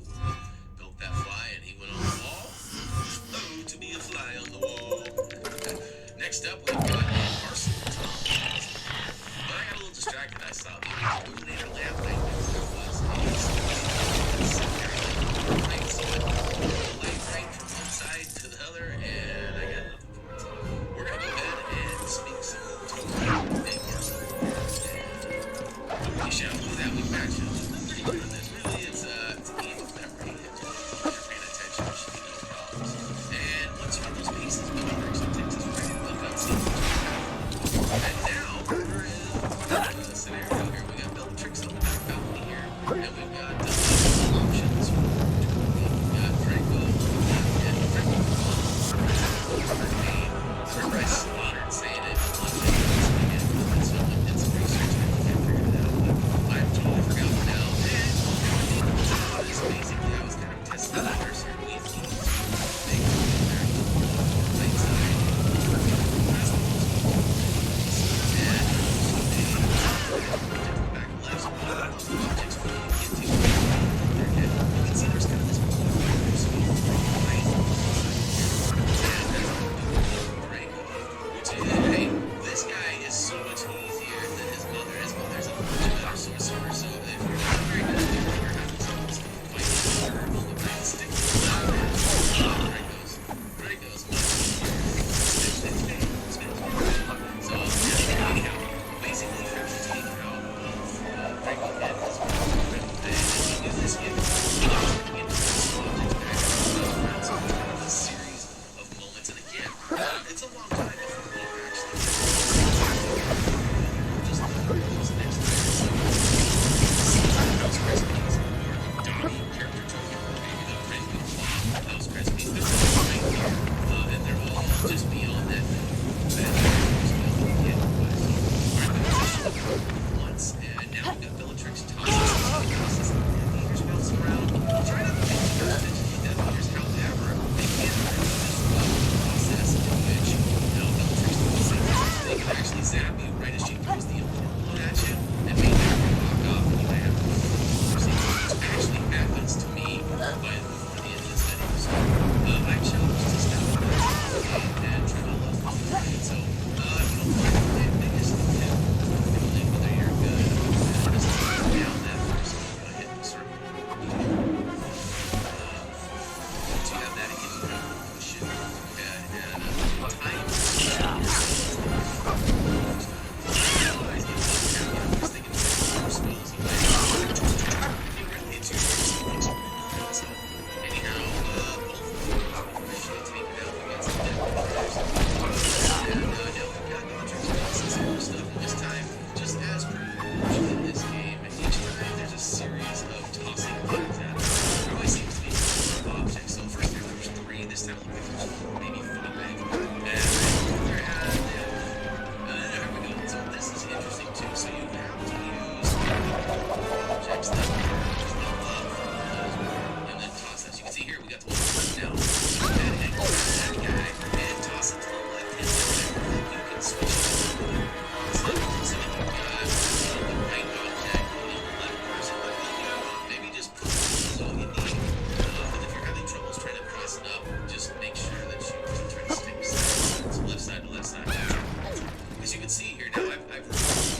drive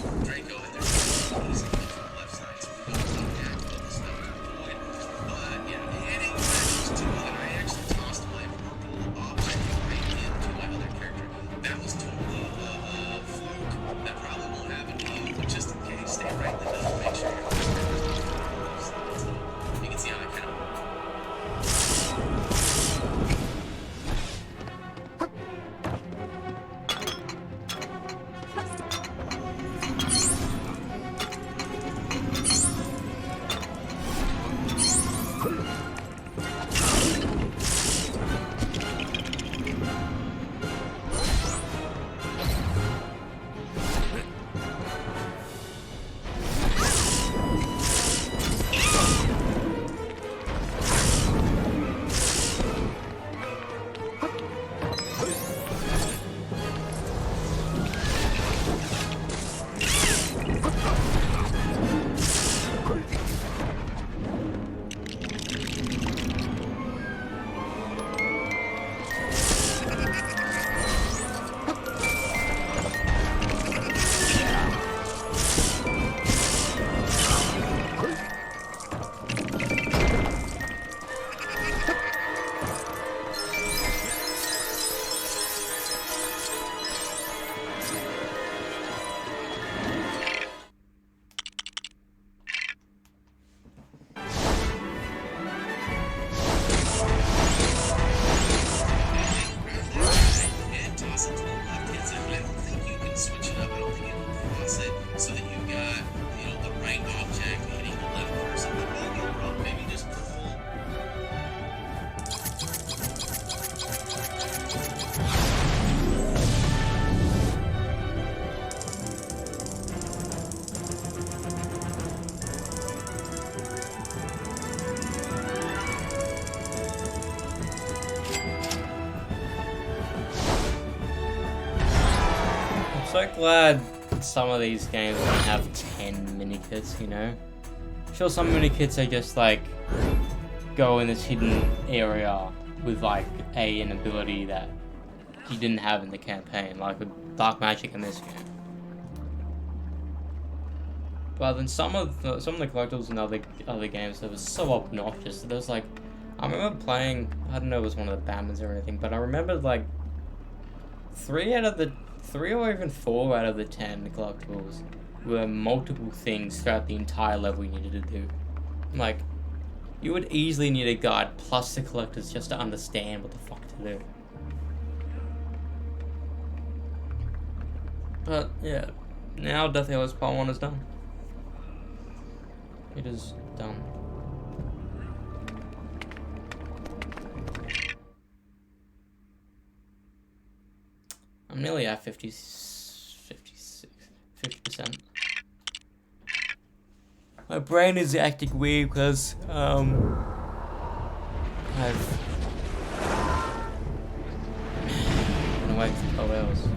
the Draco, and there's easy from the left side, so we don't need that to the stuff to avoid. But yeah, hitting those two that I actually tossed my purple object right into my other character, that was totally a fluke. That probably won't happen to you, but just in case, stay right in the middle, make sure you're you can see how that kind of so glad some of these games don't have 10 mini kits, you know? Sure, some mini kits are just like go in this hidden area with like an ability that you didn't have in the campaign, like with Dark Magic in this game. But then some of the collectibles in other games that was so obnoxious. There's like, I remember playing, I don't know if it was one of the Batmans or anything, but I remember like 3 or even 4 out of the 10 collectibles were multiple things throughout the entire level you needed to do. Like, you would easily need a guide plus the collectors just to understand what the fuck to do. But yeah, now Deathly Hallows Part 1 is done. It is done. I'm nearly at 50%. My brain is acting weird because I've been awake for 12 hours.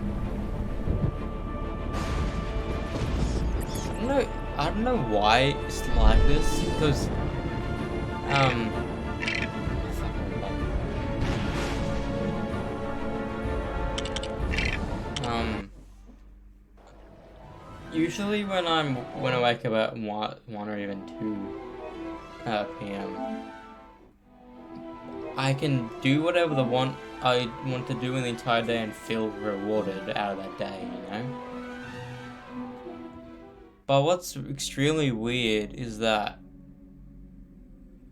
I don't know why it's like this, because usually when I wake up at 1 or even 2 p.m. I can do whatever I want to do in the entire day and feel rewarded out of that day, you know? But what's extremely weird is that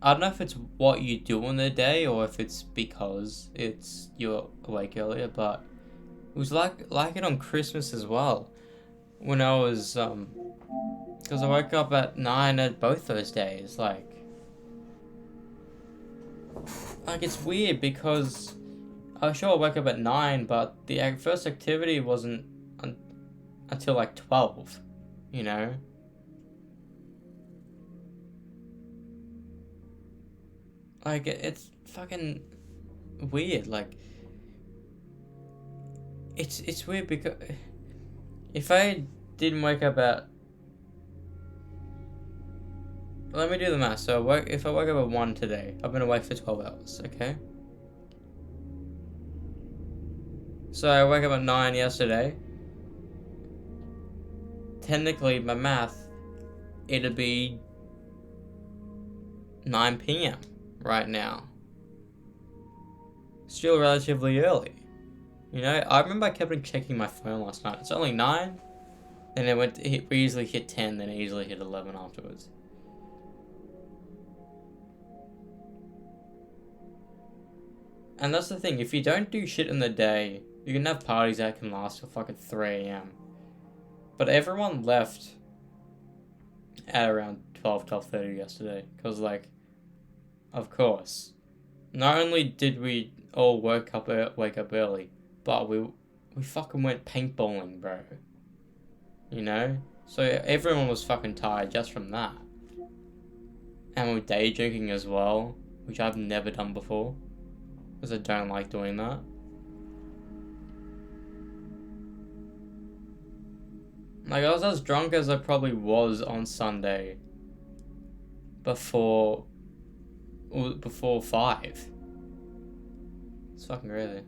I don't know if it's what you do in the day or if it's because you're awake earlier, but it was like it on Christmas as well. When I was because I woke up at 9 at both those days, like it's weird because I was sure I woke up at 9, but the first activity wasn't until like 12, you know? Like, it's fucking weird, like, it's weird because if I didn't wake up at, let me do the math. So if I woke up at 1 today, I've been awake for 12 hours, okay? So I woke up at 9 yesterday. technically, my math, it'd be 9 p.m. right now. Still relatively early. You know, I remember I kept on checking my phone last night. It's only 9, then we easily hit 10, then it easily hit 11 afterwards. And that's the thing, if you don't do shit in the day, you can have parties that can last till fucking 3 a.m. But everyone left at around 12:30 yesterday. Because, like, of course. Not only did we all wake up early, but we fucking went paintballing, bro. You know? So everyone was fucking tired just from that. And we were day drinking as well, which I've never done before. Because I don't like doing that. Like, I was as drunk as I probably was on Sunday. Before 5. It's fucking crazy.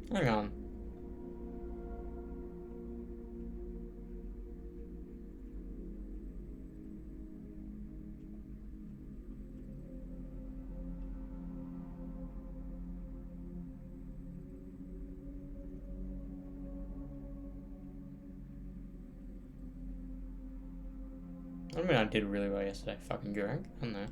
Hang on. I mean, I did really well yesterday. Fucking drunk. I don't know.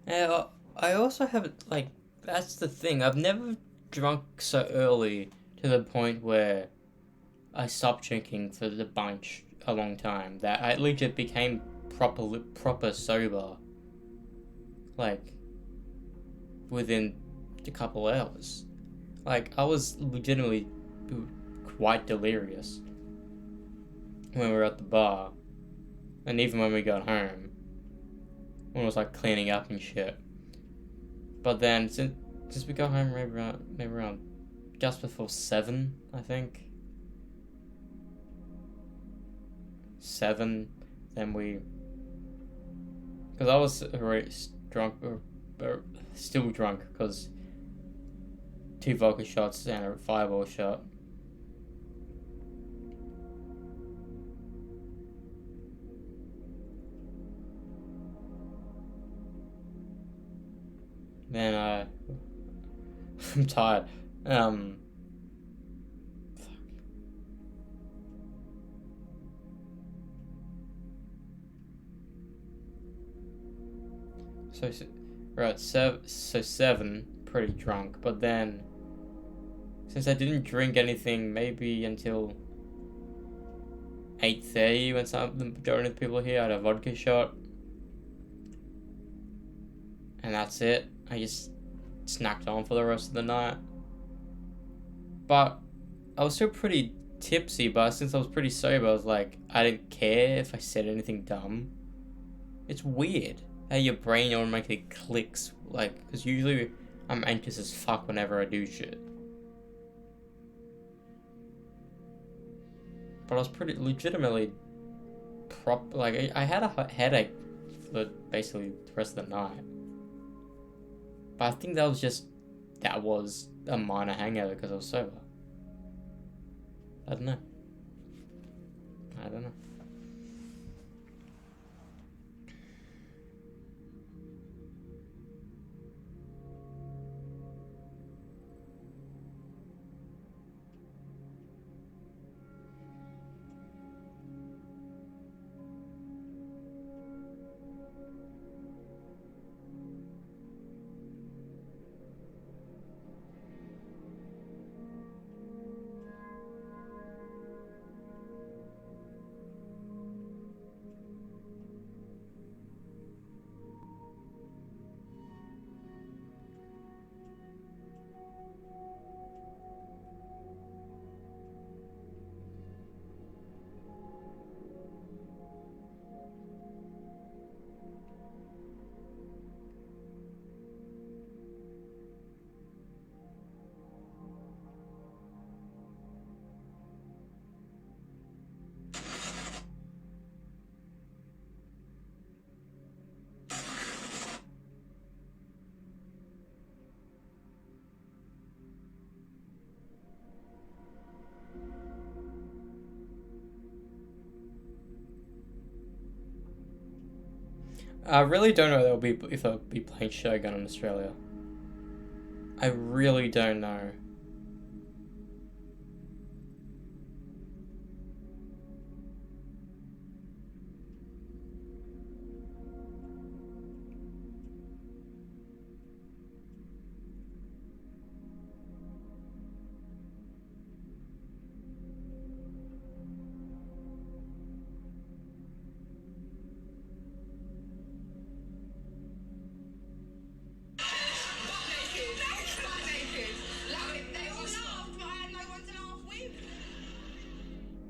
Yeah, I also have, like, that's the thing. I've never drunk so early to the point where I stopped drinking for the bunch a long time that I legit became proper sober, like, within a couple hours. Like, I was legitimately quite delirious when we were at the bar, and even when we got home, when it was like cleaning up and shit. But then since we got home maybe around just before 7, I think. 7, then because I was already drunk, or still drunk, because 2 vodka shots and a fireball shot. Then I'm tired. Fuck. Right, so 7, pretty drunk. But then, since I didn't drink anything maybe until 8:30 when the majority of the people here had a vodka shot. And that's it. I just snacked on for the rest of the night. But I was still pretty tipsy, but since I was pretty sober, I was like, I didn't care if I said anything dumb. It's weird how your brain automatically clicks, like, because usually I'm anxious as fuck whenever I do shit. But I was pretty legitimately like, I had a headache for basically the rest of the night. But I think that was a minor hangover because I was sober. I don't know. I really don't know if they'll be playing Shogun in Australia. I really don't know.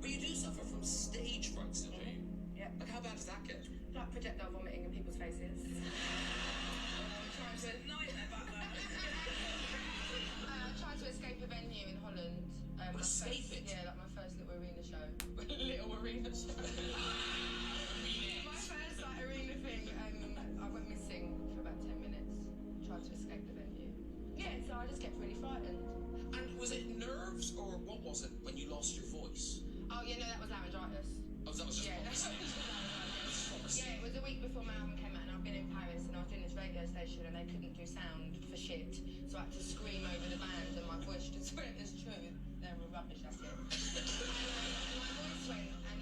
But you do suffer from stage fright still, do you? Yeah. Like, how bad does that get? Like projectile vomiting in people's faces. Trying to escape a venue in Holland. Escape it? Yeah, like my first little arena show. Little arena show. My first like arena thing, I went missing for about 10 minutes. Tried to escape the venue. Yeah, so I just kept really frightened. And was it nerves or what was it when you lost your voice? Oh yeah, no, that was laryngitis. Oh, that was just Yeah, that was laryngitis. Yeah, it was a week before my album came out, and I've been in Paris, and I was doing this radio station, and they couldn't do sound for shit, so I had to scream over the band, and my voice just went. It's true, they were rubbish at it. And my voice went, and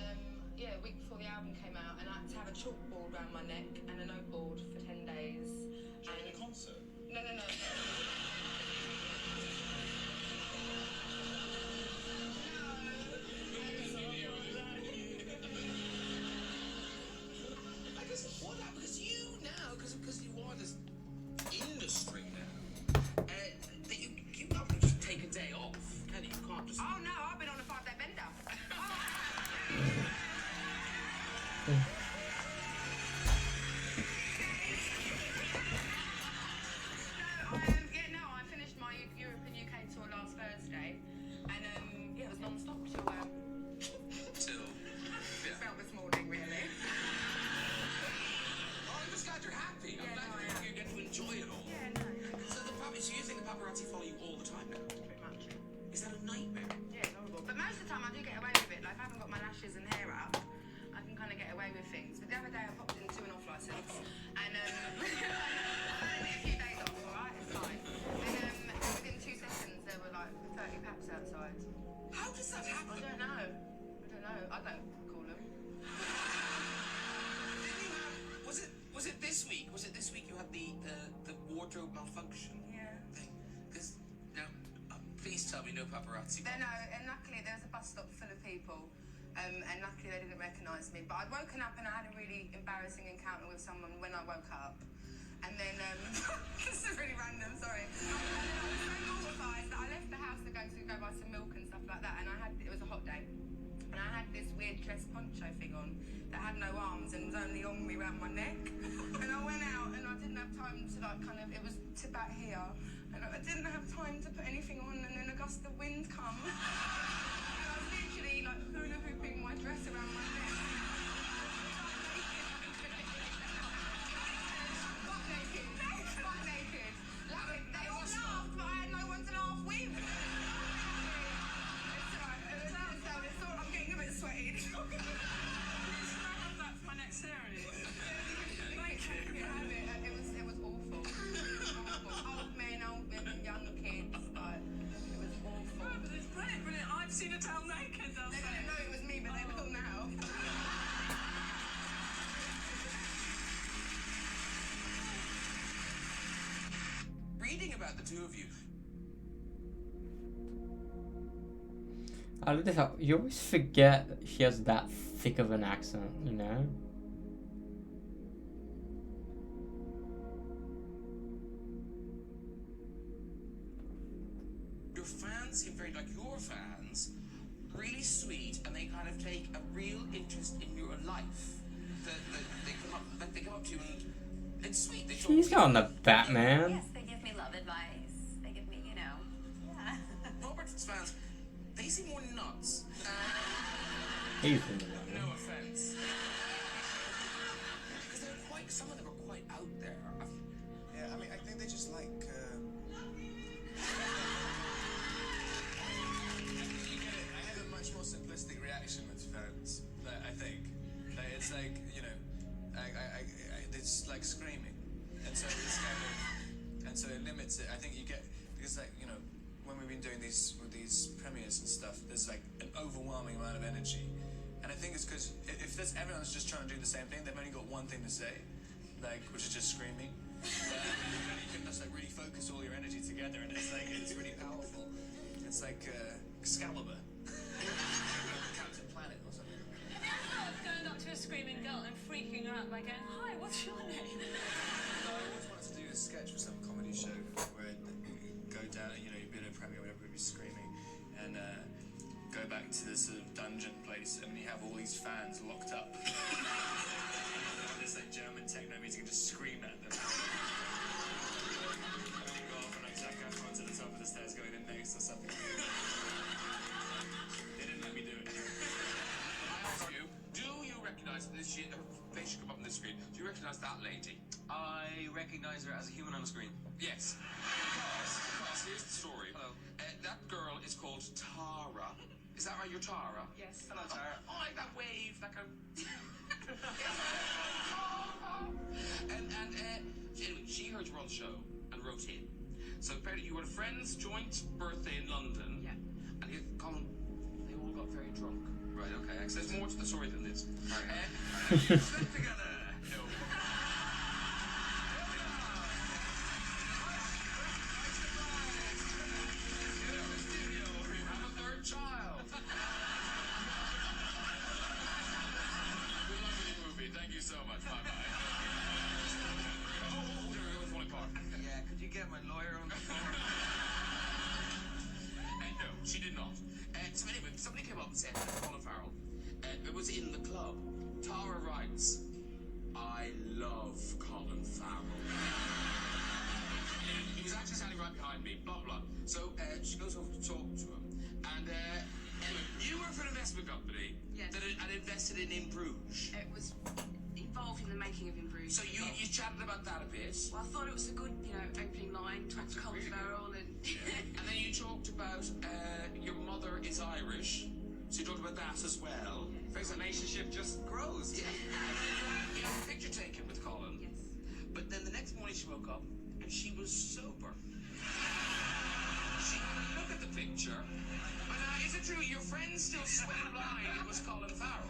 yeah, a week before the album came out, and I had to have a chalkboard around my neck and a noteboard for 10 days. During a concert? No. I guess what happened? Because you now, because you are this industry now, that you can't just take a day off, can you? You can't just. Oh no, I've been on a 5-day bender. I finished my Europe and UK tour last Thursday, and it was non-stop till felt this morning, really. Oh, I'm just glad you're happy. I'm glad you get to enjoy it all. Yeah, no, So you think the paparazzi follow you all the time now? pretty much. Is that a nightmare? Yeah, it's horrible. But most of the time I do get away with it. Like if I haven't got my lashes and hair up, I can kind of get away with things. But the other day I popped into an off license, and I had a few days off, alright, it's fine. And within 2 seconds there were like 30 paps outside. How does that I happen? don't know. I don't call them. Was it this week? Was it this week you had the paparazzi. Then, and luckily there was a bus stop full of people, and luckily they didn't recognise me. But I'd woken up and I had a really embarrassing encounter with someone when I woke up. And then, this is really random, sorry. And then I was so mortified that I left the house to go buy some milk and stuff like that. And it was a hot day. And I had this weird dress poncho thing on that had no arms and was only on me around my neck. And I went out and I didn't have time to it was to about here. And I didn't have time to put anything on, and then a gust of wind come. And I was literally like hula hooping my dress around my neck. Butt naked. They all laughed, but I had no one to laugh with. It's alright. I'm getting a bit sweaty. That's my next series. It was awful. Old men, young kids, but it was awful. Oh, but it's brilliant. I've seen a towel naked. They didn't know it was me, but they will now. Reading about the two of you. I love this how you always forget that she has that thick of an accent, you know? Your fans seem very like your fans, really sweet, and they kind of take a real interest in your life. They come up to you and it's sweet. They talk She's to you. not the Batman. Yes, they give me love advice. They give me, yeah. Robert's fans, they seem more nuts. He's in the No offense. Because some of them are quite out there. Yeah, I mean, I think they just like. You get it. I have a much more simplistic reaction with fans. I think it's like it's like screaming, and so it's and so it limits it. I think you get because when we've been doing these premieres and stuff, there's like an overwhelming amount of energy. And I think it's because if everyone's just trying to do the same thing, they've only got one thing to say, which is just screaming. You can just really focus all your energy together, and it's really powerful. It's like Excalibur, Captain Planet or something. Have you ever thought of going up to a screaming girl and freaking her out by going, "Hi, what's your name?" I always wanted to do a sketch for some comedy show where I'd go down, you'd be at a premiere, whatever, we'd be screaming, and go back to this sort of dungeon place, and you have all these fans locked up. There's like German techno music and just scream at them. And then you go off and Zac Efron's at the top of the stairs going in next or something. They didn't let me do it. I ask you, do you recognise her face should come up on the screen? Do you recognise that lady? I recognise her as a human on the screen. Yes. Because here's the story. Hello. That girl is called Tara. Is that right? You're Tara? Yes. Hello, Tara. Oh, I like that wave, that kind of... anyway, she heard you were on the show and wrote in. So apparently you were a friend's joint birthday in London. Yeah. And Colin, they all got very drunk. Right, okay, So there's more to the story than this. Right. You slept together. No. Have a third child. Good luck with your movie. Thank you so much. Bye bye. Oh, there was one part. Yeah, could you get my lawyer on the phone? No, she did not. So anyway, somebody came up and said, Colin Farrell, it was in the club. Tara writes, I love Colin Farrell. He was actually standing right behind me, blah, blah. So she goes over to talk to him. And anyway, you work for an investment company Yes. that had invested in Bruges. It was involved in the making of In Bruges. So you chatted about that a bit. Well, I thought it was a good, opening line. Talked to Colin really Farrell and And then you talked about your mother is Irish. So you talked about that as well. This relationship just grows. Yeah. You had a picture taken with Colin. yes. But then the next morning she woke up and she was sober. She could look at the picture. But is it true your friends still swear blind it was Colin Farrell?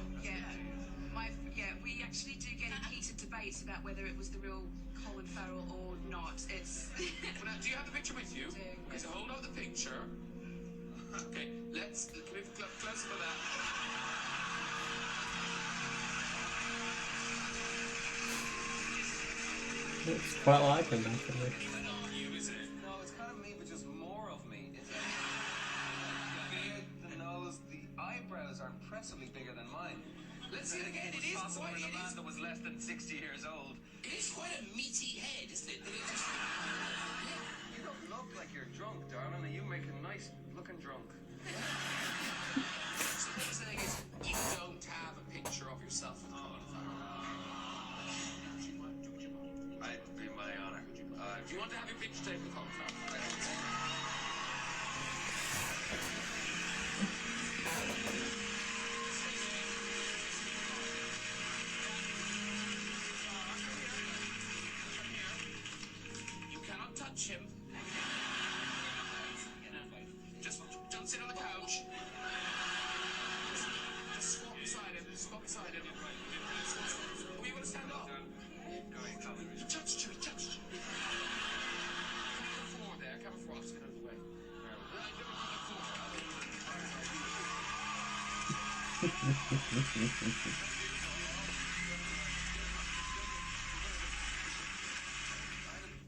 We actually do get in heated debates about whether it was the real Colin Farrell or not. It's But now, do you have the picture with you? do, Okay, so hold out the picture. Okay, let's can we have a close up of that? It's quite like him, actually. Not you, is it? No, it's kind of me, but just more of me. It's the beard, the nose, the eyebrows are impressively bigger than mine. Let's see it again. It is Possible quite. in a It man is, that was less than 60 years old. it is quite a meaty head, isn't it? That it just, You don't look like you're drunk, darling, and you make a nice looking drunk. so what I'm saying is, you don't have a picture of yourself with Colin Farrell. I'd be my honor. Do you want to have your picture taken with Colin Farrell? You cannot touch him. Just don't sit on the couch. Just squat beside him. Squat beside him. Are you going to stand up? Touch Chewie, touch Chewie. Camera forward there. Camera forward. I'll just get out of the way.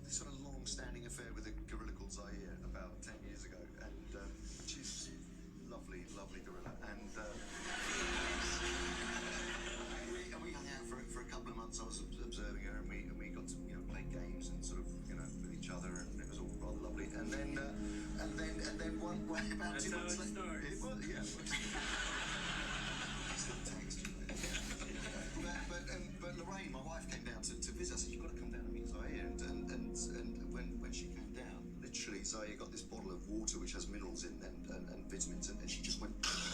This sort of long-standing affair with a gorilla called Zaire about 10 years ago, and she's lovely, lovely gorilla, and we hung out for a couple of months. I was observing her, and we got to play games and sort of with each other, and it was all rather lovely. And then one about 2 months later, it was, yeah. But Lorraine, my wife, came down to visit. I said, "You've got to come down and meet Zaire." And when she came down, literally, Zaire got this bottle of water which has minerals in and vitamins, and she just went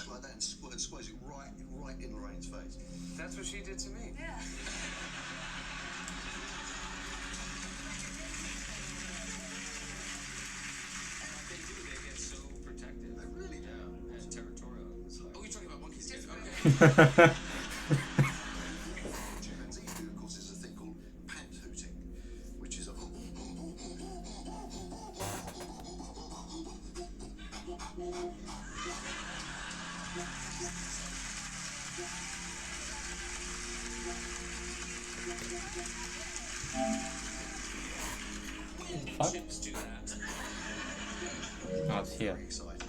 like that and squirted it right in Lorraine's face. That's what she did to me. Yeah. They do. They get so protective. They really do. And territorial. Oh, you're talking about monkeys? Yes. Okay. Chimpanzees do, of course, is a thing called pant hooting, which is a When do Fuck. chimps do that? Oh, it's here. very exciting.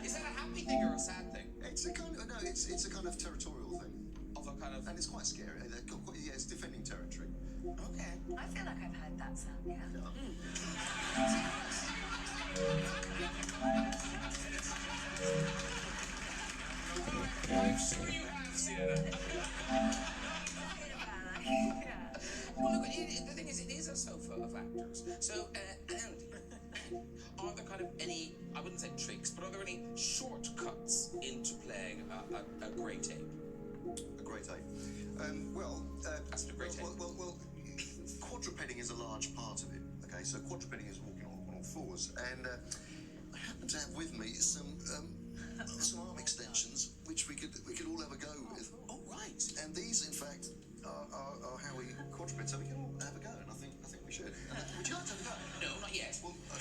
Is that a happy thing or a sad thing? It's a kind of it's a kind of territorial thing, Of a kind of. and it's quite scary. Yeah, it's defending territory. Okay. I feel like I've heard that sound, yeah. I'm sure you have, Sienna. Well, look, the thing is, it is a sofa of actors. So, and are there kind of any, I wouldn't say tricks, but are there any shortcuts into playing a great ape? A great ape. That's a great ape. Well, quadrupeding is a large part of it. Okay, so quadrupeding is walking on all fours, and I happen to have with me some arm extensions which we could all have a go with. Oh, right. And these, in fact, are how we quadruped, so we can all have a go, and I think we should. Would you like to have a go? No, not yet. Well, let me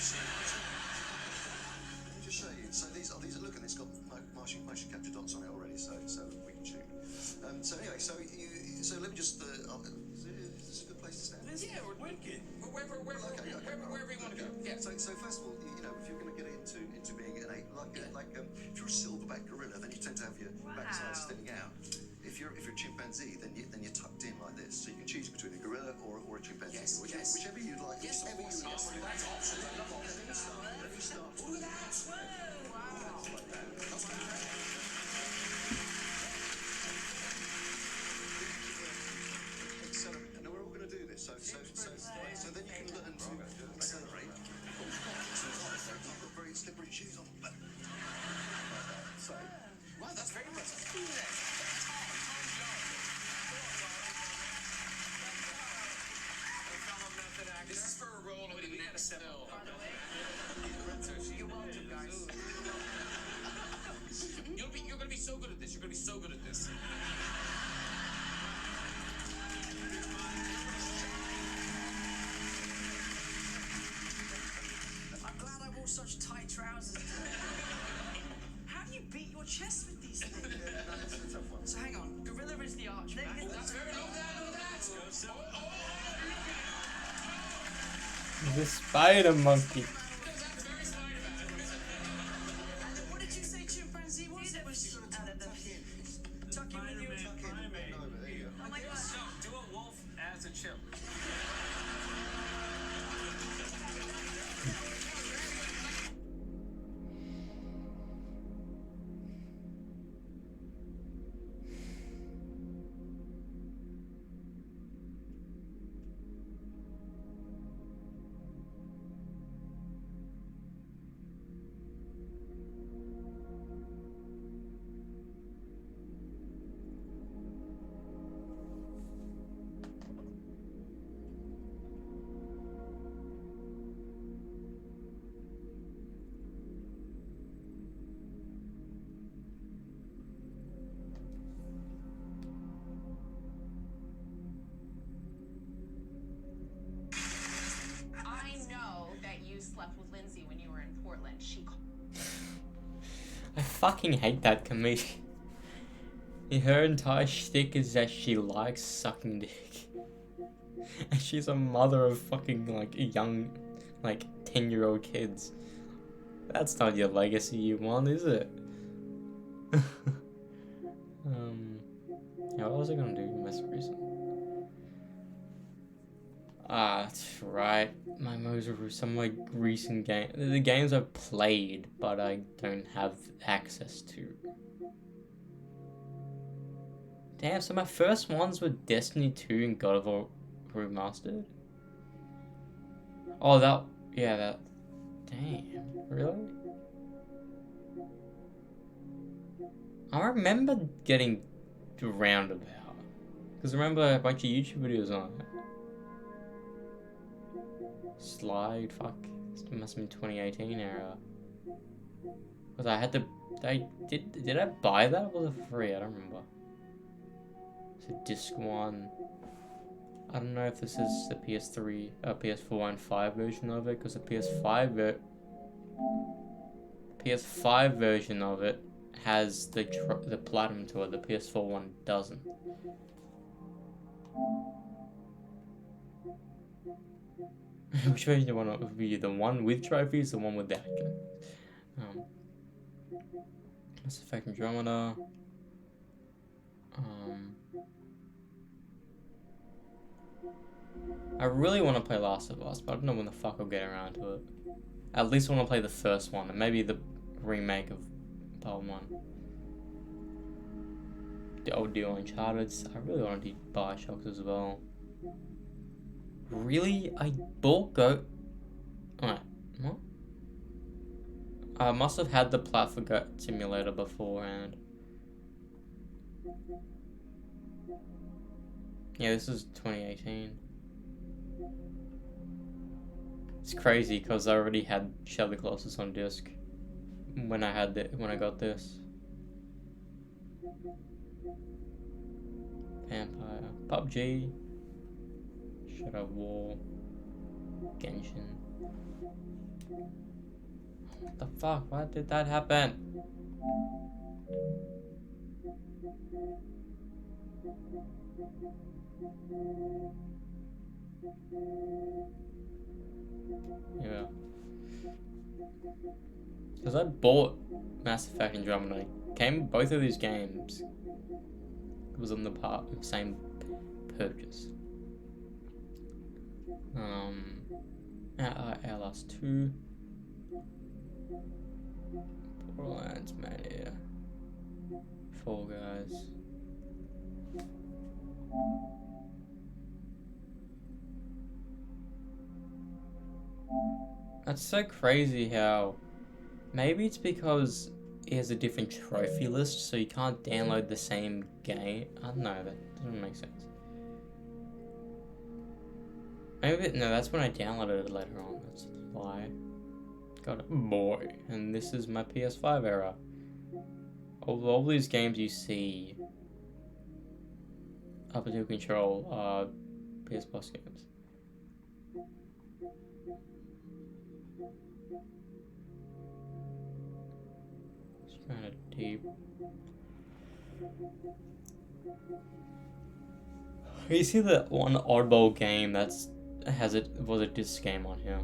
just show you. So these are look, and it's got motion capture dots on it already, so we can shoot. So anyway, so let me just. Is this a good place to stand? Yeah, we're wicked. Wherever you want to go. Yeah. So first of all, if you're going to get into being an ape, if you're a silverback gorilla, then you tend to have your backside sticking out. If you're a chimpanzee, then you're tucked in like this. So you can choose between a gorilla or a chimpanzee. Yes, Whichever you'd like. Yes, whichever of course. you like. That's optional. I love Let me start. Look at that. And we're all going to do this. So then you can learn to accelerate. You've got very slippery shoes on. So. Wow, that's very impressive. This is for a role of the next film. You're welcome, guys. You're going to be so good at this. You're going to be so good at this. I'm glad I wore such tight trousers. The spider monkey. What did you say chimpanzee was? It was out of the tuck in with you. Oh my god. So, do a wolf as a chimp. I know that you slept with Lindsay when you were in Portland. She I fucking hate that comedian. Her entire shtick is that she likes sucking dick. And she's a mother of fucking, like, young, like, 10-year-old kids. That's not your legacy you want, is it? Yeah, what was I gonna do most recent? Ah, that's right. My some of my recent games. The games I've played, but I don't have access to. Damn, so my first ones were Destiny 2 and God of War Remastered? Oh, that... Yeah, that... Damn, really? I remember getting to Roundabout. Because I remember a bunch of YouTube videos on it. Slide, fuck. This must have been 2018 era. Because I had to... Did I buy that or was it free? I don't remember. So disc 1. I don't know if this is the PS3, PS4 and 5 version of it, because the PS5 version of it has the platinum to it. The PS4 one doesn't. Which version do you want to be? The one with trophies, the one without? Mass Effect Andromeda. I really want to play Last of Us, but I don't know when the fuck I'll get around to it. At least I want to play the first one, and maybe the remake of Part 1. The old deal Uncharted. I really want to do Bioshocks as well. Really? I bought Alright, what? I must have had the platform Goat Simulator beforehand. Yeah, this is 2018. It's crazy because I already had Shadow of the Colossus on disc when I got this. Vampire, PUBG, Shadow of War, Genshin. What the fuck? Why did that happen? Yeah. Because I bought Mass Effect Andromeda. Both of these games. It was on the same purchase. LS 2. Borderlands, Mania. Fall Guys. That's so crazy how maybe it's because it has a different trophy list, so you can't download the same game. I don't know, that doesn't make sense. Maybe no, that's when I downloaded it later on. That's why. Got it, boy. And this is my PS5 era. All these games you see up until Control are PS Plus games. It's kind of deep. You see that one oddball game that's was a disc game on here.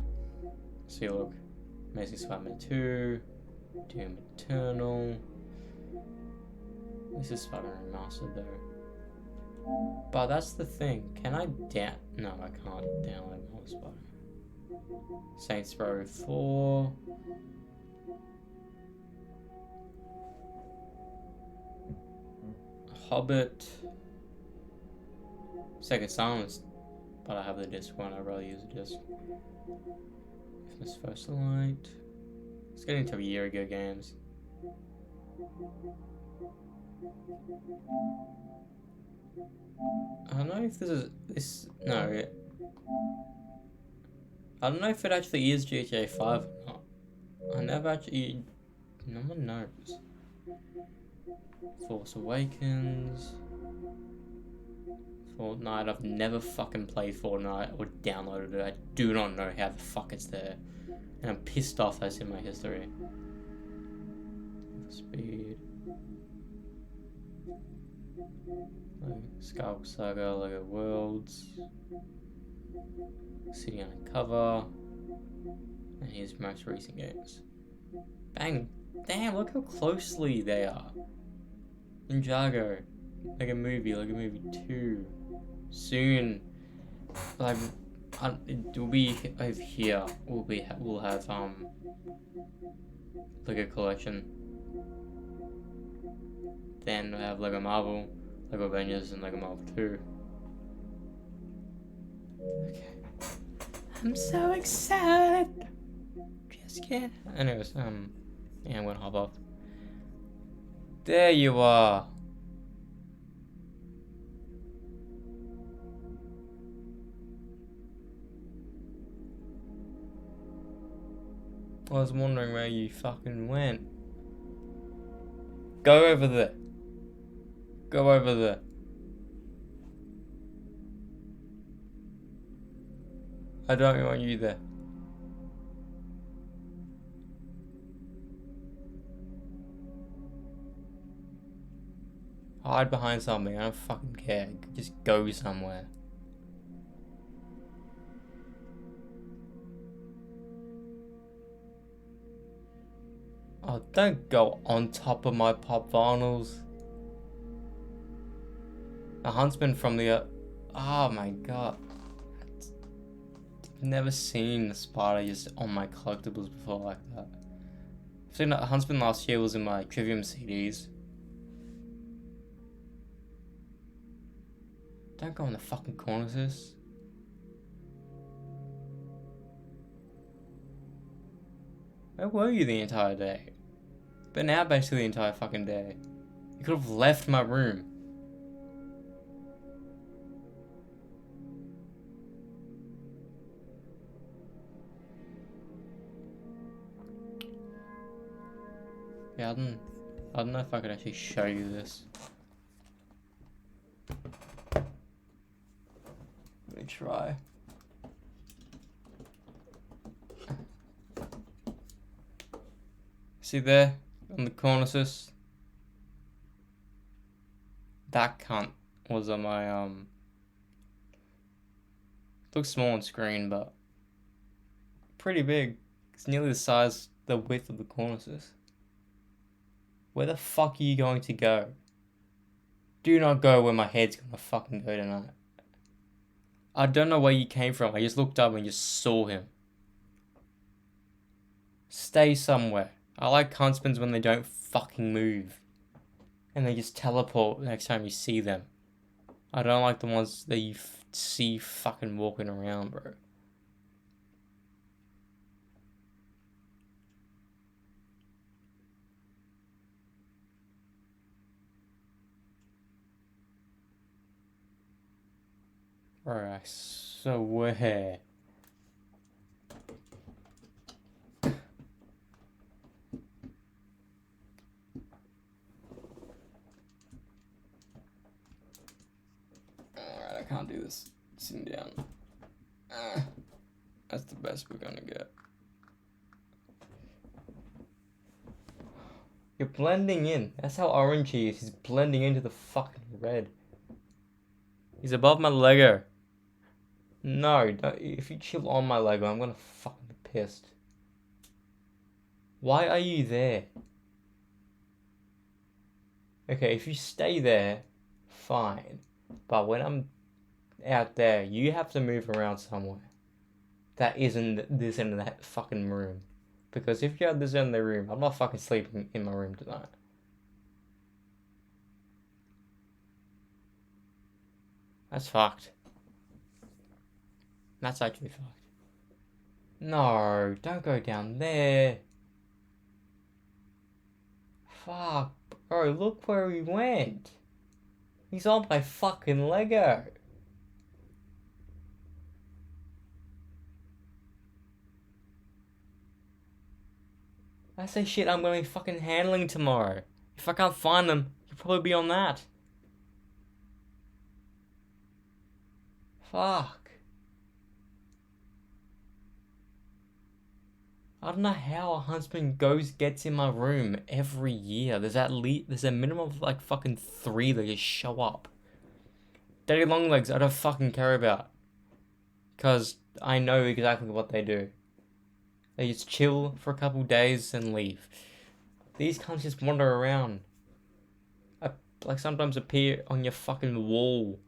See, look, Amazing Spider-Man 2, Doom Eternal. This is Spider-Man Remastered though. But that's the thing. Can I No, I can't download more Spider-Man. Saints Row 4. Hobbit. Second Silence. But I have the disc one. I'd rather use a disc. Infamous First Light. Let's get into a year ago games. I don't know if no. I don't know if it actually is GTA 5 or not. I never actually... No one knows. Force Awakens... Fortnite, I've never fucking played Fortnite or downloaded it. I do not know how the fuck it's there. And I'm pissed off that's in my history. Speed. Skywalker Saga, Lego Worlds. City Undercover. And his most recent games. Bang! Damn, look how closely they are. Ninjago. Lego Movie 2. Soon, like, it will be over here. We'll have Lego Collection. Then we have Lego Marvel, Lego Avengers, and Lego Marvel 2. Okay, I'm so excited. Just kidding. Anyways, yeah, I'm gonna hop off. There you are. I was wondering where you fucking went. Go over there. Go over there. I don't want you there. Hide behind something, I don't fucking care. Just go somewhere. Oh, don't go on top of my pop vinyls. A huntsman from the... oh my god. I've never seen a spider just on my collectibles before like that. I've seen a huntsman last year was in my Trivium CDs. Don't go in the fucking corner, sis. Where were you the entire day? Been out basically the entire fucking day. You could have left my room. Yeah, I don't know if I could actually show you this. Let me try. See there? On the corner, sis? That cunt was on my, it looks small on screen, but pretty big. It's nearly the size, the width of the corner, sis. Where the fuck are you going to go? Do not go where my head's gonna fucking go tonight. I don't know where you came from. I just looked up and just saw him. Stay somewhere. I like huntsmen when they don't fucking move. And they just teleport next time you see them. I don't like the ones that you see fucking walking around, bro. Bro, I swear. Alright, I can't do this sitting down. That's the best we're gonna get. You're blending in. That's how orange he is. He's blending into the fucking red. He's above my Lego. No, if you chill on my Lego, I'm gonna fucking be pissed. Why are you there? Okay, if you stay there, fine. But when I'm out there, you have to move around somewhere. That isn't this end of that fucking room. Because if you're at this end of the room, I'm not fucking sleeping in my room tonight. That's fucked. That's actually fucked. No, don't go down there. Fuck, bro, look where he went. He's on my fucking Lego. That's the shit I'm gonna be fucking handling tomorrow. If I can't find them, you'll probably be on that. Fuck. I don't know how a huntsman gets in my room every year. There's a minimum of like fucking 3 that just show up. Daddy Longlegs I don't fucking care about. Cause I know exactly what they do. They just chill for a couple days and leave. These cunts just wander around. Like sometimes appear on your fucking wall.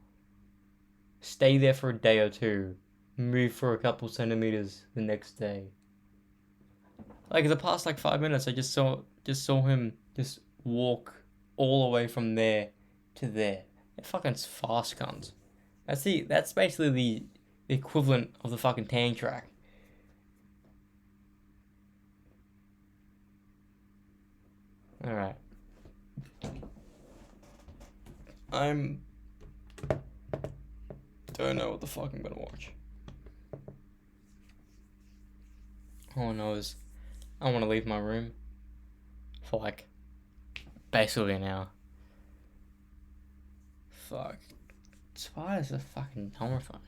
Stay there for a day or two. Move for a couple centimeters the next day. Like in the past like 5 minutes I just saw him just walk all the way from there to there. They're fucking fast cunts. That's basically the equivalent of the fucking tank track. Alright. Don't know what the fuck I'm gonna watch. All I know is I want to leave my room for like basically an hour. Fuck. Spiders are fucking horrifying.